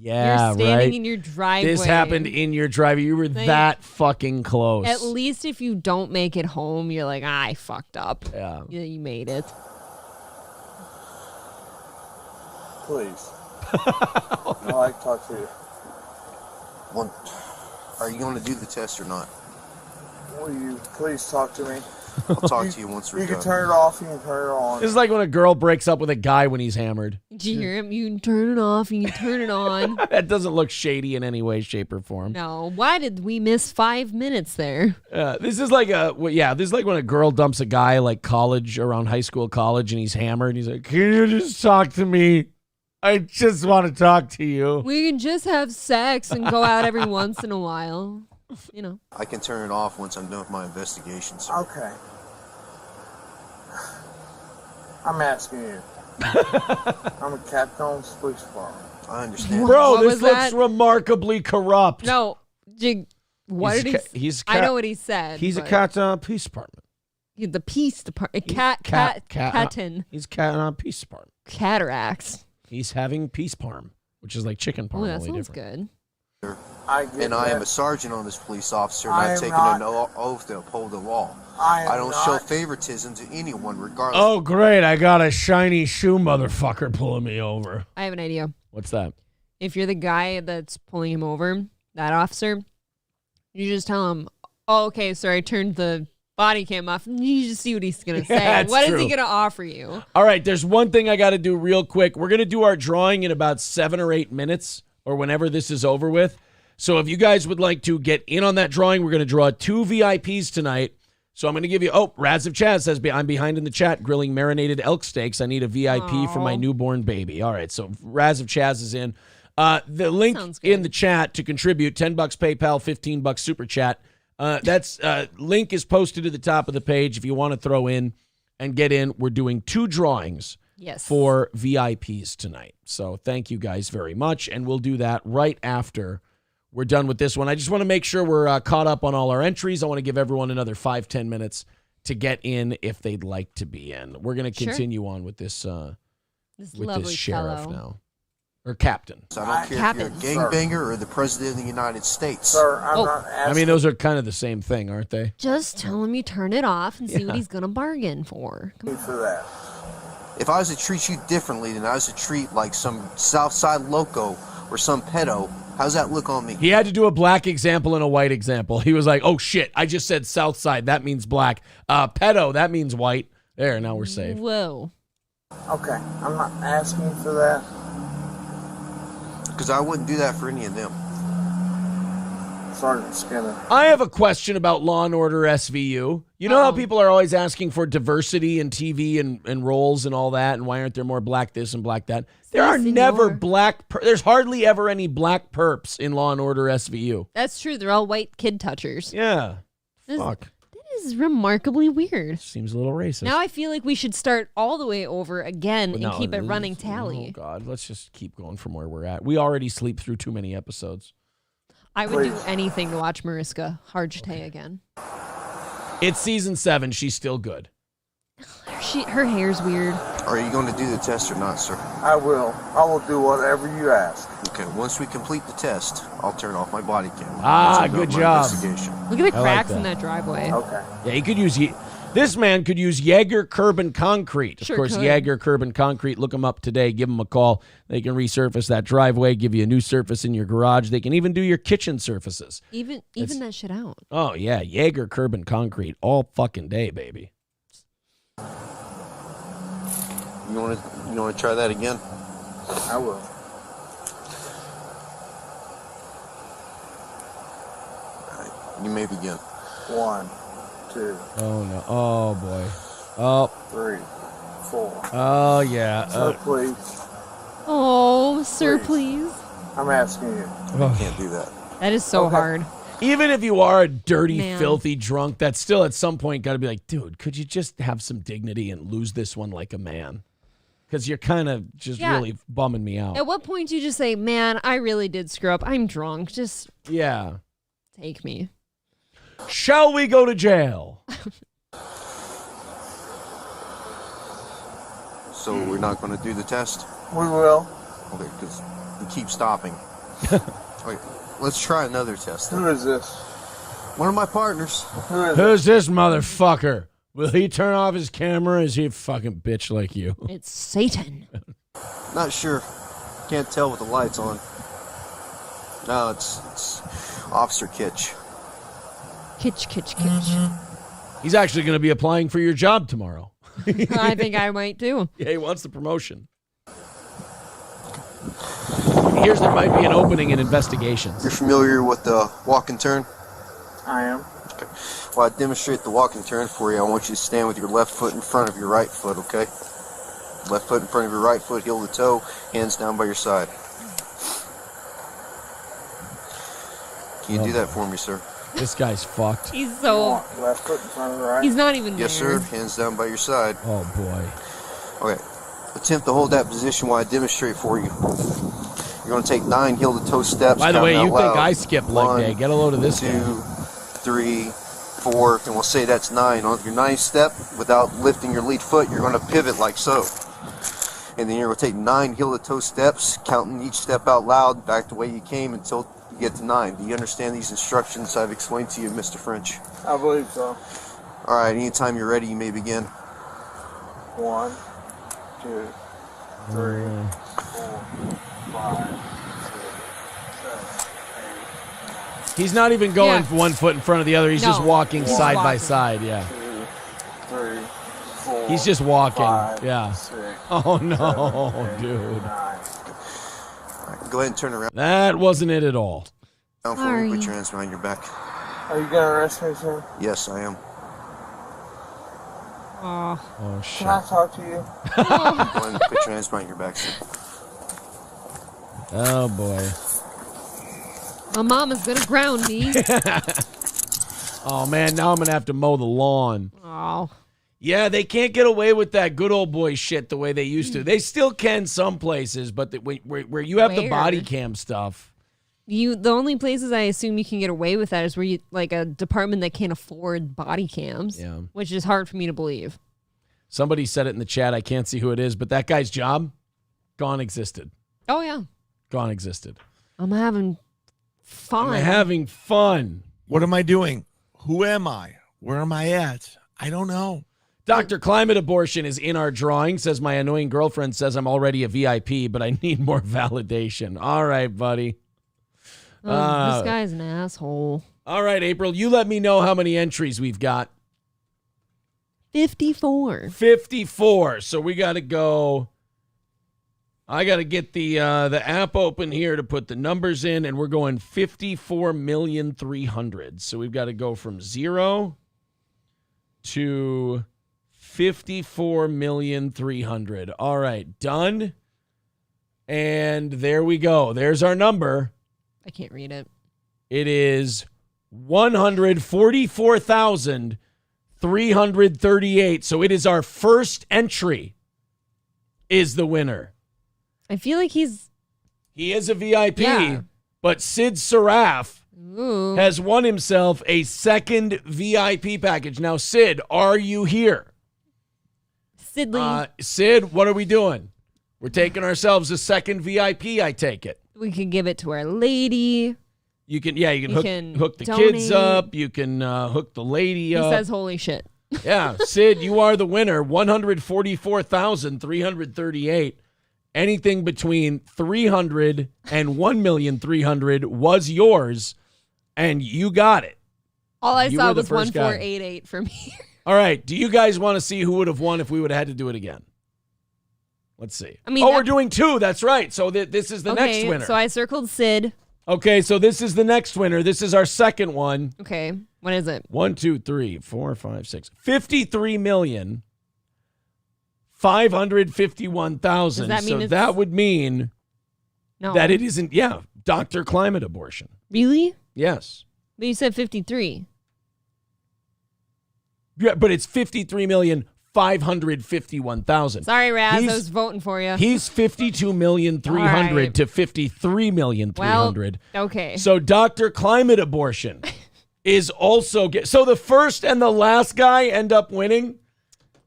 Yeah, You're standing right? in your driveway. This happened in your driveway. You were Like, that fucking close. At least if you don't make it home, you're like, I fucked up. Yeah. You made it. Please. I'd like to talk to you. Are you going to do the test or not? Will you please talk to me? I'll talk to you once we're You done. can turn it off, you can turn it on. This is like when a girl breaks up with a guy when he's hammered. Did you hear him? You can turn it off and you can turn it on. That doesn't look shady in any way, shape, or form. No. Why did we miss 5 minutes there? This is like this is like when a girl dumps a guy like college, around high school, college, and he's hammered. And he's like, "Can you just talk to me? I just want to talk to you." We can just have sex and go out every once in a while. You know. I can turn it off once I'm done with my investigation, sir. Okay. I'm asking you. I'm a captain on the police department. I understand. Bro, What this was looks that? remarkably corrupt. No. What He's did he ca- say? he's I cat- know what he said. He's a but- cat peace department. Yeah, the peace department. Catin. He's cat peace department. Cataracts. He's having peace parm, which is like chicken parm. Oh, that only sounds different. good. I get And I am that. a sergeant on this police officer, and I I've am taken not- an oath to uphold the law. I don't am show not- favoritism to anyone, regardless. Oh, great. I got a shiny shoe motherfucker pulling me over. I have an idea. What's that? If you're the guy that's pulling him over, that officer, you just tell him, oh, okay, sorry, I turned the body cam off. And you just see what he's going to say. that's What is true. he going to offer you? All right, there's one thing I got to do real quick. We're going to do our drawing in about 7 or 8 minutes or whenever this is over with. So if you guys would like to get in on that drawing, we're going to draw 2 VIPs tonight. So I'm going to give you, Raz of Chaz says, I'm behind in the chat grilling marinated elk steaks. I need a VIP for my newborn baby. All right, so Raz of Chaz is in. The link in the chat to contribute, $10 PayPal, $15 Super Chat. That's link is posted at the top of the page if you want to throw in and get in. We're doing 2 drawings for VIPs tonight. So thank you guys very much, and we'll do that right after we're done with this one. I just want to make sure we're caught up on all our entries. I want to give everyone another 5-10 minutes to get in if they'd like to be in. We're going to continue on with this lovely sheriff fellow. now. Or captain. So I don't care if you're a gangbanger or the president of the United States. Sir, I'm not asking. I mean, those are kind of the same thing, aren't they? Just tell him you turn it off and see what he's going to bargain for. for that. If I was to treat you differently than I was to treat like some Southside loco or some pedo, how's that look on me? He had to do a black example and a white example. He was like, oh, shit, I just said South Side. That means black. Pedo, that means white. There, now we're safe. Whoa. Okay, I'm not asking for that. Because I wouldn't do that for any of them. Sergeant Skinner. I have a question about Law and Order SVU. You know how people are always asking for diversity in TV and roles and all that, and why aren't there more black this and black that? There are never there's hardly ever any black perps in Law and Order SVU. That's true. They're all white kid touchers. Yeah. This, Fuck. That is remarkably weird. Seems a little racist. Now I feel like we should start all the way over again But and no, keep it this- running tally. Oh, God. Let's just keep going from where we're at. We already sleep through too many episodes. I would do anything to watch Mariska Hargitay again. It's season 7. She's still good. Her hair's weird. Are you going to do the test or not, sir? I will. I will do whatever you ask. Okay, once we complete the test, I'll turn off my body camera. Ah, That's good my job. investigation. Look at the I like cracks in that. that driveway. Okay. Yeah, he could use... This man could use Jaeger Curb and Concrete. Sure Of course, could. Jaeger Curb and Concrete. Look them up today. Give them a call. They can resurface that driveway, give you a new surface in your garage. They can even do your kitchen surfaces. Even that shit out. Oh, yeah. Jaeger Curb and Concrete all fucking day, baby. You want to try that again? I will. All right, you may begin. 1, 2, Oh, no. Oh, boy. Oh. 3, 4. Oh, yeah. Sir, please. Oh, sir, please. I'm asking you. Oh. Can't do that. That is so hard. Even if you are a dirty, Man. filthy drunk, that's still at some point got to be like, dude, could you just have some dignity and lose this one like a man? Because you're kind of just really bumming me out. At what point do you just say, man, I really did screw up. I'm drunk. Just Yeah. take me. Shall we go to jail? So we're not going to do the test? We will. Okay, because we keep stopping. Okay, let's try another test then. Who is this? One of my partners. Who is Who's this motherfucker? Will he turn off his camera? Is he a fucking bitch like you? It's Satan. Not sure. Can't tell with the lights on. No, it's Officer Kitch. Kitch, kitch, kitch. He's actually going to be applying for your job tomorrow. I think I might too. Yeah, he wants the promotion. Here's there might be an opening in investigations. You're familiar with the walk and turn? I am. Okay. While I demonstrate the walk and turn for you, I want you to stand with your left foot in front of your right foot, okay? Left foot in front of your right foot, heel to toe, hands down by your side. Can you do that for me, sir? This guy's fucked. He's so. Left foot in front of the right. He's not even Yes, there. sir. Hands down by your side. Oh, boy. Okay. Attempt to hold that position while I demonstrate for you. You're going to take 9 heel-to-toe steps. By the way, counting you out think loud. I skip leg day. Get a load of this 2, guy. 3, 4, and we'll say that's 9. On your 9th step, without lifting your lead foot, you're going to pivot like so. And then you're going to take 9 heel-to-toe steps, counting each step out loud, back the way you came until You get to 9. Do you understand these instructions I've explained to you, Mr. French? I believe so. All right, anytime you're ready, you may begin. 1, 2, 3, 4, 5, 6, 7, 8. He's not even going one foot in front of the other. He's just walking side by side. Yeah. 2, 3, 4. He's just walking. 5, yeah. 6, Oh no, 7, 8, dude. 9. Go ahead and turn around. That wasn't it at all. Down for me, put your hands behind your back. Are you going to arrest me, sir? Yes, I am. Oh shit. Can I talk to you? Go ahead and put your hands behind your back, sir. Oh boy. My mama's gonna ground me. Oh man, now I'm gonna have to mow the lawn. Oh. Yeah, they can't get away with that good old boy shit the way they used to. They still can some places, but where you have the body cam stuff. The only places I assume you can get away with that is where you like a department that can't afford body cams. Yeah. Which is hard for me to believe. Somebody said it in the chat. I can't see who it is, but that guy's job gone existed. Oh yeah. Gone existed. I'm having fun. I'm having fun. What am I doing? Who am I? Where am I at? I don't know. Dr. Climate Abortion is in our drawing, says my annoying girlfriend says I'm already a VIP, but I need more validation. All right, buddy. This guy's an asshole. All right, April, you let me know how many entries we've got. 54. 54. So we got to go. I got to get the app open here to put the numbers in, and we're going 54,300,000. So we've got to go from 0 to 54,300,000. All right, done. And there we go. There's our number. I can't read it. It is 144,338. So it is our first entry is the winner. I feel like He is a VIP, but Sid Saraf has won himself a second VIP package. Now, Sid, are you here? Sid, what are we doing? We're taking ourselves a second VIP, I take it. We can give it to our lady. You can hook the donate. kids up. You can hook the lady up. He says holy shit. Yeah, Sid, you are the winner. 144,338. Anything between 300 and 1,300,000 was yours, and you got it. All I You saw were the was first guy. 1488 from here. All right, do you guys want to see who would have won if we would have had to do it again? Let's see. I mean, we're doing 2. That's right. So this is the next winner. So I circled Sid. Okay, so this is the next winner. This is our second one. Okay, what is it? 1, 2, 3, 4, 5, 6. 53,551,000. Does that mean So that would mean that it isn't, Dr. Climate Abortion. Really? Yes. But you said 53. Yeah, but it's 53,551,000. Sorry, Raz, I was voting for you. He's 52,300,000 to 53,300,000. Well, okay. So Dr. Climate Abortion is also so the first and the last guy end up winning.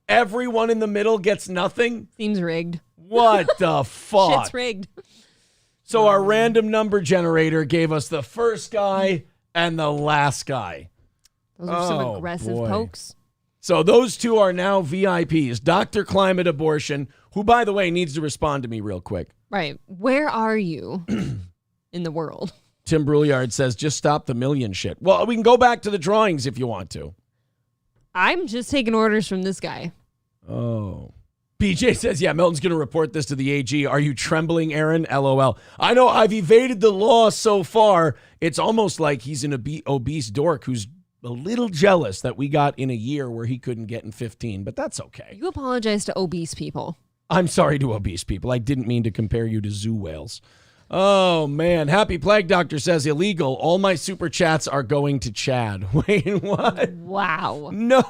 Everyone in the middle gets nothing. Seems rigged. What the fuck? Shit's rigged. So our random number generator gave us the first guy and the last guy. Those are some aggressive pokes. So those 2 are now VIPs. Dr. Climate Abortion, who, by the way, needs to respond to me real quick. Right. Where are you in the world? Tim Brouillard says, just stop the million shit. Well, we can go back to the drawings if you want to. I'm just taking orders from this guy. Oh. BJ says, Milton's going to report this to the AG. Are you trembling, Aaron? LOL. I know I've evaded the law so far. It's almost like he's an obese dork who's a little jealous that we got in a year where he couldn't get in 15, but that's okay. You apologize to obese people. I'm sorry to obese people. I didn't mean to compare you to zoo whales. Oh, man. Happy Plague Doctor says illegal. All my super chats are going to Chad. Wait, what? Wow. No.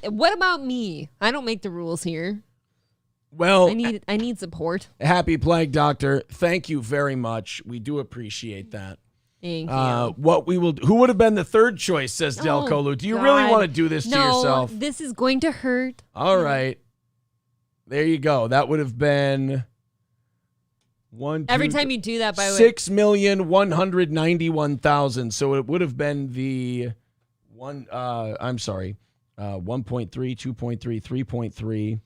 What about me? I don't make the rules here. Well, I need support. Happy Plague Doctor. Thank you very much. We do appreciate that. Thank you. Who would have been the third choice, says Del Colu. Do you really want to do this to yourself? No, this is going to hurt. All right. There you go. That would have been Every time you do that, by the way. 6,191,000. So it would have been the 1.3, 2.3, 3.3,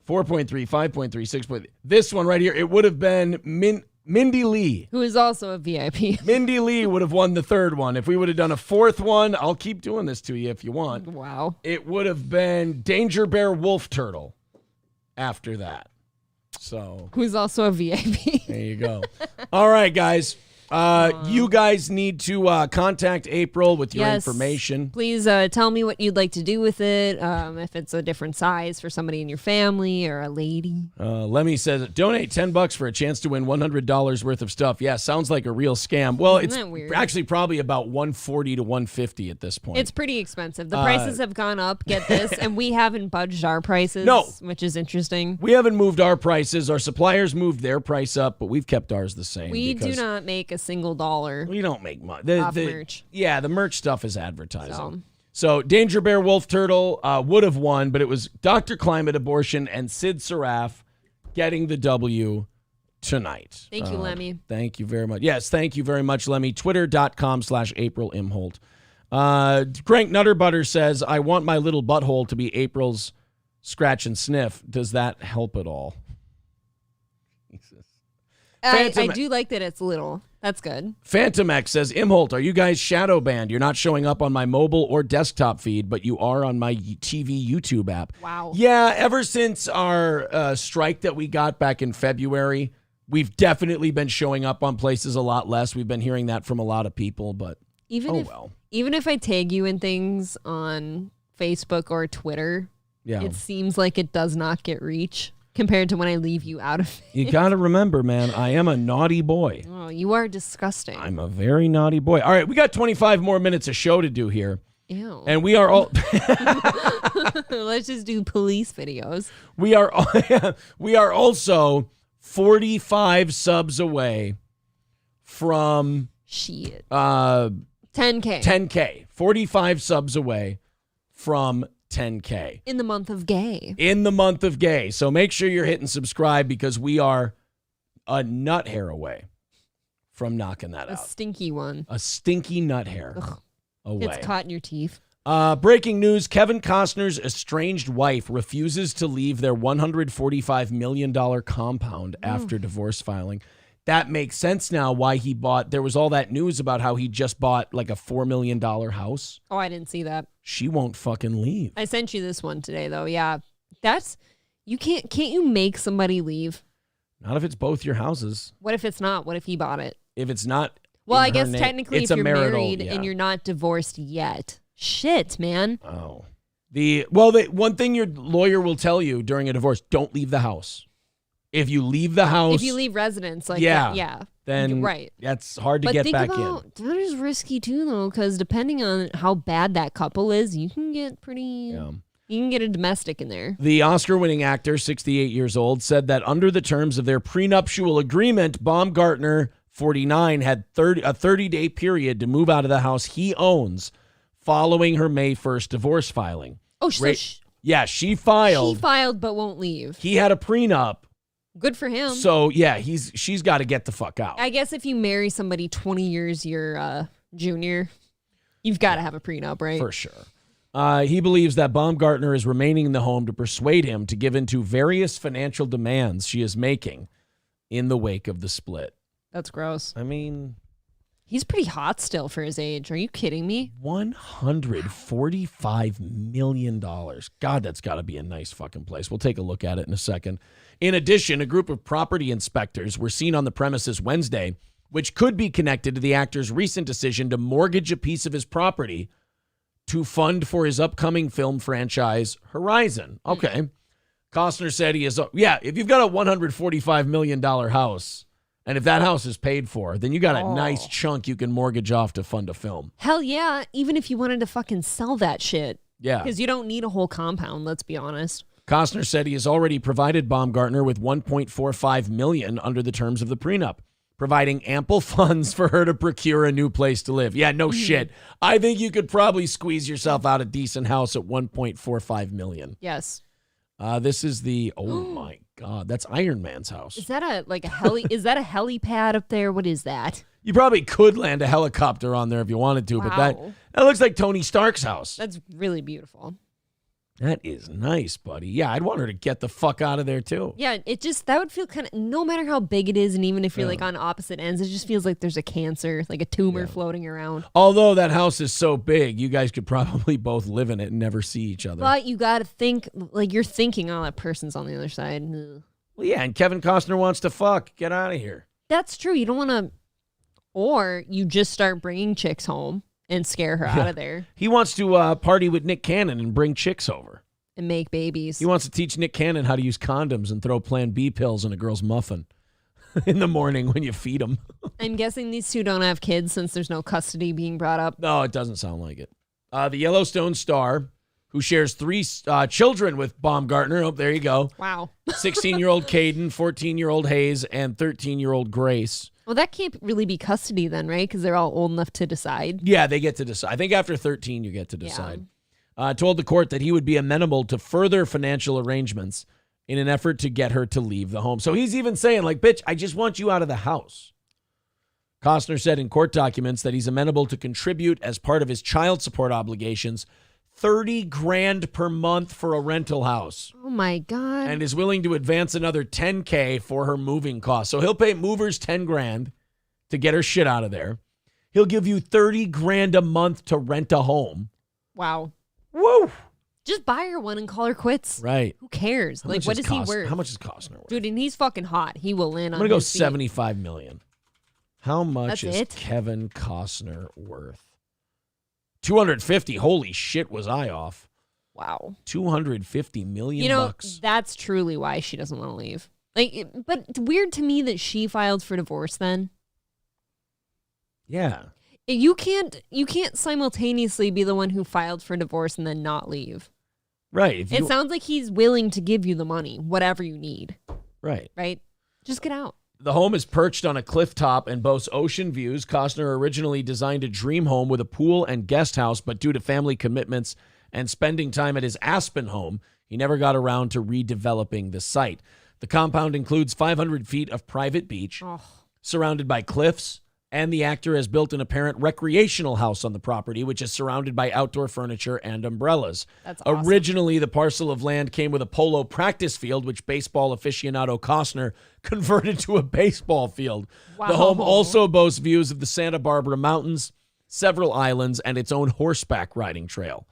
4.3, 5.3, 6.3. This one right here, it would have been Mindy Lee. Who is also a VIP. Mindy Lee would have won the third one. If we would have done a fourth one, I'll keep doing this to you if you want. Wow. It would have been Danger Bear Wolf Turtle after that. So who's also a VIP. There you go. All right, guys. You guys need to contact April with your information. Please tell me what you'd like to do with it. If it's a different size for somebody in your family or a lady. Lemmy says, donate $10 for a chance to win $100 worth of stuff. Yeah, sounds like a real scam. Well, Isn't it's that weird? actually probably about $140 to $150 at this point. It's pretty expensive. The prices have gone up. Get this. And we haven't budged our prices, No. which is interesting. We haven't moved our prices. Our suppliers moved their price up, but we've kept ours the same. We do because not make a single dollar. We don't make money. Merch. Yeah, the merch stuff is advertising. So Danger Bear Wolf Turtle would have won, but it was Dr. Climate Abortion and Sid Saraf getting the W tonight. Thank you, Lemmy. Thank you very much. Yes, thank you very much, Lemmy. Twitter.com/April Imholt. Crank Nutterbutter says, I want my little butthole to be April's scratch and sniff. Does that help at all? I do like that it's little. That's good. Phantom X says, Imholt, are you guys shadow banned? You're not showing up on my mobile or desktop feed, but you are on my TV YouTube app. Wow. Yeah, ever since our strike that we got back in February, we've definitely been showing up on places a lot less. We've been hearing that from a lot of people, but Even if I tag you in things on Facebook or Twitter, it seems like it does not get reach compared to when I leave you out of it. You got to remember, man, I am a naughty boy. Oh, you are disgusting. I'm a very naughty boy. All right, we got 25 more minutes of show to do here. Ew. And we are all... Let's just do police videos. We are also 45 subs away from... Shit. 10K. 10K. 45 subs away from 10K. In the month of gay. In the month of gay. So make sure you're hitting subscribe because we are a nut hair away from knocking that out. A stinky one. A stinky nut hair away. It's caught in your teeth. Breaking news, Kevin Costner's estranged wife refuses to leave their $145 million compound after divorce filing. That makes sense now why he bought. There was all that news about how he just bought like a $4 million house. Oh, I didn't see that. She won't fucking leave. I sent you this one today, though. Yeah, you can't you make somebody leave? Not if it's both your houses. What if it's not? What if he bought it? If it's not, well, I in guess her name, technically, it's if a you're marital, married and you're not divorced yet, shit, man. Oh, one thing your lawyer will tell you during a divorce: don't leave the house. If you leave the house, if you leave residence, like then right, that's hard to get back in. That is risky too, though, because depending on how bad that couple is, you can get pretty. Yeah. You can get a domestic in there. The Oscar-winning actor, 68 years old, said that under the terms of their prenuptial agreement, Baumgartner, 49, had a 30-day period to move out of the house he owns following her May 1st divorce filing. Oh, so she filed. She filed but won't leave. He had a prenup. Good for him. So, yeah, she's got to get the fuck out. I guess if you marry somebody 20 years your junior, you've got to have a prenup, right? For sure. He believes that Baumgartner is remaining in the home to persuade him to give in to various financial demands she is making in the wake of the split. That's gross. I mean... He's pretty hot still for his age. Are you kidding me? $145 million. God, that's got to be a nice fucking place. We'll take a look at it in a second. In addition, a group of property inspectors were seen on the premises Wednesday, which could be connected to the actor's recent decision to mortgage a piece of his property to fund for his upcoming film franchise, Horizon. Okay. Costner said he is, if you've got a $145 million house, and if that house is paid for, then you got a nice chunk you can mortgage off to fund a film. Hell yeah, even if you wanted to fucking sell that shit. Yeah. Because you don't need a whole compound, let's be honest. Costner said he has already provided Baumgartner with $1.45 million under the terms of the prenup, providing ample funds for her to procure a new place to live. Yeah, no shit. I think you could probably squeeze yourself out a decent house at $1.45 million. Yes. This is the, oh my God, that's Iron Man's house. Is that a heli? Is that a helipad up there? What is that? You probably could land a helicopter on there if you wanted to, but that looks like Tony Stark's house. That's really beautiful. That is nice, buddy. Yeah, I'd want her to get the fuck out of there too. Yeah, that would feel kind of, no matter how big it is, and even if you're like on opposite ends, it just feels like there's a cancer, like a tumor floating around. Although that house is so big, you guys could probably both live in it and never see each other. But you got to think, like you're thinking, oh, that person's on the other side. Ugh. Well, yeah, and Kevin Costner wants to fuck. Get out of here. That's true. You don't want to, or you just start bringing chicks home and scare her out of there. He wants to party with Nick Cannon and bring chicks over. And make babies. He wants to teach Nick Cannon how to use condoms and throw Plan B pills in a girl's muffin in the morning when you feed them. I'm guessing these two don't have kids since there's no custody being brought up. No, it doesn't sound like it. The Yellowstone star, who shares 3 children with Baumgartner. Oh, there you go. Wow. 16-year-old Caden, 14-year-old Hayes, and 13-year-old Grace. Well, that can't really be custody then, right? Because they're all old enough to decide. Yeah, they get to decide. I think after 13, you get to decide. Told the court that he would be amenable to further financial arrangements in an effort to get her to leave the home. So he's even saying, like, bitch, I just want you out of the house. Costner said in court documents that he's amenable to contribute as part of his child support obligations $30,000 per month for a rental house. Oh, my God. And is willing to advance another $10,000 for her moving costs. So he'll pay movers $10,000 to get her shit out of there. He'll give you $30,000 a month to rent a home. Wow. Woo! Just buy her one and call her quits. Right. Who cares? How like, much what is is he worth? How much is Costner worth? Dude, and he's fucking hot. He will land on I'm going to go his feet. $75 million. How much That's is it? Kevin Costner worth? 250. Holy shit, was I off? Wow. 250 million bucks. That's truly why she doesn't want to leave. Like, but it's weird to me that she filed for divorce then. Yeah. You can't simultaneously be the one who filed for divorce and then not leave. Right. It sounds like he's willing to give you the money, whatever you need. Right. Right? Just get out. The home is perched on a cliff top and boasts ocean views. Costner originally designed a dream home with a pool and guest house, but due to family commitments and spending time at his Aspen home, he never got around to redeveloping the site. The compound includes 500 feet of private beach, surrounded by cliffs, and the actor has built an apparent recreational house on the property, which is surrounded by outdoor furniture and umbrellas. That's awesome. Originally, the parcel of land came with a polo practice field, which baseball aficionado Costner converted to a baseball field. Wow. The home also boasts views of the Santa Barbara Mountains, several islands, and its own horseback riding trail.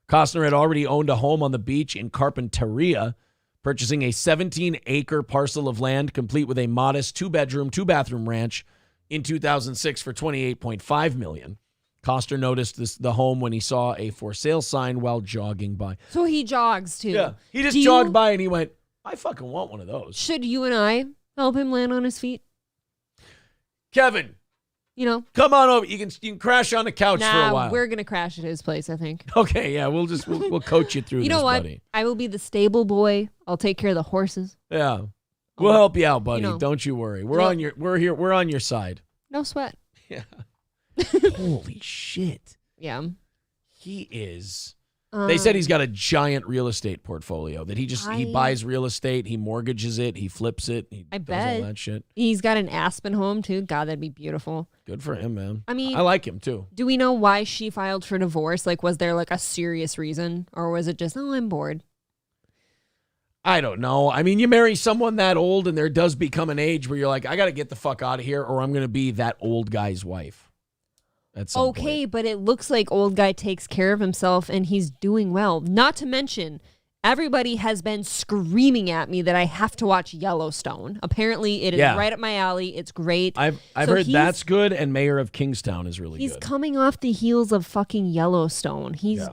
Costner had already owned a home on the beach in Carpinteria, purchasing a 17-acre parcel of land complete with a modest 2-bedroom, 2-bathroom ranch in 2006 for $28.5 million. Costner noticed the home when he saw a for sale sign while jogging by. So he jogs too. Yeah, he just jogged by and he went, I fucking want one of those. Should you and I help him land on his feet? Kevin, come on over. You can crash on the couch for a while. We're gonna crash at his place, I think. Okay, yeah, we'll coach you through. You know this, what? buddy. I will be the stable boy. I'll take care of the horses. Yeah. We'll help you out, buddy. You know. Don't you worry. We're on your side. No sweat. Yeah. Holy shit. Yeah. He is. They said he's got a giant real estate portfolio that he buys real estate, he mortgages it, he flips it, he does all that shit. He's got an Aspen home too. God, that'd be beautiful. Good for him, man. I mean, I like him too. Do we know why she filed for divorce? Like, was there like a serious reason, or was it just, oh, I'm bored? I don't know. I mean, you marry someone that old and there does become an age where you're like, I got to get the fuck out of here or I'm going to be that old guy's wife. Okay, but it looks like old guy takes care of himself and he's doing well. Not to mention, everybody has been screaming at me that I have to watch Yellowstone. Apparently, it is right up my alley. It's great. I've heard that's good, and Mayor of Kingstown is really good. He's coming off the heels of fucking Yellowstone. He's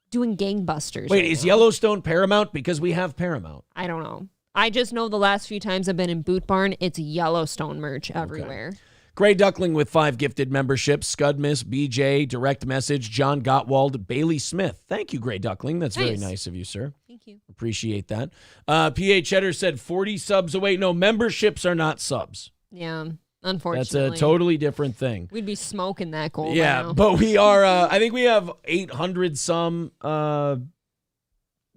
doing gangbusters. Wait, is Yellowstone Paramount? Because we have Paramount. I don't know. I just know the last few times I've been in Boot Barn, it's Yellowstone merch everywhere. Gray Duckling with 5 gifted memberships. Scud Miss, BJ, Direct Message, John Gottwald, Bailey Smith. Thank you, Gray Duckling. That's very nice of you, sir. Thank you. Appreciate that. P.A. Cheddar said 40 subs away. No, memberships are not subs. Yeah, unfortunately. That's a totally different thing. We'd be smoking that goal. Yeah, by now. but we are, I think we have 800 some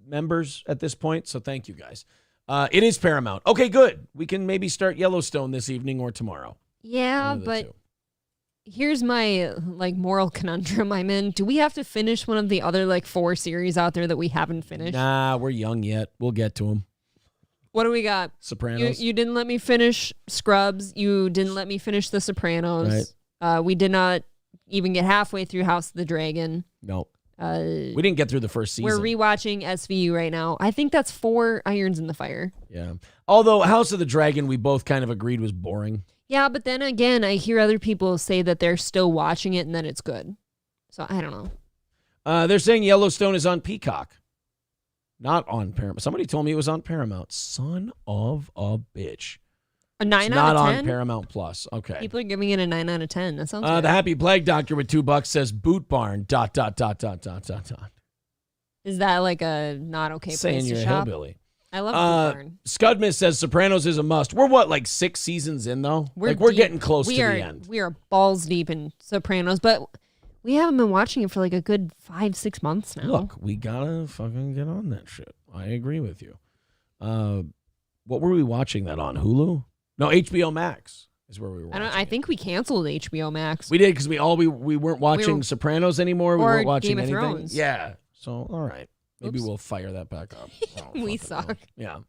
members at this point. So thank you guys. It is Paramount. Okay, good. We can maybe start Yellowstone this evening or tomorrow. Yeah, but here's my moral conundrum I'm in. Do we have to finish one of the other 4 series out there that we haven't finished? Nah, we're young yet. We'll get to them. What do we got? Sopranos. You didn't let me finish Scrubs. You didn't let me finish The Sopranos. Right. We did not even get halfway through House of the Dragon. No. We didn't get through the first season. We're rewatching SVU right now. I think that's 4 irons in the fire. Yeah. Although House of the Dragon, we both kind of agreed was boring. Yeah, but then again, I hear other people say that they're still watching it and that it's good. So I don't know. They're saying Yellowstone is on Peacock. Not on Paramount. Somebody told me it was on Paramount. Son of a bitch. A 9 it's out of 10? Not on Paramount Plus. Okay. People are giving it a 9 out of 10. That sounds good. The Happy Plague Doctor with $2 says Boot Barn, ... Is that a not okay Saying place you're to a shop? hillbilly. I love Boot Barn. Scudmiss says Sopranos is a must. We're 6 seasons in, though? We're deep. getting close to the end. We are balls deep in Sopranos, but we haven't been watching it for a good 5-6 months now. Look, we gotta fucking get on that shit. I agree with you. What were we watching that on? Hulu? No, HBO Max is where we were watching. I think we canceled HBO Max. We did because we weren't watching Sopranos anymore. We weren't watching Game of anything. Thrones. Yeah. So all right, maybe we'll fire that back up. We suck. Yeah.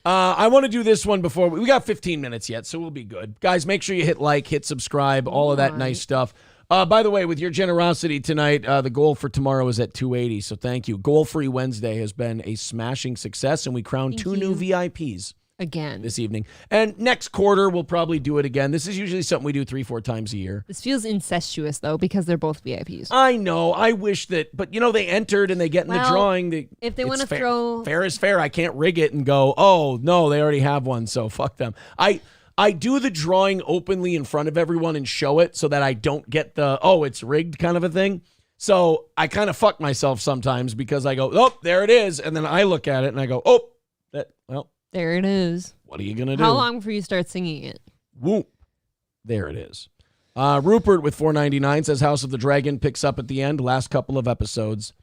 I want to do this one before we got 15 minutes yet, so we'll be good. Guys, make sure you hit like, hit subscribe, all of that nice stuff. By the way, with your generosity tonight, the goal for tomorrow is at 280, so thank you. Goal-Free Wednesday has been a smashing success, and we crowned 2 new VIPs. Again. This evening. And next quarter, we'll probably do it again. This is usually something we do 3-4 times a year. This feels incestuous, though, because they're both VIPs. I know. I wish that, but they entered and they get in the drawing. If they want to throw... Fair is fair. I can't rig it and go, oh, no, they already have one, so fuck them. I do the drawing openly in front of everyone and show it so that I don't get the, it's rigged kind of a thing. So I kind of fuck myself sometimes because I go, oh, there it is. And then I look at it and I go, there it is. What are you going to do? How long before you start singing it? Whoop. There it is. Rupert with $4.99 says House of the Dragon picks up at the end. Last couple of episodes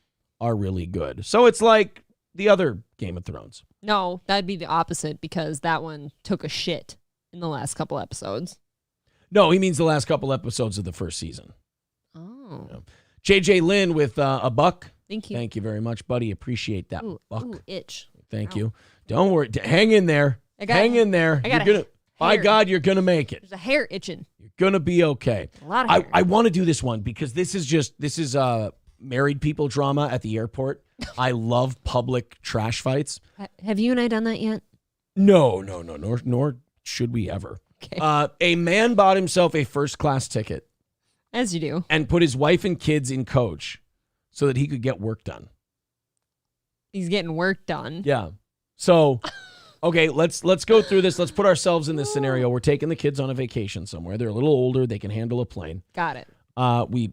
are really good. So it's like the other Game of Thrones. No, that'd be the opposite because that one took a shit in the last couple episodes. No, he means the last couple episodes of the first season. Oh. Yeah. JJ Lynn with a buck. Thank you. Thank you very much, buddy. Appreciate that buck. Ooh, itch. Thank you. Don't worry. Hang in there. Hang in there. By God, you're going to make it. There's a hair itching. You're going to be okay. A lot of hair. I want to do this one because this is married people drama at the airport. I love public trash fights. Have you and I done that yet? No. Nor should we ever. Okay. A man bought himself a first-class ticket. As you do. And put his wife and kids in coach so that he could get work done. He's getting work done. Yeah. So, okay, let's go through this. Let's put ourselves in this scenario. We're taking the kids on a vacation somewhere. They're a little older. They can handle a plane. Got it.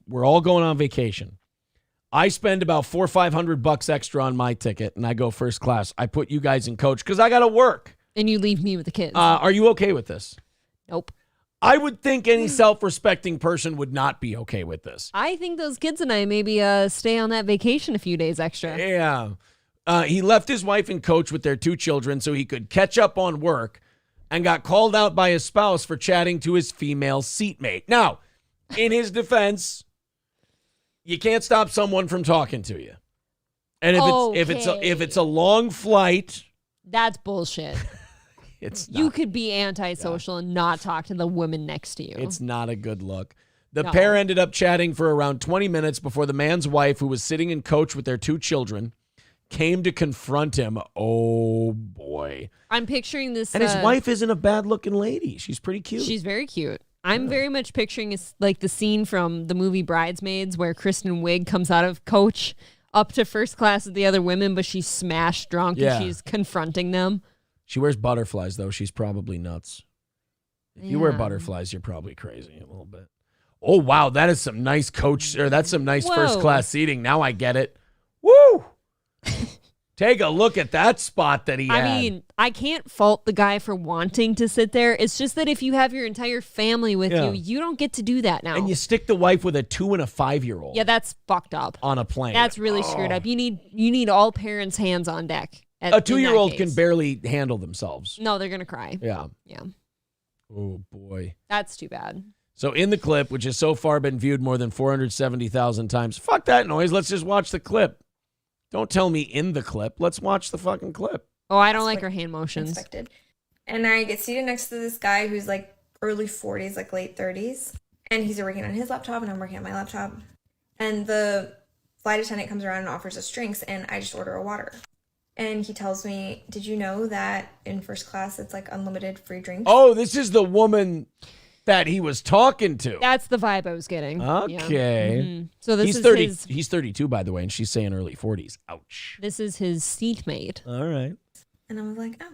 We're all going on vacation. I spend about $400 or $500 extra on my ticket, and I go first class. I put you guys in coach because I got to work. And you leave me with the kids. Are you okay with this? Nope. I would think any self-respecting person would not be okay with this. I think those kids and I maybe stay on that vacation a few days extra. Yeah. He left his wife and coach with their 2 children so he could catch up on work and got called out by his spouse for chatting to his female seatmate. Now, in his defense, you can't stop someone from talking to you. And if it's a long flight, that's bullshit. It's you could be antisocial and not talk to the woman next to you. It's not a good look. The pair ended up chatting for around 20 minutes before the man's wife, who was sitting in coach with their 2 children, came to confront him. Oh, boy. I'm picturing this. And his wife isn't a bad-looking lady. She's pretty cute. She's very cute. I'm very much picturing like the scene from the movie Bridesmaids where Kristen Wiig comes out of coach up to first class with the other women, but she's smashed drunk and she's confronting them. She wears butterflies, though. She's probably nuts. If you wear butterflies, you're probably crazy a little bit. Oh, wow. That is some nice coach, or that's some nice first-class seating. Now I get it. Woo! Take a look at that spot that he had. I mean, I can't fault the guy for wanting to sit there. It's just that if you have your entire family with you, you don't get to do that now. And you stick the wife with a 2 and a 5-year-old. Yeah, that's fucked up. On a plane. That's really screwed up. You need all parents' hands on deck. A 2-year-old can barely handle themselves. No, they're going to cry. Yeah. Yeah. Oh, boy. That's too bad. So in the clip, which has so far been viewed more than 470,000 times, fuck that noise. Let's just watch the clip. Don't tell me in the clip. Let's watch the fucking clip. Oh, I don't like her hand motions. Expected. And I get seated next to this guy who's like early 40s, like late 30s. And he's working on his laptop and I'm working on my laptop. And the flight attendant comes around and offers us drinks and I just order a water. And he tells me, did you know that in first class it's like unlimited free drinks? Oh, this is the woman that he was talking to. That's the vibe I was getting. Okay. Yeah. Mm-hmm. So this he's is 30. his, He's 32, by the way, and she's saying early 40s. Ouch. This is his seatmate. All right. And I was like, oh,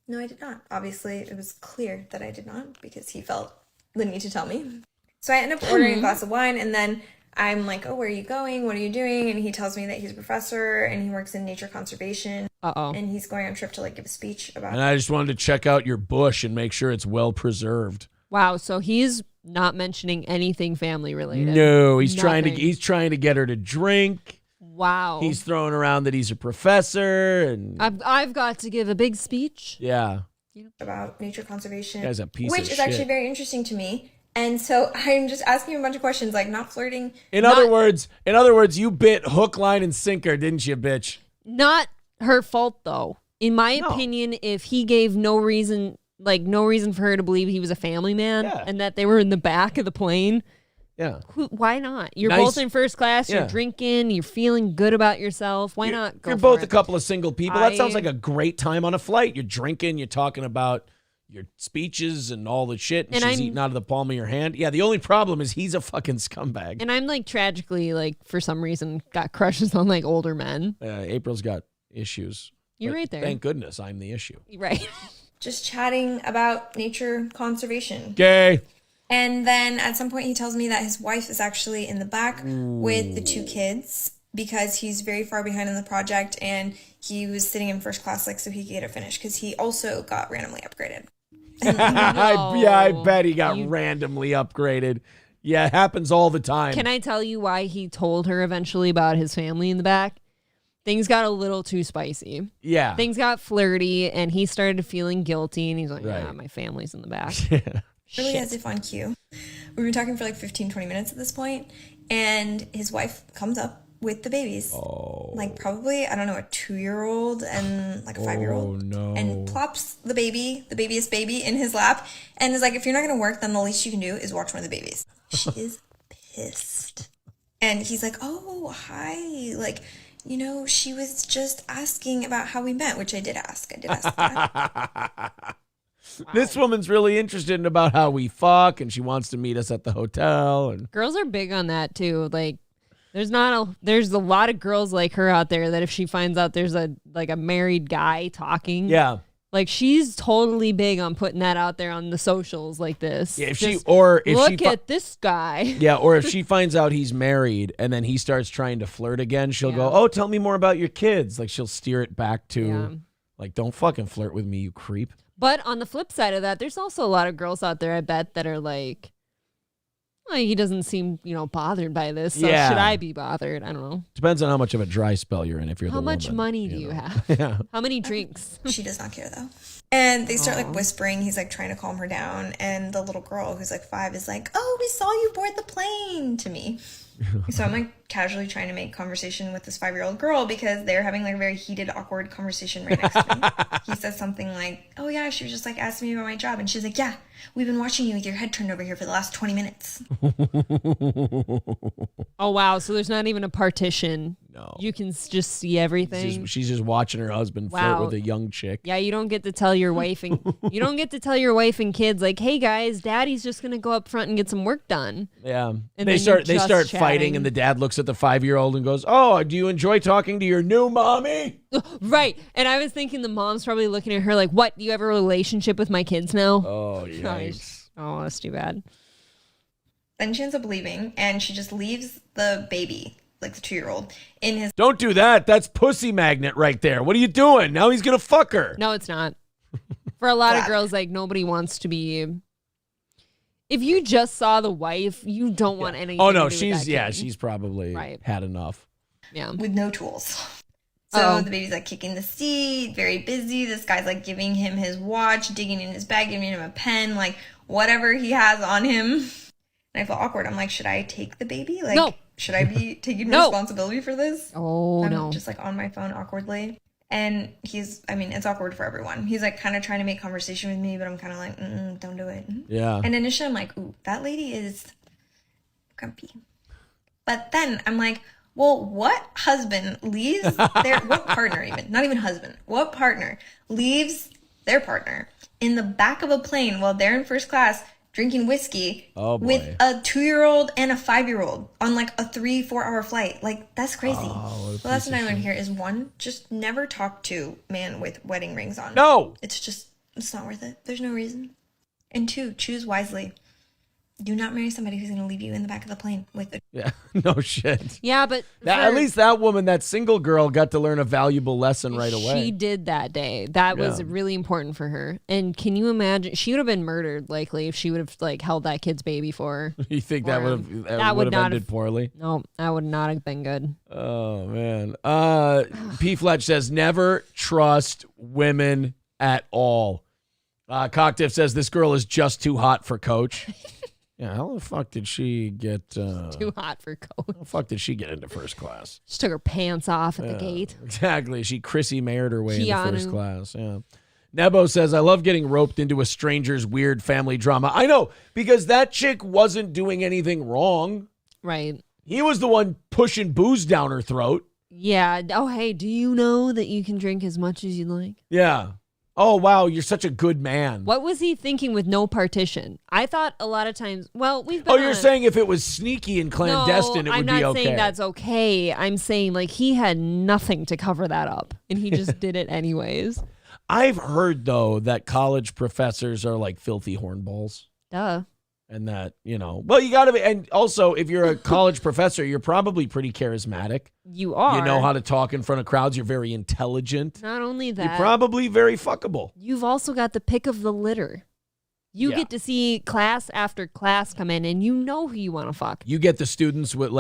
no, I did not. Obviously, it was clear that I did not because he felt the need to tell me. So I end up ordering a glass of wine and then I'm like, oh, where are you going? What are you doing? And he tells me that he's a professor and he works in nature conservation. Uh-oh. And he's going on a trip to like give a speech about. And I just wanted to check out your bush and make sure it's well preserved. Wow, so he's not mentioning anything family related. No, he's Nothing. trying to get her to drink. Wow. He's throwing around that he's a professor and I've got to give a big speech. yeah. About nature conservation. Guy's a piece which of is shit. actually very interesting to me. And so I'm just asking him a bunch of questions, like not flirting. In other words, you bit hook, line, and sinker, didn't you, bitch? Not her fault though. In my opinion, if he gave no reason for her to believe he was a family man and that they were in the back of the plane. Yeah. Why not? You're Nice. both in first class. You're Yeah. drinking. You're feeling good about yourself. Why not go You're for both it? a couple of single people. That sounds like a great time on a flight. You're drinking. You're talking about your speeches and all the shit. And she's eating out of the palm of your hand. Yeah, the only problem is he's a fucking scumbag. And I'm like tragically, like for some reason, got crushes on like older men. April's got issues. You're But right there. Thank goodness I'm the issue. Right. Just chatting about nature conservation. Gay. And then at some point he tells me that his wife is actually in the back with the 2 kids because he's very far behind in the project and he was sitting in first class like so he could get it finished because he also got randomly upgraded. I bet he got randomly upgraded. Yeah, it happens all the time. Can I tell you why he told her eventually about his family in the back? Things got a little too spicy. Yeah. Things got flirty and he started feeling guilty and he's like, Right. yeah, my family's in the back. Really as if on cue. We've been talking for like 15-20 minutes at this point and his wife comes up with the babies. Like probably, I don't know, a 2-year-old and like a 5-year-old. No. And plops the babyest baby in his lap and is like, if you're not going to work, then the least you can do is watch one of the babies. She is pissed. And he's like, oh, hi. Like, you know, she was just asking about how we met, which I did ask. that. This woman's really interested in about how we fuck, and she wants to meet us at the hotel. And Girls are big on that too. Like, there's a lot of girls like her out there that if she finds out there's a married guy talking, yeah, like she's totally big on putting that out there on the socials like this. Yeah, if look at this guy. Yeah, or if she finds out he's married and then he starts trying to flirt again, she'll go, "Oh, tell me more about your kids." Like she'll steer it back to, like, "Don't fucking flirt with me, you creep." But on the flip side of that, there's also a lot of girls out there, I bet, that are like, well, he doesn't seem, bothered by this. So should I be bothered? I don't know. Depends on how much of a dry spell you're in. If you're How the much woman, money do you have? Yeah. How many drinks? She does not care though. And they start like whispering. He's like trying to calm her down. And the little girl who's like 5 is like, oh, we saw you board the plane to me. So I'm like casually trying to make conversation with this 5-year-old girl because they're having like a very heated, awkward conversation right next to me. He says something like, oh yeah, she was just like asking me about my job. And she's like, yeah, we've been watching you with your head turned over here for the last 20 minutes. Oh, wow. So there's not even a partition. No. You can just see everything. She's just watching her husband flirt Wow. with a young chick. Yeah, you don't get to tell your wife and kids like, "Hey guys, Daddy's just gonna go up front and get some work done." Yeah. And They then start you're just fighting, chatting. and the dad looks at the 5-year-old and goes, "Oh, do you enjoy talking to your new mommy?" Right. And I was thinking the mom's probably looking at her like, "What? Do you have a relationship with my kids now?" Oh, Gosh. Oh, that's too bad. Then she ends up leaving and she just leaves the baby, like the 2-year-old, in his. Don't do that. That's pussy magnet right there. What are you doing? Now he's gonna fuck her. No, it's not. For a lot of girls, like nobody wants to be. If you just saw the wife, you don't want anything. Oh no, to do with that kid. she's probably had enough. Yeah. With no tools. So the baby's like kicking the seat, very busy. This guy's like giving him his watch, digging in his bag, giving him a pen, like whatever he has on him. And I feel awkward. I'm like, should I take the baby? Like, no. Should I be taking responsibility for this? Oh, I'm no. just like on my phone awkwardly. And it's awkward for everyone. He's like kind of trying to make conversation with me, but I'm kind of like, don't do it. Yeah. And initially I'm like, ooh, that lady is grumpy. But then I'm like, well, what husband leaves what partner even, not even husband, what partner leaves their partner in the back of a plane while they're in first class drinking whiskey with a 2-year-old and a 5-year-old on like a 3-4 hour flight? Like, that's crazy. The lesson I learned here is, one, just never talk to man with wedding rings on. No. It's not worth it. There's no reason. And 2, choose wisely. Do not marry somebody who's going to leave you in the back of the plane with a... Yeah, no shit. Yeah, but... At least that woman, that single girl, got to learn a valuable lesson right away. She did that day. That was really important for her. And can you imagine? She would have been murdered, likely, if she would have like held that kid's baby for her. You think that would have ended poorly? No, that would not have been good. Oh, man. P. Fletch says, never trust women at all. Cocktiff says, this girl is just too hot for Coach. Yeah, how the fuck did she get... too hot for Coach. How the fuck did she get into first class? She took her pants off at the gate. Exactly. She Chrissy Mayered her way into first class. Yeah. Nebo says, I love getting roped into a stranger's weird family drama. I know, because that chick wasn't doing anything wrong. Right. He was the one pushing booze down her throat. Yeah. Oh, hey, do you know that you can drink as much as you like? Yeah. Oh, wow, you're such a good man. What was he thinking with no partition? I thought a lot of times, we've been... Oh, you're saying if it was sneaky and clandestine, it would be okay. I'm not saying that's okay. I'm saying, like, he had nothing to cover that up, and he just did it anyways. I've heard, though, that college professors are like filthy hornballs. Duh. And that, well, you got to be, and also, if you're a college professor, you're probably pretty charismatic. You are. You know how to talk in front of crowds. You're very intelligent. Not only that. You're probably very fuckable. You've also got the pick of the litter. You get to see class after class come in, and you know who you want to fuck. You get the students with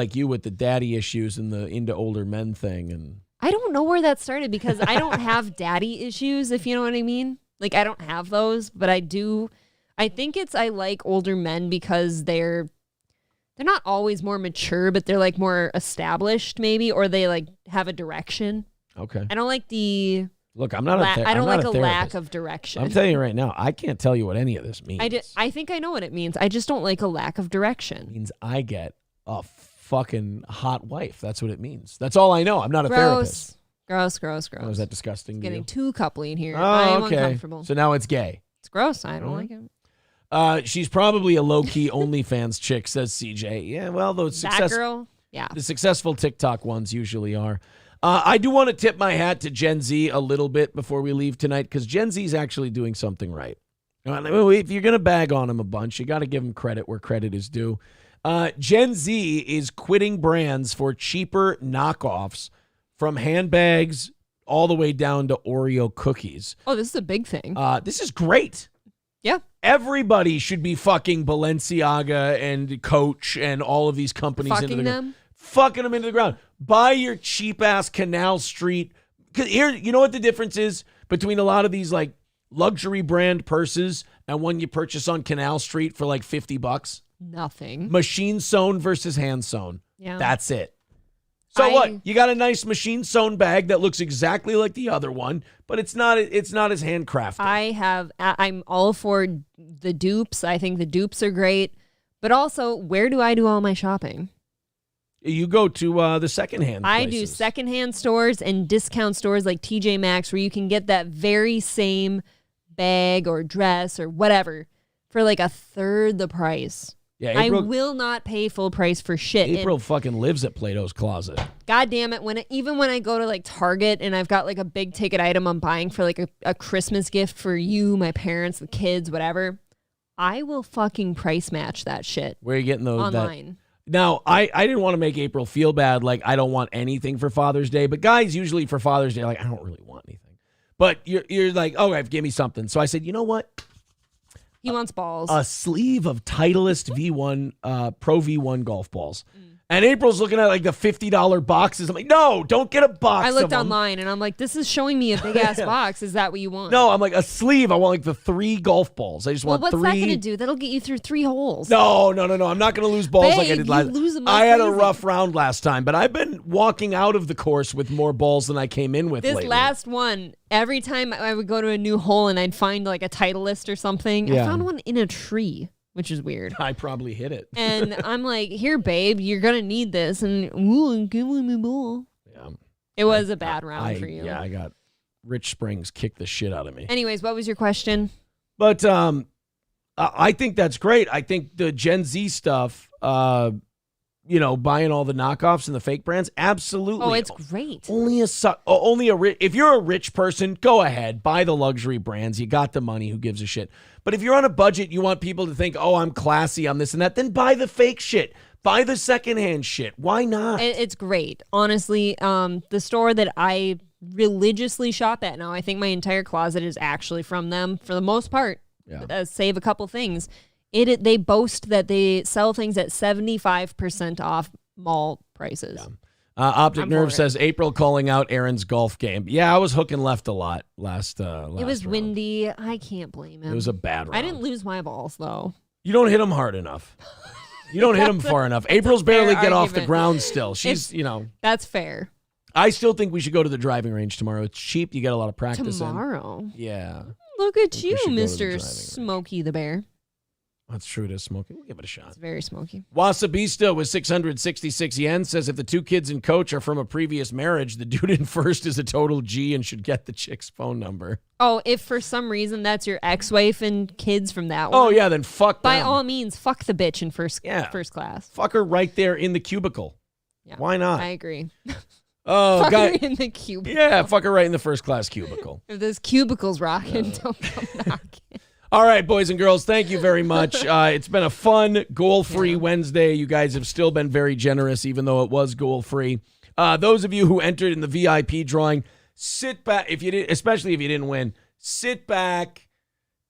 the daddy issues and the into older men thing. And I don't know where that started, because I don't have daddy issues, if you know what I mean. Like, I don't have those, but I do... I think I like older men because they're not always more mature, but they're like more established maybe, or they like have a direction. Okay. I don't like the... Look, I'm not I don't like a therapist. lack of direction. I'm telling you right now, I can't tell you what any of this means. I think I know what it means. I just don't like a lack of direction. It means I get a fucking hot wife. That's what it means. That's all I know. I'm not a therapist. Gross. Oh, is that disgusting? It's getting too coupley in here. Oh, I am okay. uncomfortable. So now it's gay. It's gross. I don't like it. She's probably a low-key OnlyFans chick, says CJ. Yeah, well, that girl? Yeah. The successful TikTok ones usually are. I do want to tip my hat to Gen Z a little bit before we leave tonight, because Gen Z is actually doing something right. If you're going to bag on them a bunch, you got to give them credit where credit is due. Gen Z is quitting brands for cheaper knockoffs, from handbags all the way down to Oreo cookies. Oh, this is a big thing. This is great. Yeah. Everybody should be fucking Balenciaga and Coach and all of these companies fucking into the them. Fucking them into the ground. Buy your cheap ass Canal Street. 'Cause here, you know what the difference is between a lot of these like luxury brand purses and one you purchase on Canal Street for like $50? Nothing. Machine sewn versus hand sewn. Yeah. That's it. So what? You got a nice machine sewn bag that looks exactly like the other one, but it's not as handcrafted. I'm all for the dupes. I think the dupes are great. But also, where do I do all my shopping? You go to the secondhand places. I do secondhand stores and discount stores like TJ Maxx, where you can get that very same bag or dress or whatever for like a third the price. Yeah, I will not pay full price for shit. April fucking lives at Plato's Closet. God damn it. Even when I go to like Target and I've got like a big ticket item I'm buying for like a Christmas gift for you, my parents, the kids, whatever, I will fucking price match that shit. Where are you getting those? Online. Now, I didn't want to make April feel bad, like I don't want anything for Father's Day, but guys usually for Father's Day are like, I don't really want anything. But you're like, all right, give me something. So I said, you know what? He wants balls. A sleeve of Titleist V1, Pro V1 golf balls. And April's looking at like the $50 boxes. I'm like, no, don't get a box. I looked of them. online and I'm like, this is showing me a big ass box. Is that what you want? No, I'm like a sleeve. I want like the 3 golf balls. I just want what's 3. that going to do? That'll get you through 3 holes. No. I'm not going to lose balls like I did last. Lose them I had a crazy. rough round last time, but I've been walking out of the course with more balls than I came in with This lately. last one, every time I would go to a new hole and I'd find like a Titleist or something, I Yeah. found one in a tree, which is weird. I probably hit it. And I'm like, here, babe, you're going to need this. And give me a ball. Yeah. It was a bad round for you. Yeah, I got Rich Springs kicked the shit out of me. Anyways, what was your question? But I think that's great. I think the Gen Z stuff, buying all the knockoffs and the fake brands, absolutely. Oh, it's great. If you're a rich person, go ahead, buy the luxury brands. You got the money. Who gives a shit? But if you're on a budget, you want people to think, oh, I'm classy, I'm this and that, then buy the fake shit. Buy the secondhand shit. Why not? It's great. Honestly, the store that I religiously shop at now, I think my entire closet is actually from them for the most part. Yeah. Save a couple things. They boast that they sell things at 75% off mall prices. Yeah. Optic I'm Nerve for it. says April calling out Aaron's golf game. Yeah, I was hooking left a lot last It was round. windy. I can't blame him. It was a bad round. I didn't lose my balls though. You don't hit them hard enough. You don't hit them far enough. April's barely fair get off the argument. ground still. She's, That's fair. I still think we should go to the driving range tomorrow. It's cheap. You get a lot of practice Tomorrow. in. Yeah. Look at Think we you, should go to the Mr. driving range. Smokey the Bear. That's true. It is smoking. We'll give it a shot. It's very smoky. Wasabista with 666 yen says if the 2 kids in coach are from a previous marriage, the dude in first is a total G and should get the chick's phone number. Oh, if for some reason that's your ex-wife and kids from that one. Oh, yeah, then fuck By them. all means, fuck the bitch in first class. Fuck her right there in the cubicle. Yeah, Why not? I agree. Oh, fuck guy. her in the cubicle. Yeah, fuck her right in the first class cubicle. If this cubicle's rocking, don't come knocking. All right, boys and girls, thank you very much. It's been a fun, goal-free Wednesday. You guys have still been very generous, even though it was goal-free. Those of you who entered in the VIP drawing, sit back. Especially if you didn't win, sit back,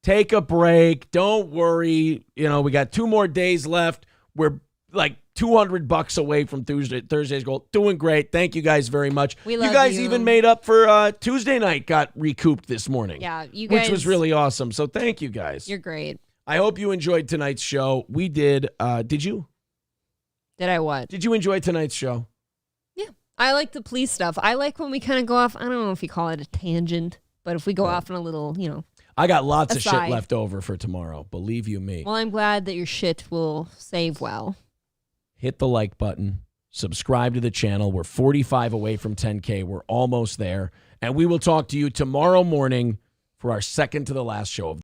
take a break. Don't worry. We got 2 more days left. We're like $200 away from Thursday's goal. Doing great. Thank you guys very much. We love you guys you. even made up for Tuesday night. Got recouped this morning. Yeah, you guys. Which was really awesome. So thank you guys. You're great. I hope you enjoyed tonight's show. We did. Did you? Did I what? Did you enjoy tonight's show? I like the police stuff. I like when we kind of go off. I don't know if you call it a tangent, but if we go off on a little, I got lots of shit Aside. left over for tomorrow. Believe you me. Well, I'm glad that your shit will save well. Hit the like button. Subscribe to the channel. We're 45 away from 10K. We're almost there. And we will talk to you tomorrow morning for our second to the last show of